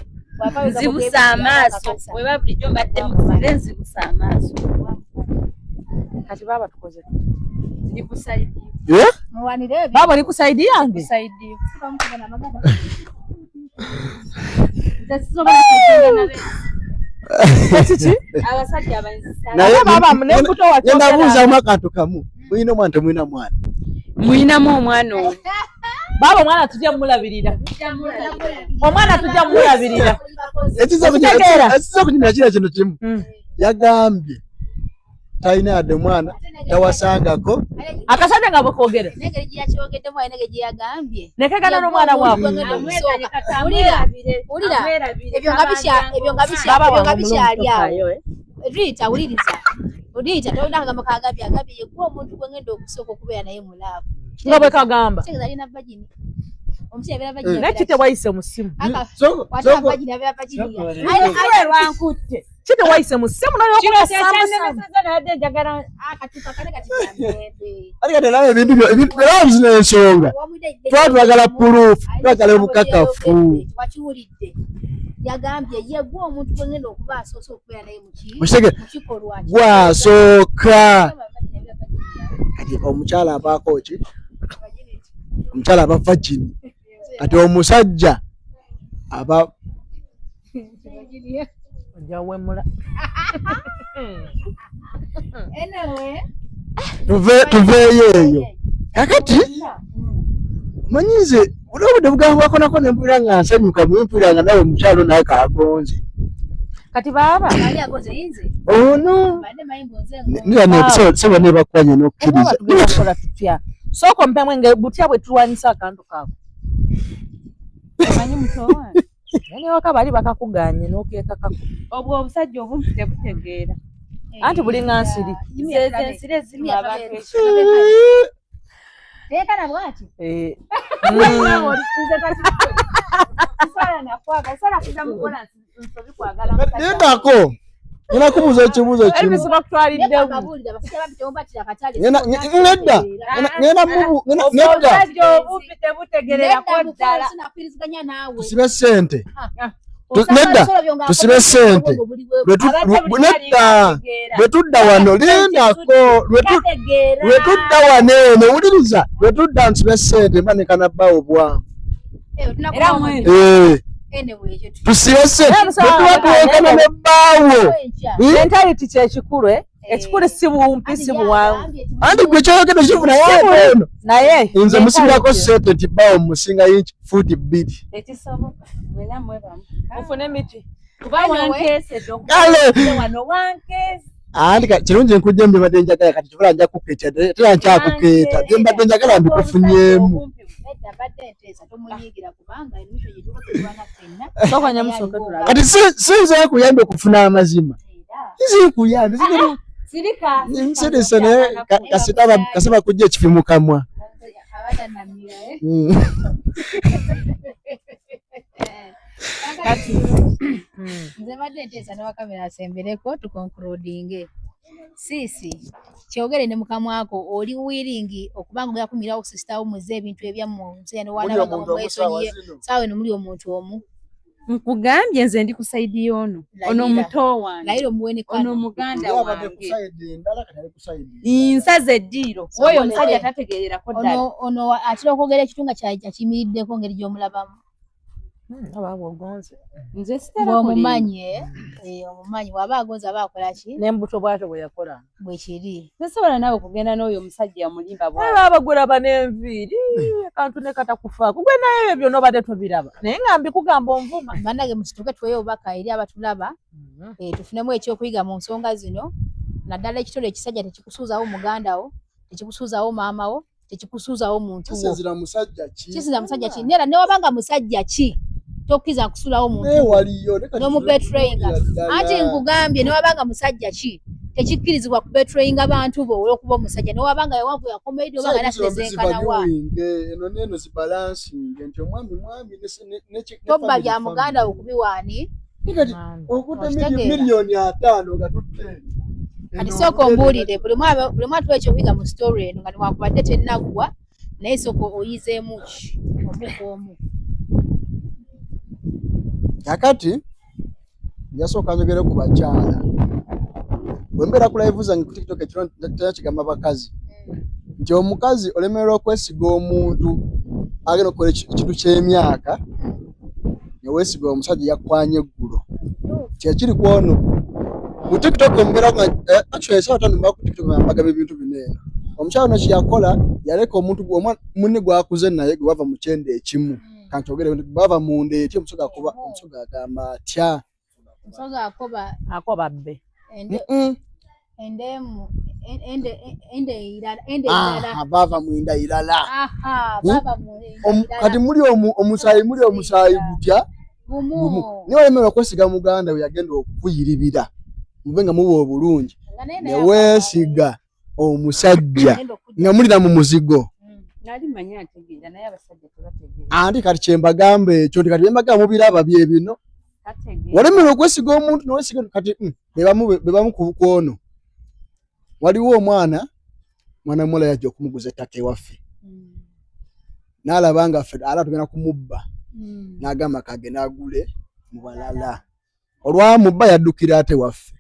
Speaker 3: nzibusa amaaso weba bulijjo mbadde muzire nzibusa amaaso
Speaker 4: kati baba tukoze
Speaker 3: ndikusaidia
Speaker 4: baba oli kusaidi yange
Speaker 3: kusaidia abasajja
Speaker 7: nabuuzamu akantu kamu mulina omwana temulina mwana
Speaker 3: mulinamu omwana oyo
Speaker 4: baba omwana tujja mulabirira omwana tujja mulabirira
Speaker 7: ekiza okunyumya kira kino kimu yagambye talina yadde mwana tawasangako
Speaker 4: akasajja nga bwekogera nekegana n'omwana waabwe
Speaker 1: ebyo nga bikyali awo Rita uliriza tolina kagamba kagambye agambye yekuwa omuntu gwe ngenda okusooka okubeera naye mulaavu
Speaker 4: nga bwe kagamba
Speaker 1: alina vagini
Speaker 4: nekite wayise mu ssimu kite wayise mu ssimu
Speaker 7: naye ebintu byazina ensonga twatwagala purufu twagala obukakafu
Speaker 1: wakiwulidde yagambye yegwa omuntu gwe ngenda okuba asoose okubeera naye mukikolwa
Speaker 7: gwasooka kati omukyala abaako ki omukyala aba vagini kati omusajja aba
Speaker 4: ojawemula
Speaker 7: tuveeyo eyo kakati manyize olwobudde bugambwako nako nempulira nga nsanyuka mwempulira nga nawe mukyalo naye kagonze
Speaker 4: kati baba
Speaker 7: ono seba nebakwanye n'okkiriza
Speaker 4: tugezakola tutya sooka mpemwenge butya bwe tulwanyisa akantu kaako
Speaker 3: omanyi muto wange
Speaker 4: naye waka bali bakakuganye n'okeekakako
Speaker 3: obwo obusajja obumpi tebutegeera
Speaker 4: anti buli ngansiri
Speaker 3: ensiri ezimu abantu
Speaker 1: tekana bwati
Speaker 7: nendako nina kubuuza ekibuuzo kimu nedda tusibe ssente Nedda tusibe sente. Lwetudda wano lindako lwetudda wano owuliriza lwetudda nsibe sente mba nekanabbaawo bwangu. Tusibe sente lwetuba tuwenkana nebbaawo.
Speaker 4: Mentality kyekikulu ekikulu si buwumpi si buwanvu.
Speaker 7: Andi gwe kyayogedde kifuna yaeno
Speaker 4: naye
Speaker 7: nze musingako sente nti bbaawo musinga inchi futi 2.
Speaker 3: Ekisoboka mwena mwebamu
Speaker 4: mufune emiti
Speaker 7: andi kirungi nkujja mbadde njagala kati kivula nja kukeeta tera nkyakukeeta bye mbadde njagala mbikufunyemu. Kati sinza kuyambe okufuna amazima nzikuyambe nseresa naye kasaba kujja ekifi mu kamwa.
Speaker 1: Nze badde nteesa ne wakamera asembereko tukoncludinge. Sisi kyogere ne mukamwako oli willing okubanga ogera kumirawo sister wo muze ebintu ebyamu nze ne wana baga mwesonyiye sawe no muli omuntu omu
Speaker 3: nkugambye nze ndi kusaidi ono muto wange
Speaker 1: lairo muwene kana
Speaker 3: ono muganda wange nsaze eddiiro oyo omusajja tategeerera ko ddala
Speaker 1: ono atira okwogera ekitunga kyakimiriddeko ngeri gy'omulabamu.
Speaker 3: Nze sitera
Speaker 1: omumanyi omumanyi waba agonza abakola ki
Speaker 4: n'embuto bwato bwe yakola
Speaker 1: bwe kiri
Speaker 3: nsobola nawe kugenda n'oyo omusajja mulimba bwa
Speaker 4: abagula banenviiri kantu ne katakufaako gwe naye ebyo nobadde tobiraba naye nga mbikugamba onvuma
Speaker 1: bannage musituke tweyo obubaka eri abatulaba tufunemu ekyokuyiga mu nsonga zino naddala ekitole ekisajja tekikusuuzawo mugandawo tekikusuuzawo maamawo tekikusuuzawo muntu wo
Speaker 7: kisizira musajja
Speaker 1: ki nera ne wabanga musajja ki tokiza kusulawo muntu no mu betrayinga anti nkugambye ne wabanga musajja ki tekikkirizibwa ku betrayinga abantu bo olwokuba omusajja ne wabanga yawanvu yakomedi obanga nasezenkana wa
Speaker 7: eno neno si balancing nti omwami ne
Speaker 1: tobba bya muganda okubiwaani
Speaker 7: okuta milioni 5 gatutte
Speaker 1: kati soko mbuulire buli mwatu ekyokuyiga mu story eno nga niwakubadde tennaggwa naye soko oyizeemu ki omukomu
Speaker 7: kakati yasooka njogere ku bakyala bwembeera ku live zange ku TikTok ekiro kigamba bakazi nti omukazi olemererwa okwesiga omuntu agenda okukola ekintu ky'emyaka neweesiga omusajja yakwanye eggulo kyekiri kwono ku TikTok mbeera actually sawa tano mba ku TikTok mbagaba ebintu bineeno omukyala ono kyeyakola yaleka omuntu munne gwakuze naye gwe bava mu kyende ekimu kanti ogere bava mu ndeeti omusoga akoba omusoga agamba atya
Speaker 1: omusoga
Speaker 4: akoba bbe
Speaker 1: endemu
Speaker 7: bava mu nda irala kati muli omusaayi gutya niwe olemererwa okwesiga muganda we yagenda okukuyiribira mube nga muba obulungi neweesiga omusajja nga mulira mu muzigo anti kati kyembagamba ekyo nti kati byembagamba mubiraba bye bino walemererwa okwesiga omuntu nowesiga kati bebamu kwono waliwo omwana muwala yajja okumuguza ettaka ewaffe n'alaba nga ffe ala tugenda kumubba n'agamba kagenda agule mu balala olwamubba yaddukira ate waffe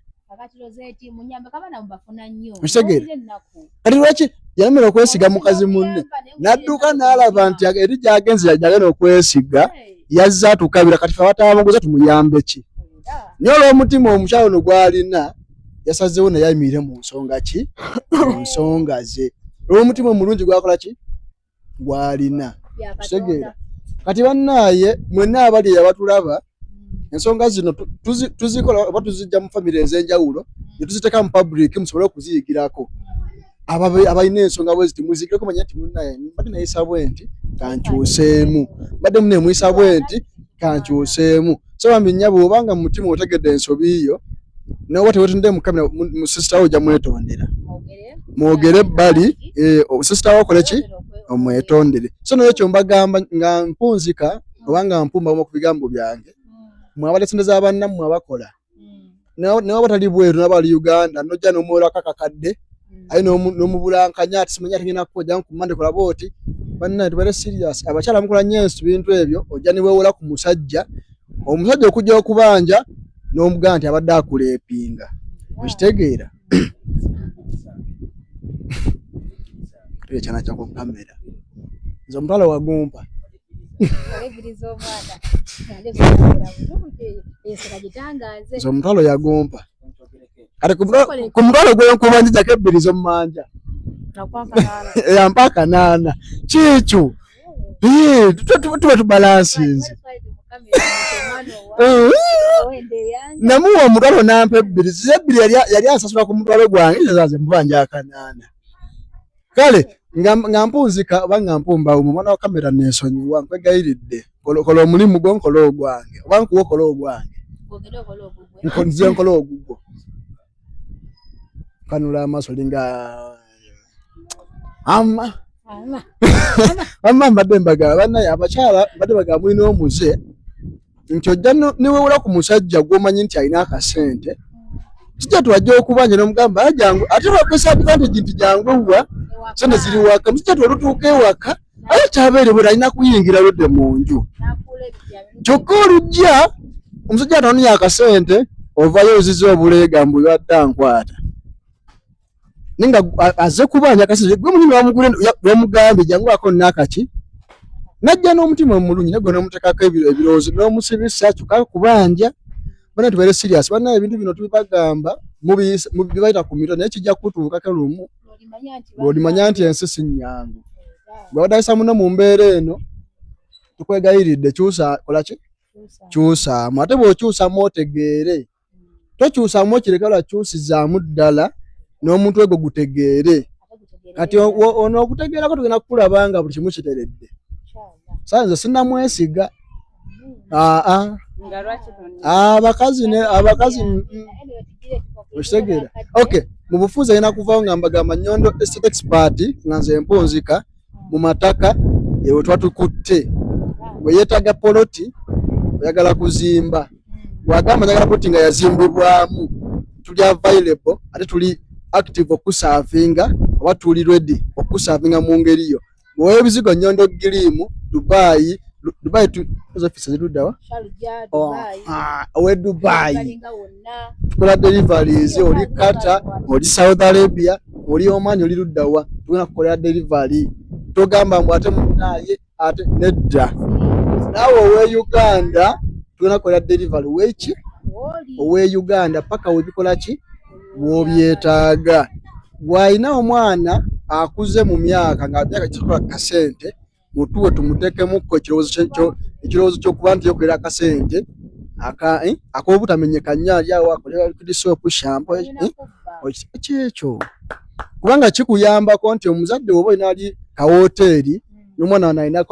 Speaker 7: kati lwaki yalemererwa okwesiga mukazi munne n'adduka n'alaba nti eri gy'agenze yagenda okwesiga yazza atukabira kati ffe abatabamuguza tumuyambe ki naye olw'omutima omukyalo ono gw'alina yasazeewo naye ayimirire mu nsonga ki mu nsonga ze olw'omutima omulungi gwakola ki gw'alina kitegeera kati bannaaye mwenna abali abatulaba ensonga zino tuzikola oba tuzijja mu famire ez'enjawulo ne tuziteeka mu public musobole okuziyigirako abalina ensonga bwe ziti muziyigireko manya nti munnaye mbadde nayisa bwe nti kankyuseemu mbadde muneemuyisa bwe nti kankyuseemu so bambi nnyabo obanga mu mutima otegedde ensobi yo nawe tewetende mu kamera mu sister ojja mwetondera mwogere ebbali sister wo okole ki omwetondere so n'ekyo mbagamba nga mpunzika obanga mpumba mu kubigambo byange mwabale sente z'abannammwe abakola nawe batali bweru n'abali Uganda nojja n'omuwola kakakadde ayi n'omubulankanya ati simanya tengena kujja nkumande kola booti banna tubere serious abakyala mukola nnyo bintu ebyo ojja niweewola ku musajja omusajja okujja okubanja n'omugamba nti abadde akuleepinga okitegeera ekyana kyako kamera nze omutwalo wagumpa nze omutwalo yagumpa kati ku mutwalo gwenkuba njijako ebbiri z'omumanja yampa 8 kikyo tuba tubalansinze namuwa omutwalo nampa ebbiri ebbiri yali asasula ku mutwalo gwange ezaze mubanja 8 kale nga mpunzika oba nga mpumbawo mumwana wa kamera nensonyiwa nkwegayiridde kola omulimu gwo nkola ogwange oba nkuwa okola ogwange nze nkola ogugwo kanula amaaso linga mbadde mbagala bannaye abakyala mbadde bagala mulina omuze nti ojja niwewula ku musajja gw'omanyi nti alina akasente kijja tuwajja okubanja n'omugamba jangu ate lwakwesa advantage nti jangu ewa sente ziri waka musajja twalutuuka ewaka aye kyabeere bwe alina kuyingira lwedde mu nju kyokka olujja omusajja atanonya akasente ovayo oziza obuleega mbu yadde ankwata ninga aze kubanja akasente gwe munyini wamugambye jangu ako nakaki najja n'omutima omulungi negwe n'omutekako ebirowoozo n'omusibisa kyokka kubanja bana tubeere serious bana ebintu bino tubibagamba mubibayita ku mito naye kijja kutuukako lumu ng'olimanya nti ensi si nnyangu bwe wadayisa muno mu mbeera eno tukwegayiridde kyusa kolaki kyusaamu ate bw'okyusamu otegeere tokyusamu okireka lwakyusizaamu ddala n'omuntu egwo gutegeere kati ono okutegeerako tugenda kukulabanga buli kimu kiteredde saa nze sinnamwesiga abakazi okitegeera okay mu bufuzi alina kuvaawo nga mbagamba Nyondo Estate Expert nga nze mpunzika mu mataka ewe twatukutte bwe yeetaga poloti oyagala kuzimba wagamba njagala poloti nga yazimbibwamu tuli available ate tuli active okusavinga oba tuli ready okusavinga mu ngeri yo bwe ebizigo Nyondo Glim Dubai office zirudawa owe Dubai tukola deliveries oli Qatar oli Saudi Arabia oli Oman oli rudawa tuna kukola delivery togamba mbu ate munaye ate nedda nawe owe Uganda tuna kukola delivery wechi owe Uganda paka webikola ki wobyetaaga bw'alina omwana akuze mu myaka nga myaka kikola kasente mutuwe tumutekemukko ekirowoozo ky'okuba nti yokolera akasente ak'obutamenyekanya ali awo akolera soap shampoo kyekyo kubanga kikuyambako nti omuzadde oba olina ali kawoteeri n'omwana wana alina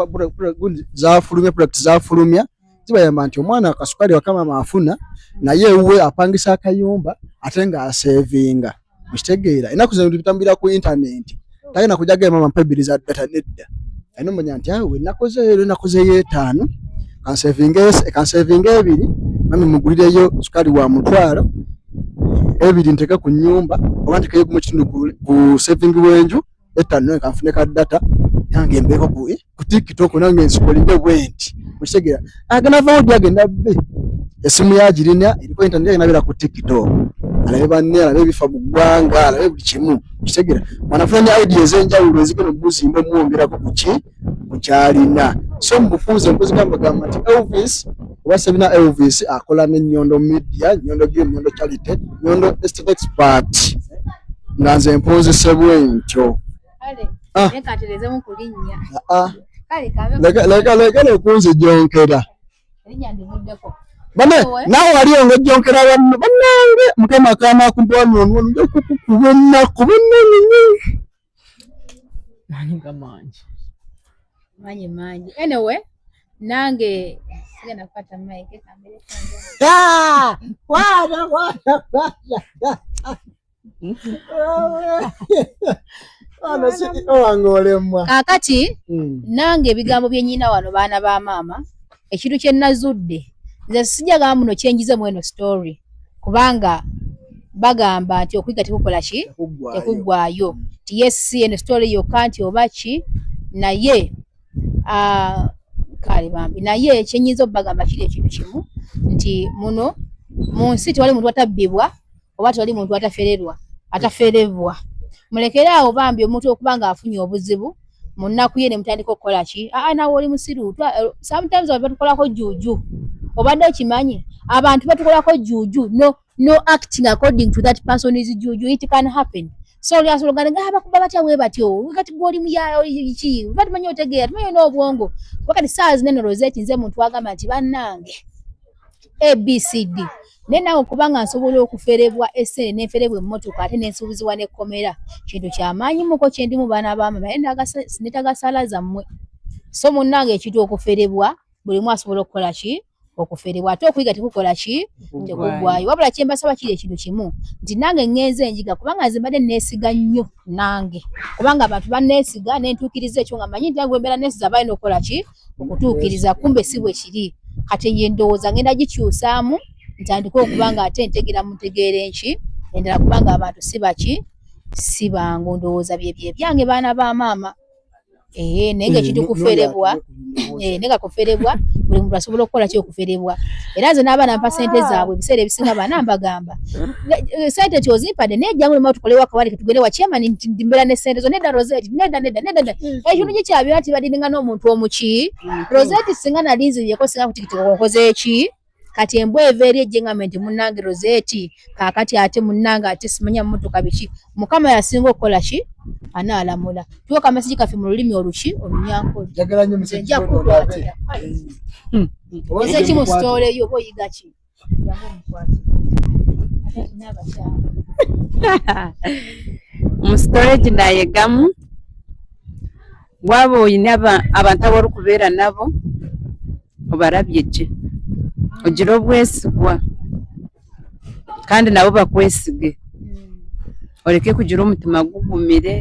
Speaker 7: product zafulumya zibayamba nti omwana akasukali wakamama afuna naye ewe apangisa akayumba ate nga asevinga mukitegeera ennaku zino bitambira ku internet tagenda kujaga mama mpebiri za data nedda ayina omanya nti awe nakoze yeetaano kansevinga 2 mami mugulireyo sukali wa mutwalo 2 nteka ku nyumba oba ntekayo gumu kitundu ku saving wenju 5 kanfune ka data yange mbeko ku TikTok nange nsikolinge bwenti mukitegeera agana vaudi agenda be esimu yagirina eriko internet yagenda bera ku TikTok alabe banne alabe ebifa mu ggwanga alabe buli kimu kitegeera wanafuna ideas enjawulo ezigenda mubuzimba muwongerako ku kyalina so mubufunze mpuzigamba nti Elvis oba Sabina Elvis akola ne Nyondo Media Nyondo Glim Nyondo Charity Nyondo Estate Expert nga nze mpunzise bwentyo
Speaker 1: nekaterezemu kulinnya
Speaker 7: lekale okunzi jonkera bane nawe waliyo ng'ojjonkera bannange mukama kama kumbwanono nja kukukuba ennaku bannange
Speaker 1: manyi anyway nange sigenda kupata mike kambere kakati nange ebigambo byennyina wano baana ba maama ekintu kye nazudde nze sijagamba muno kyenjize mu eno story kubanga bagamba nti okuyiga tekukola ki tekuggwaayo ti yes eno story yokka nti oba ki naye
Speaker 6: kale bambi naye ekyenyizo bagamba kiri ekintu kimu nti muno mu nsi tewali muntu atabbibwa oba tewali muntu ataferebwa mulekere awo bambi omuntu okubanga afunye obuzibu munnaku ye ne mutandika okukola ki nawe oli musiru sometimes batukolako juju obadde okimanyi abantu batukolako juju no acting according to that person is juju. It can happen. So lyasologana bakuba batya we batyo kati goli muya iki batumanyi otegeera tumanyi n'obwongo wakati saa zinene Rosette nze muntu agamba nti bannange ABCD nena okubanga nsobola okuferebwa essene neferebwa emmotoka ate nensuubizibwa n'ekkomera kintu kyamaanyi muko kyendi mu baana bamama sinetagasalaza mmwe so munnange ekintu okuferebwa buli mwe asobola okukola ki okuferebwa ate okuyiga tekukola ki tekugwayo wabula kyembasaba kiri ekintu kimu nti nange ngenze enjiga kubanga nze mbadde neesiga nnyo nange kubanga abantu banneesiga nentuukiriza ekyo nga manyi nti nange bwembeera neesiza balina okukola ki okutuukiriza kumbe si bwe kiri kati ye ndowooza ngenda gikyusaamu ntandika okubanga ate ntegera muntegeera enki endala kubanga abantu si bangu ndowooza bye byange baana ba maama naye ng'ekintu kuferebwa nenga kuferebwa buli muntu asobola okukola ki okuferebwa era nze n'abaana mpa sente zaabwe ebiseera ebisinga baana mbagamba sente tyozimpadde nejjangu lema tukole wakawali ketugende wa chairman nti mbeera ne sente zo nedda Rosette nedda ekintu gyekyabira nti badiringa n'omuntu omuki Rosette singa nalinziriyeko singa kutikiti okoze eki kati embwa eva eri ejjengambe nti munnange Rosette kaakati ate munnange ate simanya mmotoka biki mukama yasinga okukola ki anaalamula tuwoka amasigi kaffe mu lulimi oluki olunyankole nja kukwatira oze ki mu sitole eyo oba oyiga ki
Speaker 3: mu sitole gye nayegamu waba oyina abantu abaolukubeera nabo obalabye gye ogira obwesigwa kandi nabo bakwesige oleke kugira omutima gugumire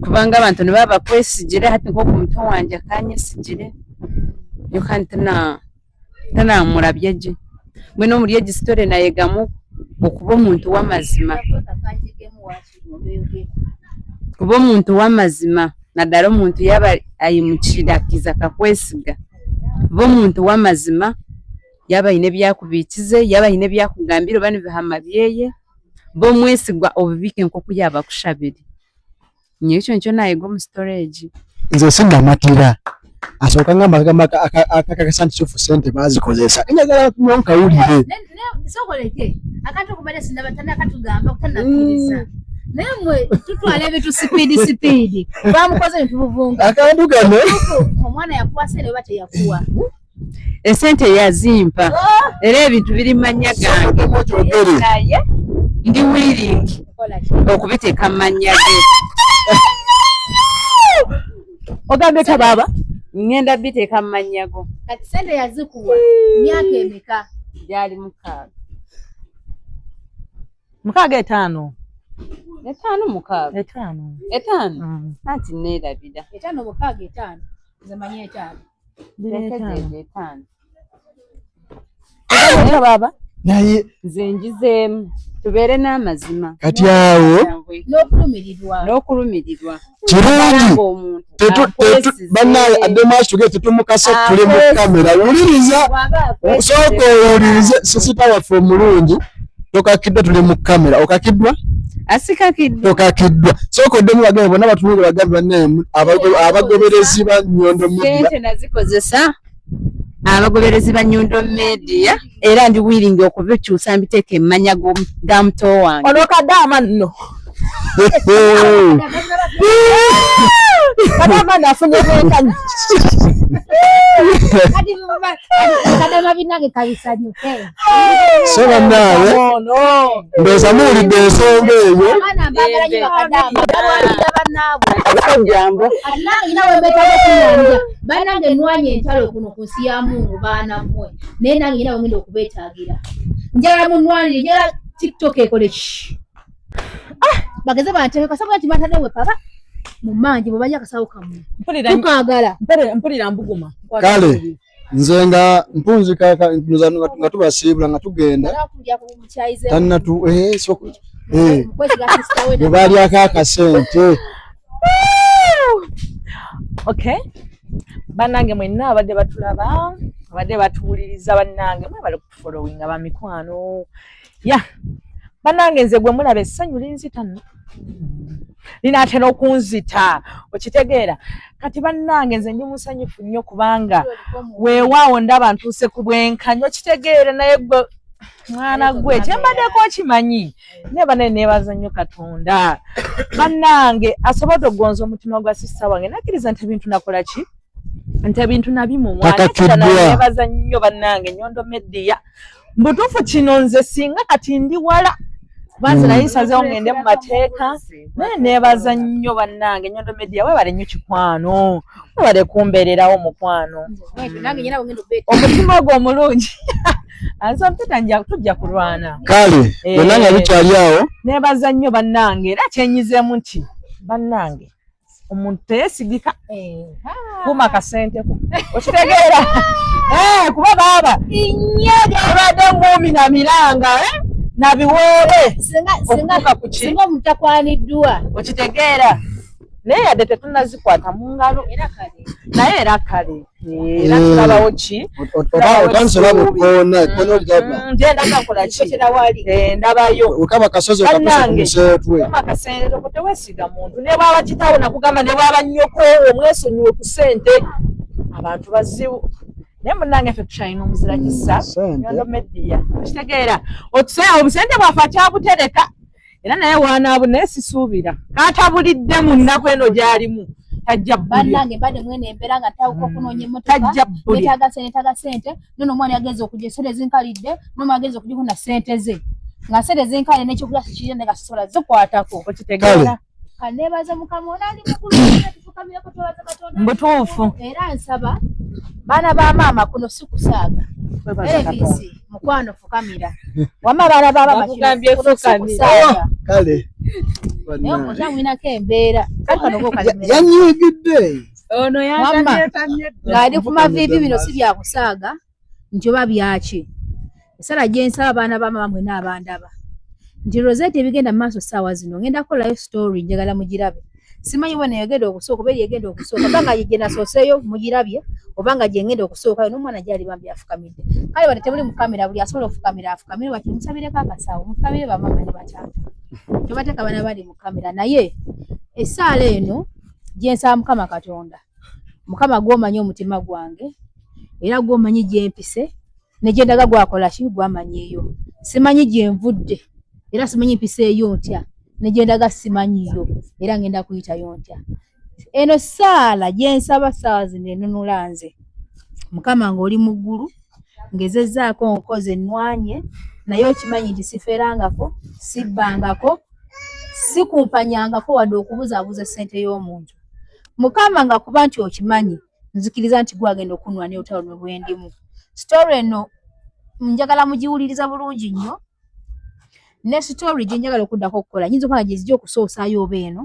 Speaker 3: kubanga abantu ne baba bakwesigire hati nk'oku muto wanje akanyesigire yo kandi tanamulabye gye mbwenu omuli egi sitole nayegamu okuba omuntu w'amazima kuba omuntu w'amazima naddala omuntu yaba ayimukirakiza kakwesiga kuba omuntu w'amazima yaba ayina ebyakubiikize yaba ayina ebyakugambira oba nibihama byeye bomwesigwa obibike nk'oku yaba kushabire nye ekyo nikyo nayega omu storage
Speaker 7: nze sinnamatira asooka ngamba akakasa nti kyofu sente bazikozesa enjagala kunonkawulire
Speaker 6: sokoleke akantu okubadde sinnabatana akatugamba kutannakkiriza naye mmwe tutwala ebintu sipiidi bamukoze nebitubuvunga
Speaker 7: akantu kano
Speaker 6: omwana yakuwa sente oba teyakuwa
Speaker 3: esente yazimpa era ebintu biri manya gange naye ndi willing okubiteeka mu mannya ge
Speaker 4: ogambe ka baba
Speaker 3: ngenda biteeka mu mannya go
Speaker 6: kati sente yazikuwa myaka emeka
Speaker 3: gyali 6 5 anti neerabira
Speaker 6: 5 6 nze manyi 5
Speaker 4: baba
Speaker 7: naye
Speaker 3: nze njizeemu tubeere n'amazima
Speaker 7: kati awo
Speaker 3: n'okulumirirwa
Speaker 7: kirungi bannaye ademaaso tuge tetumukasa tuli mu kamera wuliriza sooka owulirize sisita waffe omulungi tokakiddwa tuli mu kamera okakiddwa tokakiddwa sooka oddemu bagambe bonna batunule bagambe bannaye abagoberezi ba Nyondo Media
Speaker 3: sente nazikozesa abagoberezi ba Nyondo Media era ndi willing okubikyusa mbiteeke emmanya ga muto wange
Speaker 4: ono kadama nno kadama nafunye bwekanyi
Speaker 6: kadama binange kabisanyuke
Speaker 7: so bannaye ndowooza muwulidde ensonga eyo
Speaker 6: banange nwanye entalo kuno ku nsi ya Mungu baana mmwe naye nange nyina wengenda okubeetaagira njala munwanire njala TikTok ekole ki bageze banteeka sababu nti batadewe papa mumanje bwe bajja akasawo kamwe tukagala
Speaker 4: mpulira mbuguma
Speaker 7: kale nze nga mpunzika nga tubasiibula nga tugenda tannatu bwe balyako akasente
Speaker 4: okay Bannange mwenna abadde batulaba abadde batuwuliriza bannange mwe bali kufollowinga ba mikwano bannange nze gwe mulaba essanyu linzita linaatera okunzita okitegeera kati bannange nze ndi musanyufu nnyo kubanga weewaawo ndaba ntuuse ku bwenkanyi okitegeera naye gwe mwana gwe kyembaddeko okimanyi neba neneebaza nnyo Katonda bannange asobodde okugonza omutima gwa sista wange nakkiriza nti ebintu nakola ki nti ebintu nabimuwaneebaza nnyo bannange Nyondo Media mbutuufu kino nze singa kati ndi wala banze naye nsazeewo ngende mu mateeka naye neebaza nnyo bannange Nyondo Media weebale nnyo kikwano weebale kumbeererawo mukwano omutima ogwo omulungi ansa mpita tujja kulwana
Speaker 7: kale bannange bikyali awo
Speaker 4: neebaza nnyo bannange era kyenyizeemu nti bannange omuntu teyesigika kuma kasenteko okitegeera kuba baaba obadde ngumi na miranga na biwoole okutuuka ku ki
Speaker 1: singa mutakwaniddwa
Speaker 4: okitegeera naye yadde tetunnazikwata mu ngalo naye era kale era tulabawo ki
Speaker 7: otansobola bukoona
Speaker 4: ndendaga nkola ki ndabayo
Speaker 7: okaba kasozi okakuseetwe
Speaker 4: akasenteko teweesiga muntu ne bwaba kitaawo nakugamba ne bwaba nnyoko omwesonyiwe ku ssente abantu bazibu naye munnange ffe tukyalina omuzira kisa Nyondo Media okitegeera obusente bwaffe akyabutereka era naye waanaabu naye sisuubira kaatabulidde mu nnaku eno gy'alimu tajja
Speaker 1: bannange mbadde mwene embeera nga tawuka okunoonya emmotoka netaaga sente nono omwana yageza okujja esente zinkalidde nomwana ageza okujikuna sente ze nga sente zinkalidde n'ekyokulya sikirya naye nga sisobola zikwatako
Speaker 4: okitegeera
Speaker 1: kaneebaza mukama ono ali mukulu tufukamira kutwabaza Katonda
Speaker 4: mbutuufu
Speaker 1: era nsaba baana ba maama kuno si kusaaga Elvis mukwano fukamira wama baana ba maama
Speaker 4: bakugambye fukamira
Speaker 7: kale
Speaker 1: naye okyamwinako embeera
Speaker 7: yanyigidde
Speaker 4: ono
Speaker 1: ng'ali ku maviivi bino si byakusaaga nti oba byaki esala gye nsaba abaana ba maama mwenna abandaba nti Rosette ebigenda mu maaso ssaawa zino ngenda kukolayo story njagala mugirabe simanyi bwena yagenda okusooka oba yagenda okusooka obanga gye nasooseeyo mugirabye obanga gye ngenda okusookayo n'omwana gyali bambi afukamidde kale wadde temuli mu kamera buli asobola ofukamira afukamire wakiri musabireko akasaawo mufukamire bamama ne bataata tobateeka baana bali mu kamera naye essaala eno gye nsaba Mukama Katonda Mukama gw'omanyi omutima gwange era gw'omanyi gye mpise ne gye ndaga gwakola ki gwamanyiiyo simanyi gye nvudde era simanyi mpiseeyo ntya ne gye ndaga simanyiiyo era ngenda kuyitayo ntya eno saala gye nsaba ssaawa zino enunula nze Mukama ng'oli mu ggulu ngezezzaako nkoze ennwanye naye okimanyi nti siferangako sibbangako sikumpanyangako wadde okubuzaabuza ssente y'omuntu Mukama nga kuba nti okimanyi nzikiriza nti gwagenda okunwania olutalo bwe ndimu story eno njagala mugiwuliriza bulungi nnyo ne story gye njagala okuddako okukola nyinza okubanga gye zijja okusoosaayo oba eno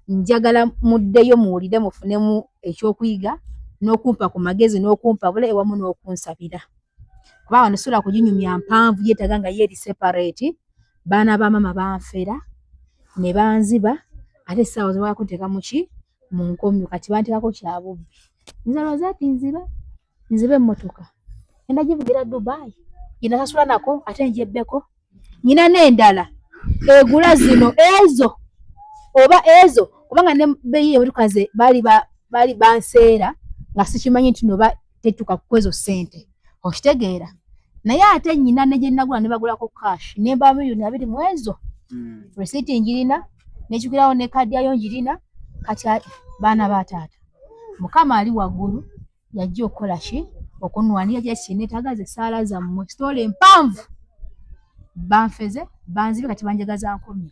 Speaker 1: njagala muddeyo muwulire mufunemu ekyokuyiga n'okumpa ku magezi n'okumpa bule ewamu n'okunsabira kuba wano sobola kuginyumya mpanvu yeetaga nga yeeri separate baana ba mama banfera ne banziba ate essaawa ze bakunteeka mu ki mu nkomyo kati banteekako kyabubbi nze Rosette nzibe emmotoka ngenda givugira Dubai gye nasasula nako ate njebbeko nyina n'endala egula zino ezo oba ezo kubanga ne beeyi emmotoka ze baali banseera nga sikimanyi nti noba tetuka kukwezo ssente okitegeera naye ate nyina ne gye nagula ne bagulako cash ne mba miliyoni 2 mu ezo receipt njirina n'ekigirawo ne kadi yayo njirina kati baana ba taata Mukama ali waggulu yajja okukola ki okunwanira gye kinetagaze saala zammwe story empanvu banfeze banzibe kati banjagaza nkomyo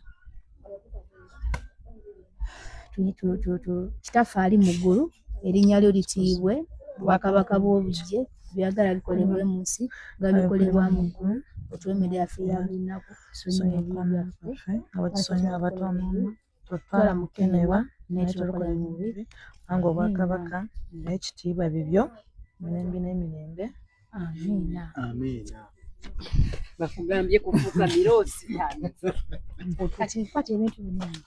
Speaker 1: kitaffe ali mu ggulu erinnya lyo litiibwe bwakabaka bw'obujje byagala bikolebwe mu nsi nga bikolebwa mu ggulu otwemerera ffe ya lunaku
Speaker 4: abatusonyiwa abatono tutwala mukenebwa n'ekitulokola mu bibi anga obwakabaka n'ekitiibwa bibyo mirembe n'emirembe
Speaker 1: amiina
Speaker 6: bakugambye kufuuka miroosi
Speaker 1: kati nkwata ebintu binene